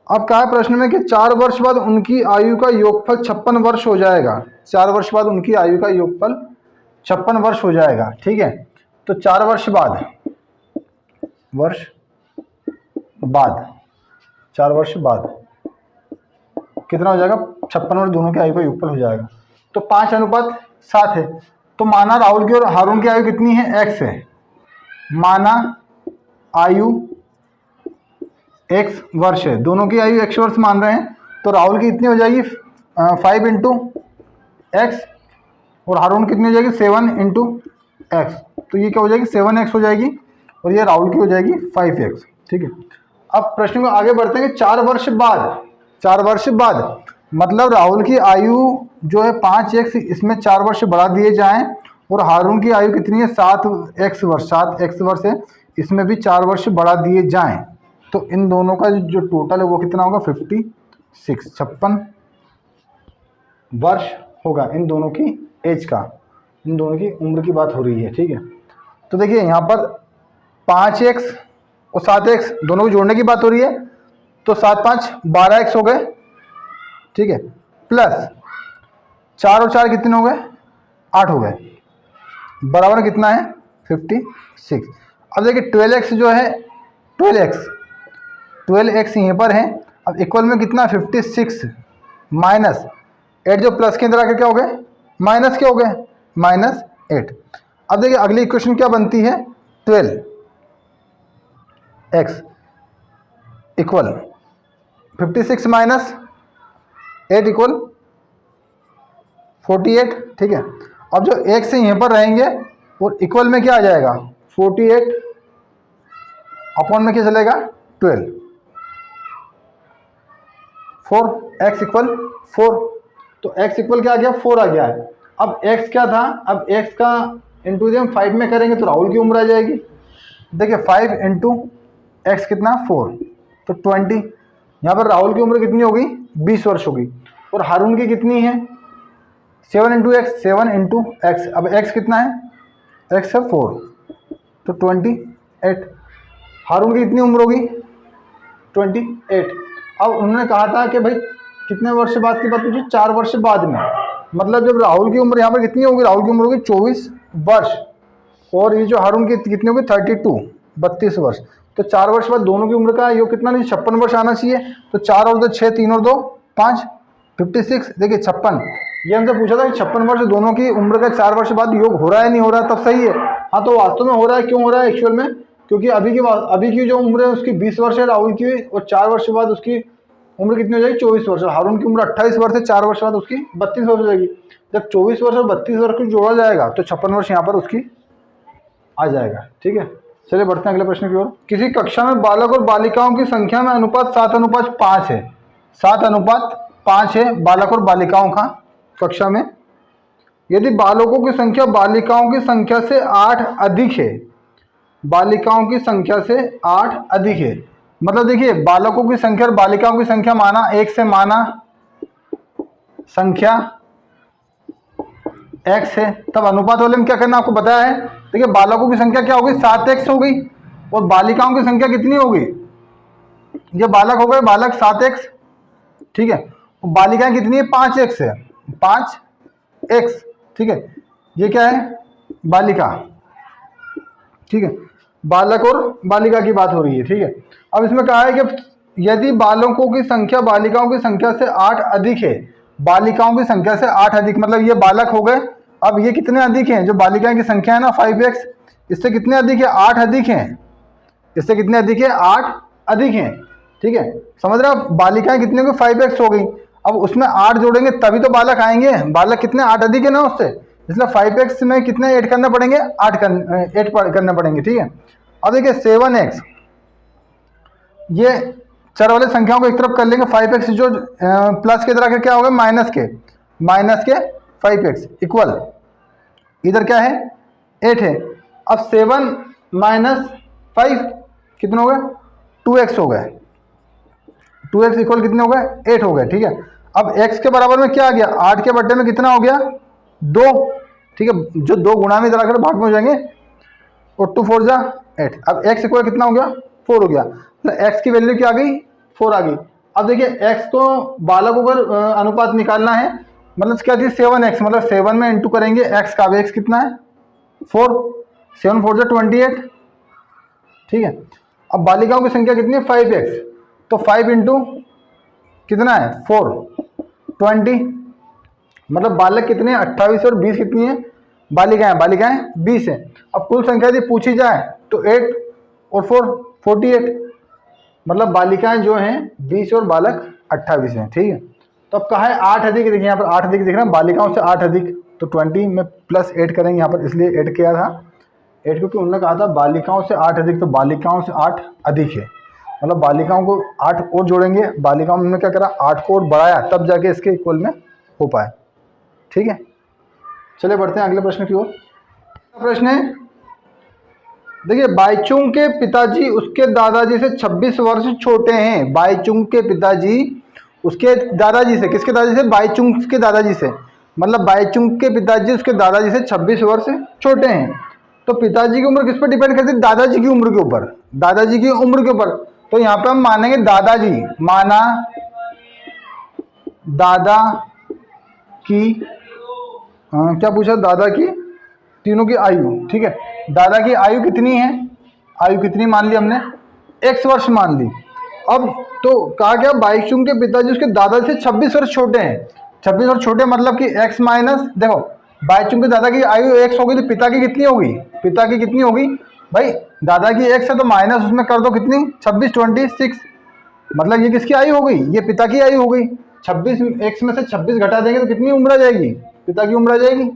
अब कहा है प्रश्न में कि 4 वर्ष बाद उनकी आयु का योगफल 56 वर्ष हो जाएगा, 4 वर्ष बाद उनकी आयु का योगफल 56 वर्ष हो जाएगा, ठीक है। तो 4 वर्ष बाद 4 वर्ष बाद कितना हो जाएगा 56 वर्ष, दोनों की आयु का योगफल हो जाएगा। तो 5:7 है, तो माना राहुल की और हारून की आयु कितनी है x है, माना आयु x वर्ष है, दोनों की आयु x वर्ष मान रहे हैं, तो राहुल की इतनी हो जाएगी 5 इंटू एक्स और हारून कितनी हो जाएगी 7 इंटू एक्स, तो ये क्या हो जाएगी 7x हो जाएगी और ये राहुल की हो जाएगी 5x, ठीक है। अब प्रश्न को आगे बढ़ते हैं कि 4 वर्ष बाद मतलब राहुल की आयु जो है 5x, इसमें 4 वर्ष बढ़ा दिए जाएं और हारून की आयु कितनी है 7x वर्ष है, इसमें भी 4 वर्ष बढ़ा दिए जाएं, तो इन दोनों का जो टोटल है वो कितना होगा 56 वर्ष होगा। इन दोनों की एज का, इन दोनों की उम्र की बात हो रही है, ठीक है। तो देखिए यहाँ पर 5x और 7x दोनों को जोड़ने की बात हो रही है, तो 7 5 12x हो गए, ठीक है, प्लस 4 और 4 कितने हो गए 8 हो गए, बराबर कितना है 56। अब देखिए 12x जो है 12x यहीं पर है, अब इक्वल में कितना 56 माइनस 8 जो प्लस के अंदर आकर क्या हो गए माइनस के हो गए -8। अब देखिए अगली इक्वेशन क्या बनती है 12x इक्वल 56 माइनस 8 इक्वल 48, ठीक है। अब जो x से यहीं पर रहेंगे और इक्वल में क्या आ जाएगा 48 अपॉन में क्या चलेगा 12, 4x इक्वल 4, तो x इक्वल क्या आ गया 4 आ गया है। अब x क्या था, अब x का इंटू जब 5 में करेंगे तो राहुल की उम्र आ जाएगी, देखिए 5 इंटू एक्स कितना 4, तो 20, यहाँ पर राहुल की उम्र कितनी होगी 20 वर्ष होगी, और हारून की कितनी है 7 इंटू एक्स, 7 इंटू एक्स, अब x कितना है x है 4, तो 28, हारून की कितनी उम्र होगी 28। अब उन्होंने कहा था कि भाई कितने वर्ष बाद की बात पूछी 4 वर्ष बाद में, मतलब जब राहुल की उम्र यहाँ पर कितनी होगी, राहुल की उम्र होगी 24 वर्ष और ये जो हारून की कितनी होगी 32 वर्ष, तो 4 वर्ष बाद दोनों की उम्र का योग कितना नहीं 56 वर्ष आना चाहिए, तो 4 और 2 6, 3 और 2 5, 56। देखिए 56, ये हमसे पूछा था कि 56 वर्ष दोनों की उम्र का 4 वर्ष बाद योग हो रहा है नहीं हो रहा है, तब सही है। हाँ तो वास्तव में हो रहा है, क्यों हो रहा है एक्चुअल में, क्योंकि अभी की जो उम्र है उसकी 20 वर्ष है राहुल की, और 4 वर्ष बाद उसकी उम्र कितनी हो जाएगी, 24 वर्ष। हारून की उम्र 28 वर्ष है, 4 वर्ष बाद उसकी 32 वर्ष हो जाएगी। जब 24 वर्ष और 32 वर्ष को जोड़ा जाएगा तो 56 वर्ष यहाँ पर उसकी आ जाएगा। ठीक है, चलिए बढ़ते हैं अगले प्रश्न की ओर। किसी कक्षा में बालक और बालिकाओं की संख्या में अनुपात 7:5 है। 7:5 है बालक और बालिकाओं का कक्षा में। यदि बालकों की संख्या बालिकाओं की संख्या से 8 अधिक है, बालिकाओं की संख्या से 8 अधिक है, मतलब देखिए बालकों की संख्या और बालिकाओं की संख्या माना 1 से माना संख्या x है, तब अनुपात वाले में क्या करना आपको बताया है। देखिए बालकों की संख्या क्या होगी, 7x हो गई, और बालिकाओं की संख्या कितनी होगी, ये बालक हो गए बालक 7x, ठीक है, और बालिकाएं कितनी है, 5x है, 5x, ठीक है, ये क्या है बालिका, ठीक है, बालक और बालिका की बात हो रही है। ठीक है, अब इसमें कहा है कि यदि बालकों की संख्या बालिकाओं की संख्या से 8 अधिक है, बालिकाओं की संख्या से 8 अधिक, मतलब ये बालक हो गए, अब ये कितने अधिक हैं, जो बालिकाएं की संख्या है ना 5x, इससे कितने अधिक है, 8 अधिक हैं, इससे कितने अधिक है, 8 अधिक हैं। ठीक है, समझ रहे हो, बालिकाएं कितने को 5x हो गई, अब उसमें 8 जोड़ेंगे तभी तो बालक आएंगे, बालक कितने 8 अधिक है ना उससे, इसलिए 5x में कितने ऐड करने पड़ेंगे, 8 करने पड़ेंगे। ठीक है, अब देखिए 7x, ये चर वाले संख्याओं को एक तरफ कर लेंगे, 5x जो प्लस के तरह के क्या होगा, माइनस के 5x इक्वल इधर क्या है 8 है। अब 7 माइनस 5 कितने हो गए, 2x हो गए, 2x इक्वल कितने हो गए, 8 हो गए। ठीक है, अब x के बराबर में क्या आ गया, 8 के बट्टे में कितना हो गया, 2, ठीक है, जो 2 गुणा में इधर आकर भाग में हो जाएंगे, और 2 4 जा 8, अब x इक्वल कितना हो गया, 4 हो गया, तो x की वैल्यू क्या आ गई, 4 आ गई। अब देखिए x को बालकों पर अनुपात निकालना है, मतलब क्या थी 7x, मतलब 7 में इंटू करेंगे x का, x कितना है 4, 7 4 जा 28, ठीक है। अब बालिकाओं की संख्या कितनी है 5x, तो 5 इंटू कितना है 4 20, मतलब बालक कितने हैं 28 और 20 कितनी है बालिकाएं 20 है। अब कुल संख्या यदि पूछी जाए तो 8 और 4 48, मतलब बालिकाएं जो हैं 20 और बालक 28 हैं। ठीक है, तो अब कहा है 8 अधिक, देखिए यहाँ पर 8 अधिक दिख रहा है, बालिकाओं से 8 अधिक, तो 20 में प्लस 8 करेंगे यहाँ पर, इसलिए ऐड किया था 8, क्योंकि उन्होंने कहा था बालिकाओं से 8 अधिक, तो बालिकाओं से 8 अधिक है, मतलब बालिकाओं को 8 और जोड़ेंगे, बालिकाओं में क्या करा 8 को और बढ़ाया, तब जाके इसके इक्वल में हो पाए। ठीक है, चलिए बढ़ते हैं अगले प्रश्न की ओर। प्रश्न है, देखिए बाईचुंग के पिताजी उसके दादाजी से 26 वर्ष छोटे हैं। बाईचुंग के पिताजी उसके दादाजी से, किसके दादाजी से, बाईचुंग के दादाजी से, मतलब बाईचुंग के पिताजी उसके दादाजी से 26 वर्ष छोटे हैं। तो पिताजी की उम्र किस पर डिपेंड करती है, दादाजी की उम्र के ऊपर, दादाजी की उम्र के ऊपर। तो यहाँ पे हम मानेंगे दादाजी, माना दादा की क्या पूछा, दादा की तीनों की आयु। ठीक है, दादा की आयु कितनी है, आयु कितनी मान ली हमने, x वर्ष मान ली। अब तो कहा गया बाईचुंग के पिताजी उसके दादा से 26 वर्ष छोटे हैं। 26 वर्ष छोटे मतलब कि x माइनस, देखो बाईचुंग के दादा की आयु x होगी, तो पिता की कितनी होगी, पिता की कितनी होगी भाई, दादा की x है तो माइनस उसमें कर दो कितनी 26 26, मतलब ये किसकी आयु हो गई, ये पिता की आयु हो गई। 26 x में से 26 घटा देंगे तो कितनी उम्र आ जाएगी, पिता की उम्र आ जाएगी।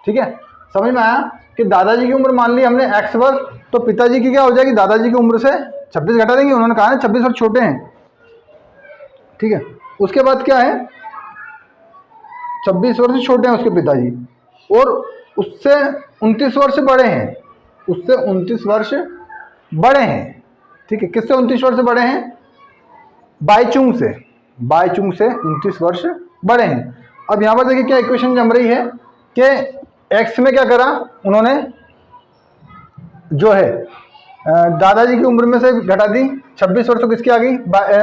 ठीक है, समझ में आया कि दादाजी की उम्र मान ली हमने x वर्ष, तो पिताजी की क्या हो जाएगी, दादाजी की उम्र से 26 घटा देंगे, उन्होंने कहा ना 26 वर्ष छोटे हैं। ठीक है, उसके बाद क्या है 26 वर्ष छोटे हैं उसके पिताजी, और उससे 29 वर्ष बड़े हैं, उससे 29 वर्ष बड़े हैं। ठीक है, किससे 29 वर्ष बड़े हैं, बाईचुंग से, बाईचुंग से 29 वर्ष बड़े हैं। अब यहाँ पर देखिए क्या इक्वेशन जम रही है कि x में क्या करा उन्होंने, जो है दादाजी की उम्र में से घटा दी 26 वर्ष, तो किसकी आ गई,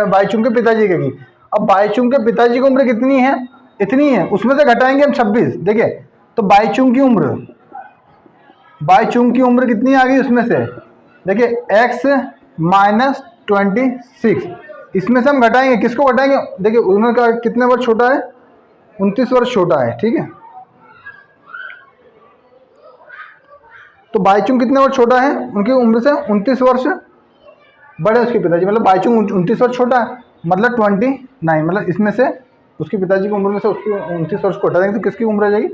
बाईचुंग के पिताजी की। अब बाईचुंग के पिताजी की उम्र कितनी है, इतनी है, उसमें से घटाएंगे हम 26, देखिए तो बाईचुंग की उम्र, बाईचुंग की उम्र कितनी आ गई उसमें से, देखिए x माइनस 26, इसमें से हम घटाएंगे, किसको घटाएंगे, देखिए उन्होंने कहा कितने वर्ष छोटा है, 29 वर्ष छोटा है। ठीक है, तो बाईचुंग कितने वर्ष छोटा है उनकी उम्र से? 29 वर्ष बड़े उसके पिताजी, मतलब बाईचुंग 29 वर्ष छोटा है, मतलब 29, मतलब इसमें से उसके पिताजी की उम्र में से उसकी 29 वर्ष को हटा देंगे तो किसकी उम्र आ जाएगी?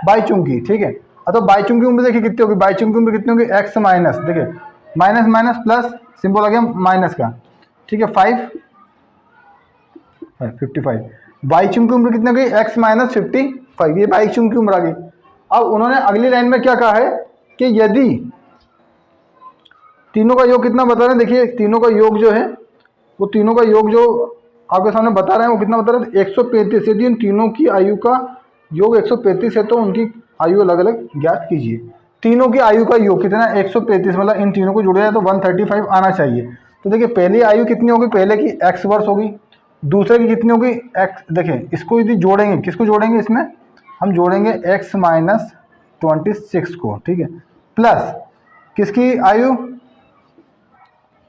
बाईचुंग की। ठीक है, तो बाईचुंग की उम्र देखिए कितनी होगी? बाईचुंग की उम्र कितनी होगी? एक्स माइनस, देखिए माइनस माइनस प्लस सिंबल आ गया माइनस का, ठीक है 55। बाईचुंग की उम्र कितनी होगी? एक्स माइनस 55, ये बाईचुंग की उम्र आ गई। अब उन्होंने अगली लाइन में क्या कहा है कि यदि तीनों का योग कितना बता रहे हैं, देखिए तीनों का योग जो है वो तीनों का योग जो आपके सामने बता रहे हैं वो कितना बता रहे हैं? 135। यदि इन तीनों की आयु का योग 135 है तो उनकी आयु अलग अलग ज्ञात कीजिए। तीनों की आयु का योग कितना? 135, मतलब इन तीनों को जोड़ा जाए तो 135 आना चाहिए। तो देखिए पहली आयु कितनी होगी? पहले की x वर्ष होगी, दूसरे की कितनी होगी? x। देखिए इसको यदि जोड़ेंगे, किसको जोड़ेंगे? इसमें हम जोड़ेंगे x माइनस 26 को, ठीक है, प्लस किसकी आयु?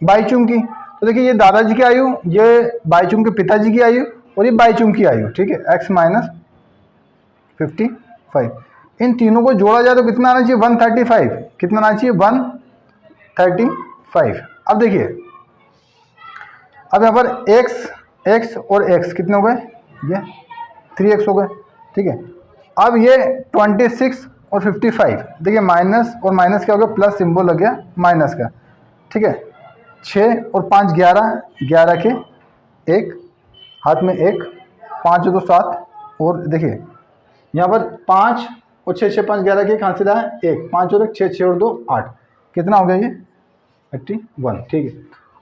बाईचुंग की। तो देखिए ये दादाजी की आयु, ये बाईचुंग के पिताजी की आयु और ये बाईचुंग की आयु, ठीक है, x माइनस 55। इन तीनों को जोड़ा जाए तो कितना आना चाहिए? 135। कितना आना चाहिए? 135। अब देखिए अब यहाँ पर x और x कितने हो गए? ये 3x हो गए, ठीक है। अब ये 26 और 55, देखिए माइनस और माइनस क्या हो गया? प्लस सिंबल लग गया माइनस का, ठीक है। 6 और 5 11, 11 के 1 हाथ में 1, 5 और 2 7, और देखिए यहाँ पर 5 और 6, 6 5 11 के एक हाथ से रहा है 1, 5 और 1 6, 6 और 2 8, कितना हो गया? ये 81, ठीक है।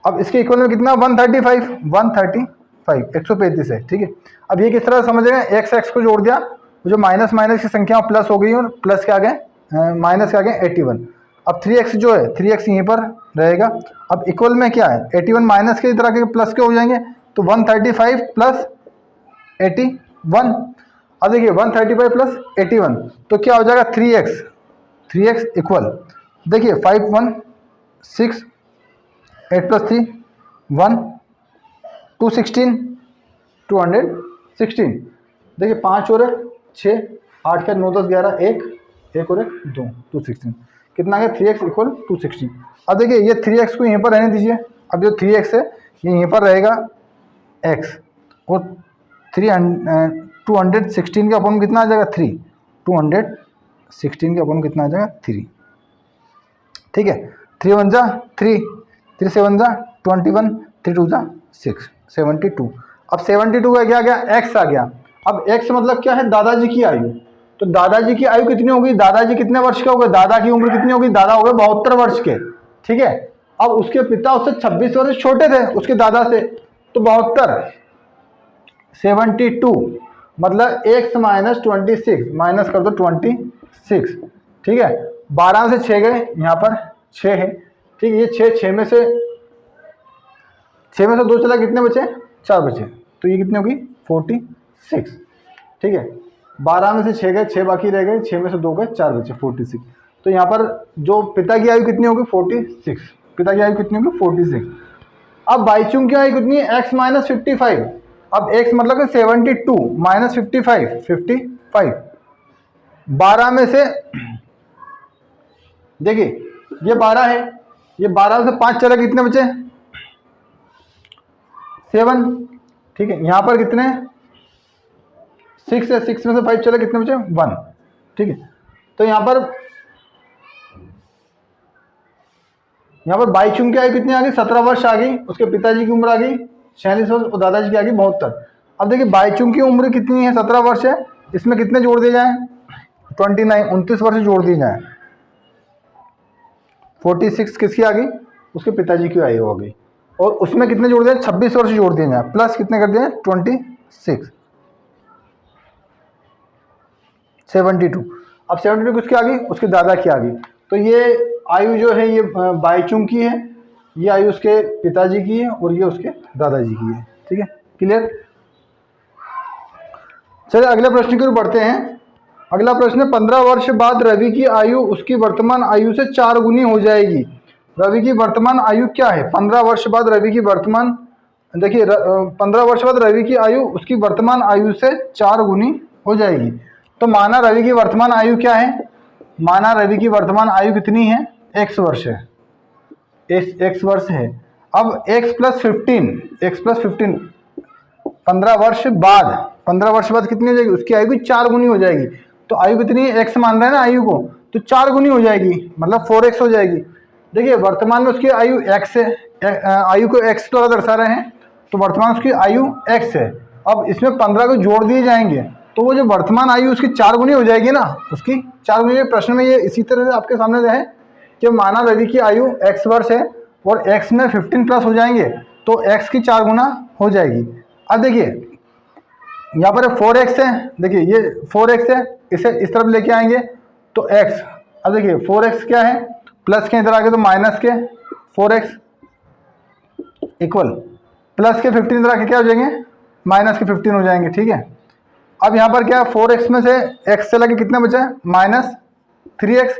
अब इसके इक्वल में कितना? 135, 135 है, ठीक है। अब ये किस तरह समझेगा? x को जोड़ दिया, जो माइनस माइनस की संख्या प्लस हो गई और प्लस के आगे माइनस के आगे 81। अब 3x जो है 3x यहीं पर रहेगा। अब इक्वल में क्या है? 81 माइनस के तरह के प्लस के हो जाएंगे, तो 135 प्लस 81। अब देखिए 135 प्लस 81 तो क्या हो जाएगा? 3x इक्वल, देखिए 5 1 6, 8 प्लस 3 1, 216, 216। देखिए 5 और 6, 8 के 9 10 11 1 और 1 2, 216, कितना आ गया? 3x equal 216। अब देखिए ये 3x को यहीं पर रहने दीजिए। अब जो 3x है ये यहीं पर रहेगा x, और 216 के अपन कितना आ जाएगा? 3, 216 के अपन कितना आ जाएगा? 3, ठीक है। 3 1 जा 3, 3 7 जा 21, 3 2 जा 6, 72। अब 72 का क्या गया? x आ गया। अब x मतलब क्या है? दादाजी की आयु। तो दादाजी की आयु कितनी होगी? दादाजी कितने वर्ष के हो गए? दादा की उम्र कितनी होगी? दादा हो गए 72 वर्ष के, ठीक है। अब उसके पिता उससे 26 वर्ष छोटे थे उसके दादा से, तो 72 72, मतलब x माइनस 26, माइनस कर दो 26, ठीक है। 12 से 6 गए, यहाँ पर 6 है, ठीक है। ये 6 में से 2 चला, कितने बचे? 4 बचे, तो ये कितनी होगी? 46, ठीक है। 12 में से 6 गए, 6 बाकी रह गए, 6 में से 2 गए, 4 बचे, 46। तो यहाँ पर जो पिता की आयु कितनी होगी? 46। पिता की आयु कितनी होगी? 46। अब बाईचुंग की आयु कितनी है? x minus 55। अब x मतलब 72 माइनस 55, 12 में से देखिए ये 12 है, ये 12 से 5 चला, कितने बचे? 7, ठीक है। यहाँ पर कितने? 6 है, 6 में से 5 चला, कितने बचे? 1, ठीक है। तो यहाँ पर बाईचुंग की आयु कितनी आ गई? 17 वर्ष आ गई। उसके पिताजी की उम्र आ गई 46 वर्ष और दादाजी की आ गई 72। अब देखिए बाईचुंग की उम्र कितनी है? 17 वर्ष है। इसमें कितने जोड़ दिए जाएं? 29 वर्ष जोड़ दिए जाएं। 46 किसकी आ गई? उसके पिताजी की आयु आ गई। और उसमें कितने जोड़ दिए? 26 वर्ष जोड़ दिए जाए, प्लस कितने कर दिए? 26, 72। अब 72 किसकी आ गई? उसके दादा की आ गई। तो ये आयु जो है ये बाईचुंग की है, ये आयु उसके पिताजी की है और ये उसके दादाजी की है, ठीक है। क्लियर? चलिए अगले प्रश्न की ओर बढ़ते हैं। अगला प्रश्न, 15 वर्ष बाद रवि की आयु उसकी वर्तमान आयु से 4 गुनी हो जाएगी। रवि की वर्तमान आयु क्या है? 15 वर्ष बाद रवि की वर्तमान, देखिए 15 वर्ष बाद रवि की आयु उसकी वर्तमान आयु से 4 गुनी हो जाएगी। तो माना रवि की वर्तमान आयु क्या है? माना रवि की वर्तमान आयु कितनी है, x वर्ष है, x वर्ष है। अब x प्लस 15 15 वर्ष बाद, 15 वर्ष बाद कितनी हो जाएगी, उसकी आयु की 4 गुनी हो जाएगी। तो आयु कितनी है, x मान रहे हैं ना आयु को, तो 4 गुनी हो जाएगी, मतलब 4x हो जाएगी। देखिए वर्तमान में उसकी आयु x है, आयु को x द्वारा दर्शा रहे हैं, तो वर्तमान उसकी आयु x है। अब इसमें 15 को जोड़ दिए जाएंगे तो वो जो वर्तमान आयु उसकी 4 गुनी हो जाएगी ना, उसकी 4 गुनी। प्रश्न में ये इसी तरह से आपके सामने रहे कि माना रवि की आयु x वर्ष है और x में 15 प्लस हो जाएंगे तो x की 4 गुना हो जाएगी। अब देखिए यहाँ पर 4x है, देखिए ये 4x है, इसे इस तरफ लेके आएंगे तो x। अब देखिए 4x क्या है, प्लस के इधर आगे तो माइनस के 4x इक्वल प्लस के 15 इधर आके क्या हो जाएंगे, माइनस के 15 हो जाएंगे। ठीक है, अब यहाँ पर क्या 4x में से x चला के कितना बचा है, माइनस 3x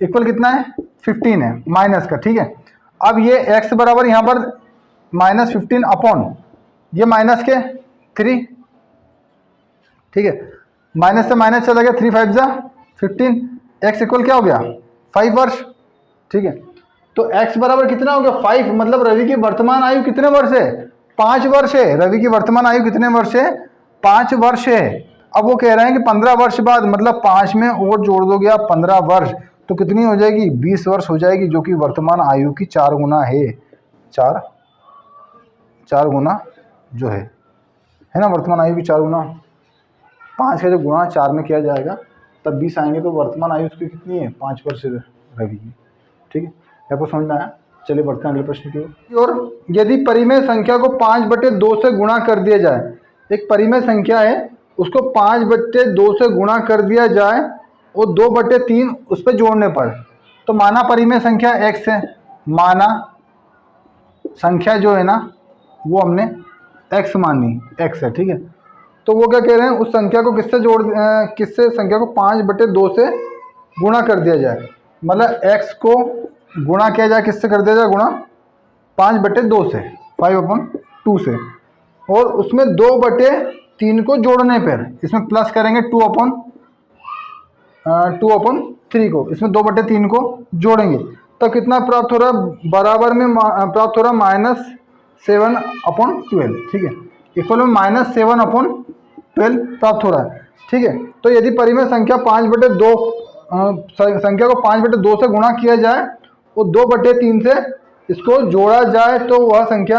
इक्वल कितना है, 15 है माइनस का। ठीक है, अब ये x बराबर यहाँ पर माइनस 15 अपॉन ये माइनस के 3। ठीक है, माइनस से माइनस चला गया, 3 5 जा 15, x इक्वल क्या हो गया 5 वर्ष। ठीक है, तो x बराबर कितना हो गया 5, मतलब रवि की वर्तमान आयु कितने वर्ष है, 5 वर्ष है। रवि की वर्तमान आयु कितने वर्ष है, 5 वर्ष है। अब वो कह रहे हैं कि 15 वर्ष बाद, मतलब 5 में और जोड़ दोगे आप 15 वर्ष तो कितनी हो जाएगी, 20 वर्ष हो जाएगी, जो कि वर्तमान आयु की 4 गुना है। 4 गुना जो है ना, वर्तमान आयु की 4 गुना। 5 का जब गुणा 4 में किया जाएगा तब 20 आएंगे, तो वर्तमान आयु उसकी कितनी है, 5 वर्ष रवि की। ठीक है, आपको समझ में आया। चलिए बढ़ते हैं अगले प्रश्न की ओर। यदि परिमेय संख्या को 5/2 से गुणा कर दिया जाए, एक परिमेय संख्या है उसको 5/2 से गुणा कर दिया जाए और 2/3 उस पर जोड़ने पर, तो माना परिमेय संख्या x है, माना संख्या जो है ना वो हमने x मानी, x है। ठीक है, तो वो क्या कह रहे हैं, उस संख्या को किससे संख्या को 5/2 से गुणा कर दिया जाए, मतलब x को गुणा किया जाए, किससे कर दिया जाए गुणा, 5/2 से, 5/2 से, और उसमें 2/3 को जोड़ने पर, इसमें प्लस करेंगे 2/3 को, इसमें 2/3 को जोड़ेंगे तो कितना प्राप्त हो रहा है, बराबर में प्राप्त हो रहा है -7/12। ठीक है, इक्वल में -7/12 प्राप्त हो रहा है। ठीक है, तो यदि परिमेय संख्या 5/2 संख्या को 5/2 से गुणा किया जाए और 2/3 से इसको जोड़ा जाए तो वह संख्या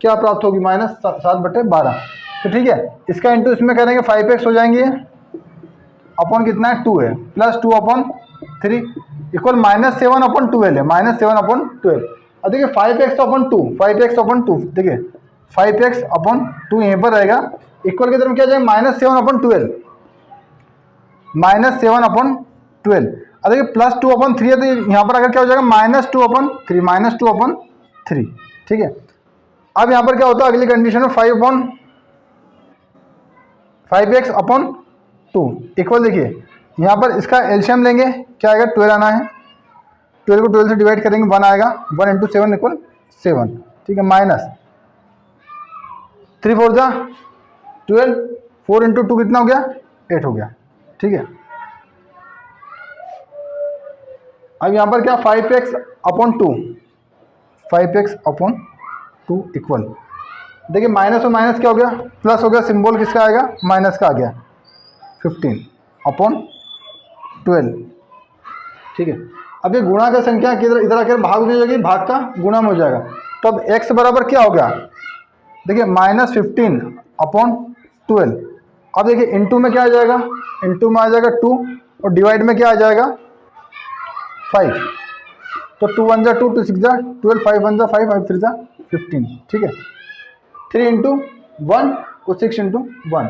क्या प्राप्त होगी, -7/12। तो ठीक है, इसका इंटू इसमें करेंगे 5x हो जाएंगे, अपॉन कितना है 2 है, प्लस 2/3 इक्वल -7/12 है, -7/12। अब देखिए 5x/2 देखिए 5x/2 यहीं पर रहेगा, इक्वल की तरफ क्या जाएगा -7/12, -7/12। अब देखिए प्लस 2/3 है तो यहाँ पर अगर क्या हो जाएगा -2/3। ठीक है, अब यहाँ पर क्या होता है अगली कंडीशन में 5x/2 इक्वल, देखिए यहाँ पर इसका एलसीएम लेंगे, क्या आएगा 12 आना है, 12 को 12 से डिवाइड करेंगे 1 आएगा, 1 × 7 = 7। ठीक है, माइनस 3 4 जा 12, 4 × 2 कितना हो गया 8 हो गया। ठीक है, अब यहाँ पर क्या 5x/2 इक्वल, देखिए माइनस और माइनस क्या हो गया, प्लस हो गया, सिंबल किसका आएगा, माइनस का आ गया, 15/12। ठीक है, अब ये गुणा का संख्या इधर आकर भाग में हो जाएगी, भाग का गुणा में हो जाएगा, तो अब x बराबर क्या हो गया, देखिए -15/12। अब देखिए इनटू में क्या आ जाएगा, इनटू में आ जाएगा 2 और डिवाइड में क्या आ जाएगा 5, तो 2 1 जा 2, 2 6 जा 12, 5 1 जा 5, 5 3 जा 15। ठीक है, 3 × 1 और 6 × 1,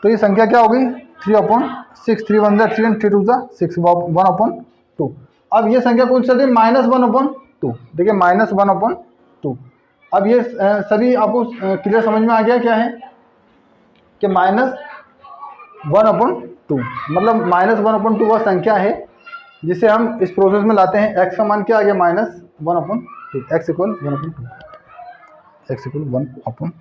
तो ये संख्या क्या होगी 3/6, 3 1 जा 3 3 2 जा 6, 1/2। अब ये संख्या कौन सी है, -1/2। देखिए -1/2। अब ये सभी आपको क्लियर समझ में आ गया क्या है कि -1/2, मतलब -1/2 वह संख्या है जिसे हम इस प्रोसेस में लाते हैं। x का मान क्या आ गया -1/2, x = 1/2, x = 1/2,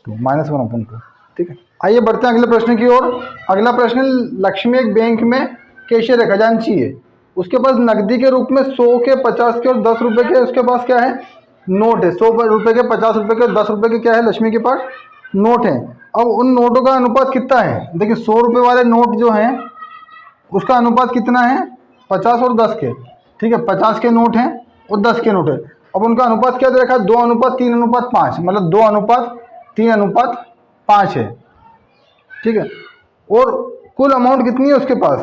-1/2। ठीक है, आइए बढ़ते हैं अगले प्रश्न की ओर। अगला प्रश्न, लक्ष्मी एक बैंक में कैशियर है, खजांची है, उसके पास नकदी के रूप में 100 के, 50 के और 10 रुपए के उसके पास क्या है, नोट है। 100 रुपए के, 50 रुपए के, 10 रुपए के क्या है, लक्ष्मी के पास नोट है। अब उन नोटों का अनुपात कितना है, देखिए 100 रुपए वाले नोट जो हैं उसका अनुपात कितना है, 50 और 10 के, ठीक है। 50 के नोट हैं और 10 के नोट है। अब उनका अनुपात क्या दे रखा है, 2:3:5, मतलब 2:3:5 है, ठीक है। और कुल अमाउंट कितनी है उसके पास,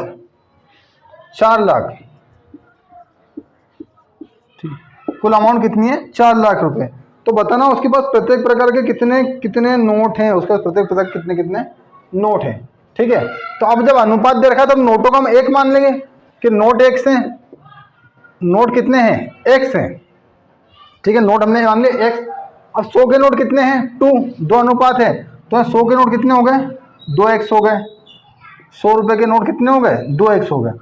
4 लाख, ठीक है। कुल अमाउंट कितनी है, 4 लाख रुपए। तो बताना उसके पास प्रत्येक प्रकार के कितने कितने नोट हैं, उसका प्रत्येक प्रकार कितने कितने नोट हैं, ठीक है। तो अब जब अनुपात दे रखा है तो नोटों का हम एक मान लेंगे कि नोट एक्स हैं, नोट कितने हैं, एक्स हैं, ठीक है। नोट हमने मान लिया एक्स। अब 100 के नोट कितने हैं, 2 अनुपात है, तो 100 के नोट कितने हो गए, 2x हो गए। 100 रुपए के नोट कितने हो गए, 2x हो गए।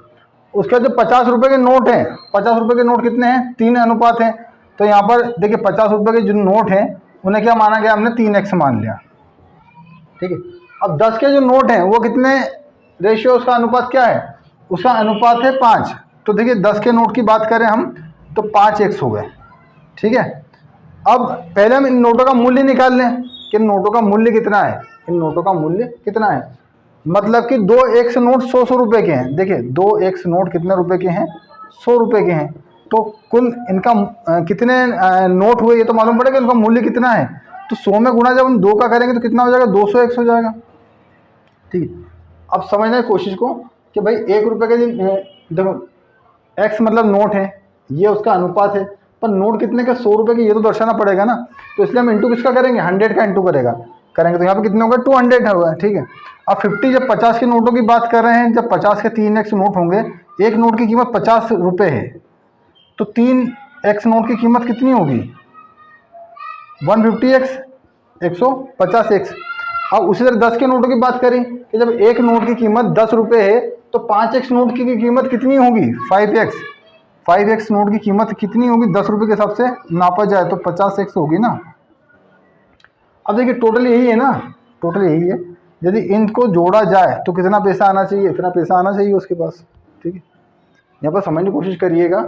उसके बाद जो 50 रुपए के नोट हैं, 50 रुपए के नोट कितने हैं, 3 अनुपात हैं। तो यहाँ पर देखिए 50 रुपए के जो नोट हैं उन्हें क्या माना गया, हमने 3x मान लिया, ठीक है। अब 10 के जो नोट हैं वो कितने रेशियो, उसका अनुपात क्या है, उसका अनुपात है 5। तो देखिए 10 के नोट की बात करें हम तो 5x हो गए, ठीक है। अब पहले हम इन नोटों का मूल्य निकाल लें कि इन नोटों का मूल्य कितना है, इन नोटों का मूल्य कितना है। मतलब कि 2x नोट 100 रुपए के हैं। देखिए 2x नोट कितने रुपए के हैं, 100 रुपए के हैं। तो कुल इनका कितने नोट हुए ये तो मालूम पड़ेगा, इनका मूल्य कितना है। तो 100 में गुणा जब हम 2 का करेंगे तो कितना हो जाएगा, 200x हो जाएगा, ठीक है। अब समझने की कोशिश को कि भाई 1 रुपये के दिन देखो x मतलब नोट है, ये उसका अनुपात है, पर नोट कितने के, 100 रुपये के, ये तो दर्शाना पड़ेगा ना। तो इसलिए हम इंटू किसका करेंगे, 100 का इंटू करेंगे तो यहाँ पे कितने होगा, 200 होगा, ठीक है। अब 50 जब 50 के नोटों की बात कर रहे हैं, जब 50 के 3x नोट होंगे, एक नोट की कीमत 50 रुपये है, तो 3x नोट की कीमत कितनी होगी, 150x, 150x। अब उसी तरह 10 के नोटों की बात करें कि जब एक नोट की कीमत 10 रुपये है तो 5x नोट की कीमत कितनी होगी, 5x। 5x नोट की कीमत कितनी होगी, 10 रुपये के हिसाब से नापा जाए तो 50x होगी ना। अब देखिए टोटल यही है ना, टोटल यही है। यदि इनको जोड़ा जाए तो कितना पैसा आना चाहिए, इतना पैसा आना चाहिए उसके पास, ठीक है। यहाँ पर समझने की कोशिश करिएगा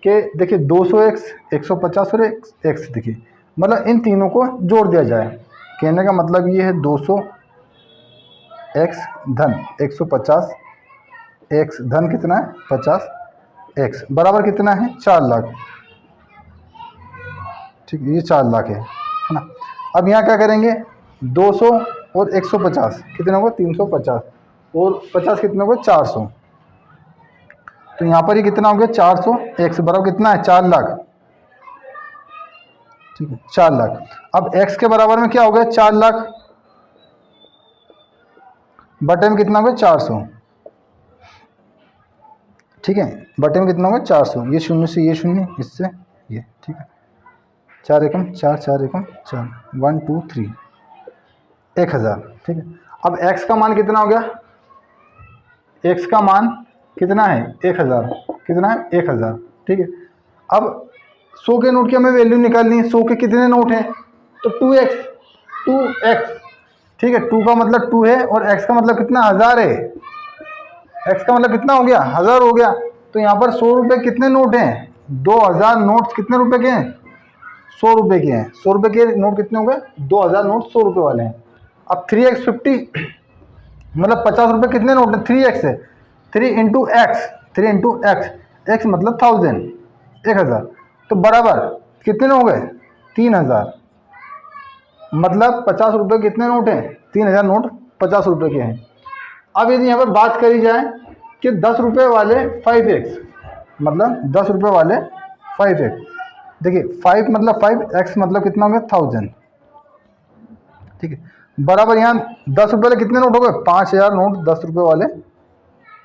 कि देखिए 200x, 150 और x, देखिए मतलब इन तीनों को जोड़ दिया जाए। कहने का मतलब ये है 200x धन 150, x धन कितना है 50x बराबर कितना है, 4 लाख, ठीक है। ये 4 लाख है ना। अब यहाँ क्या करेंगे, 200 और 150 कितने होगा, 350 और 50 कितने होगा, 400। तो यहाँ पर ये कितना हो गया, 400x बराबर कितना है, 4 लाख, ठीक है, 4 लाख। अब x के बराबर में क्या हो गया, 4 लाख बटे में कितना हो गया, 400, ठीक है। बटे में कितना होगा, 400। ये शून्य से ये शून्य, इससे ये, ठीक है। 4 एकम 4, 4 एकम 4, 1 2 3, 1000, ठीक है। अब x का मान कितना हो गया, x का मान कितना है, 1000, कितना है, 1000, ठीक है। अब 100 के नोट की हमें वैल्यू निकालनी है। 100 के कितने नोट हैं, तो 2x, ठीक है। 2 का मतलब 2 है और x का मतलब कितना, 1000 है। x का मतलब कितना हो गया, 1000 हो गया। तो यहाँ पर 100 रुपये कितने नोट हैं, 2000 नोट कितने रुपए के हैं, 100 रुपये के हैं। 100 रुपये के नोट कितने हो गए, 2000 नोट 100 रुपये वाले हैं। अब 3x 50 मतलब 50 रुपये कितने नोट हैं, 3x है। 3 इंटू एक्स, 3 इंटू एक्स मतलब 1000 तो बराबर कितने हो गए, 3000। मतलब 50 रुपये कितने नोट हैं, 3000 नोट 50 रुपये के हैं। अब यदि यहाँ पर बात करी जाए कि 10 रुपये वाले 5x, मतलब 10 रुपये वाले 5x, देखिए 5 मतलब 5x मतलब कितना हो गया, 1000, ठीक है। बराबर यहाँ 10 रुपये वाले कितने नोट हो गए, 5000 नोट 10 रुपये वाले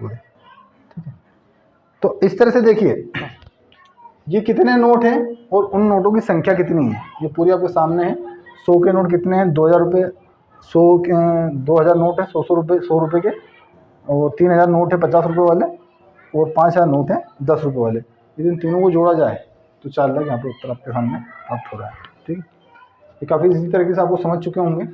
हुए, ठीक है। तो इस तरह से देखिए ये कितने नोट हैं और उन नोटों की संख्या कितनी है, ये पूरी आपके सामने है। 100 के नोट कितने हैं, 2000 रुपये, 2000 नोट है 100 रुपये, 100 रुपये के, और 3000 नोट है 50 रुपये वाले, और 5000 नोट है 10 रुपये वाले। यदि इन तीनों को जोड़ा जाए तो 4 लाख यहाँ पर उत्तर आपके सामने प्राप्त हो रहा है, ठीक है। ये काफ़ी इसी तरीके से आपको समझ चुके होंगे।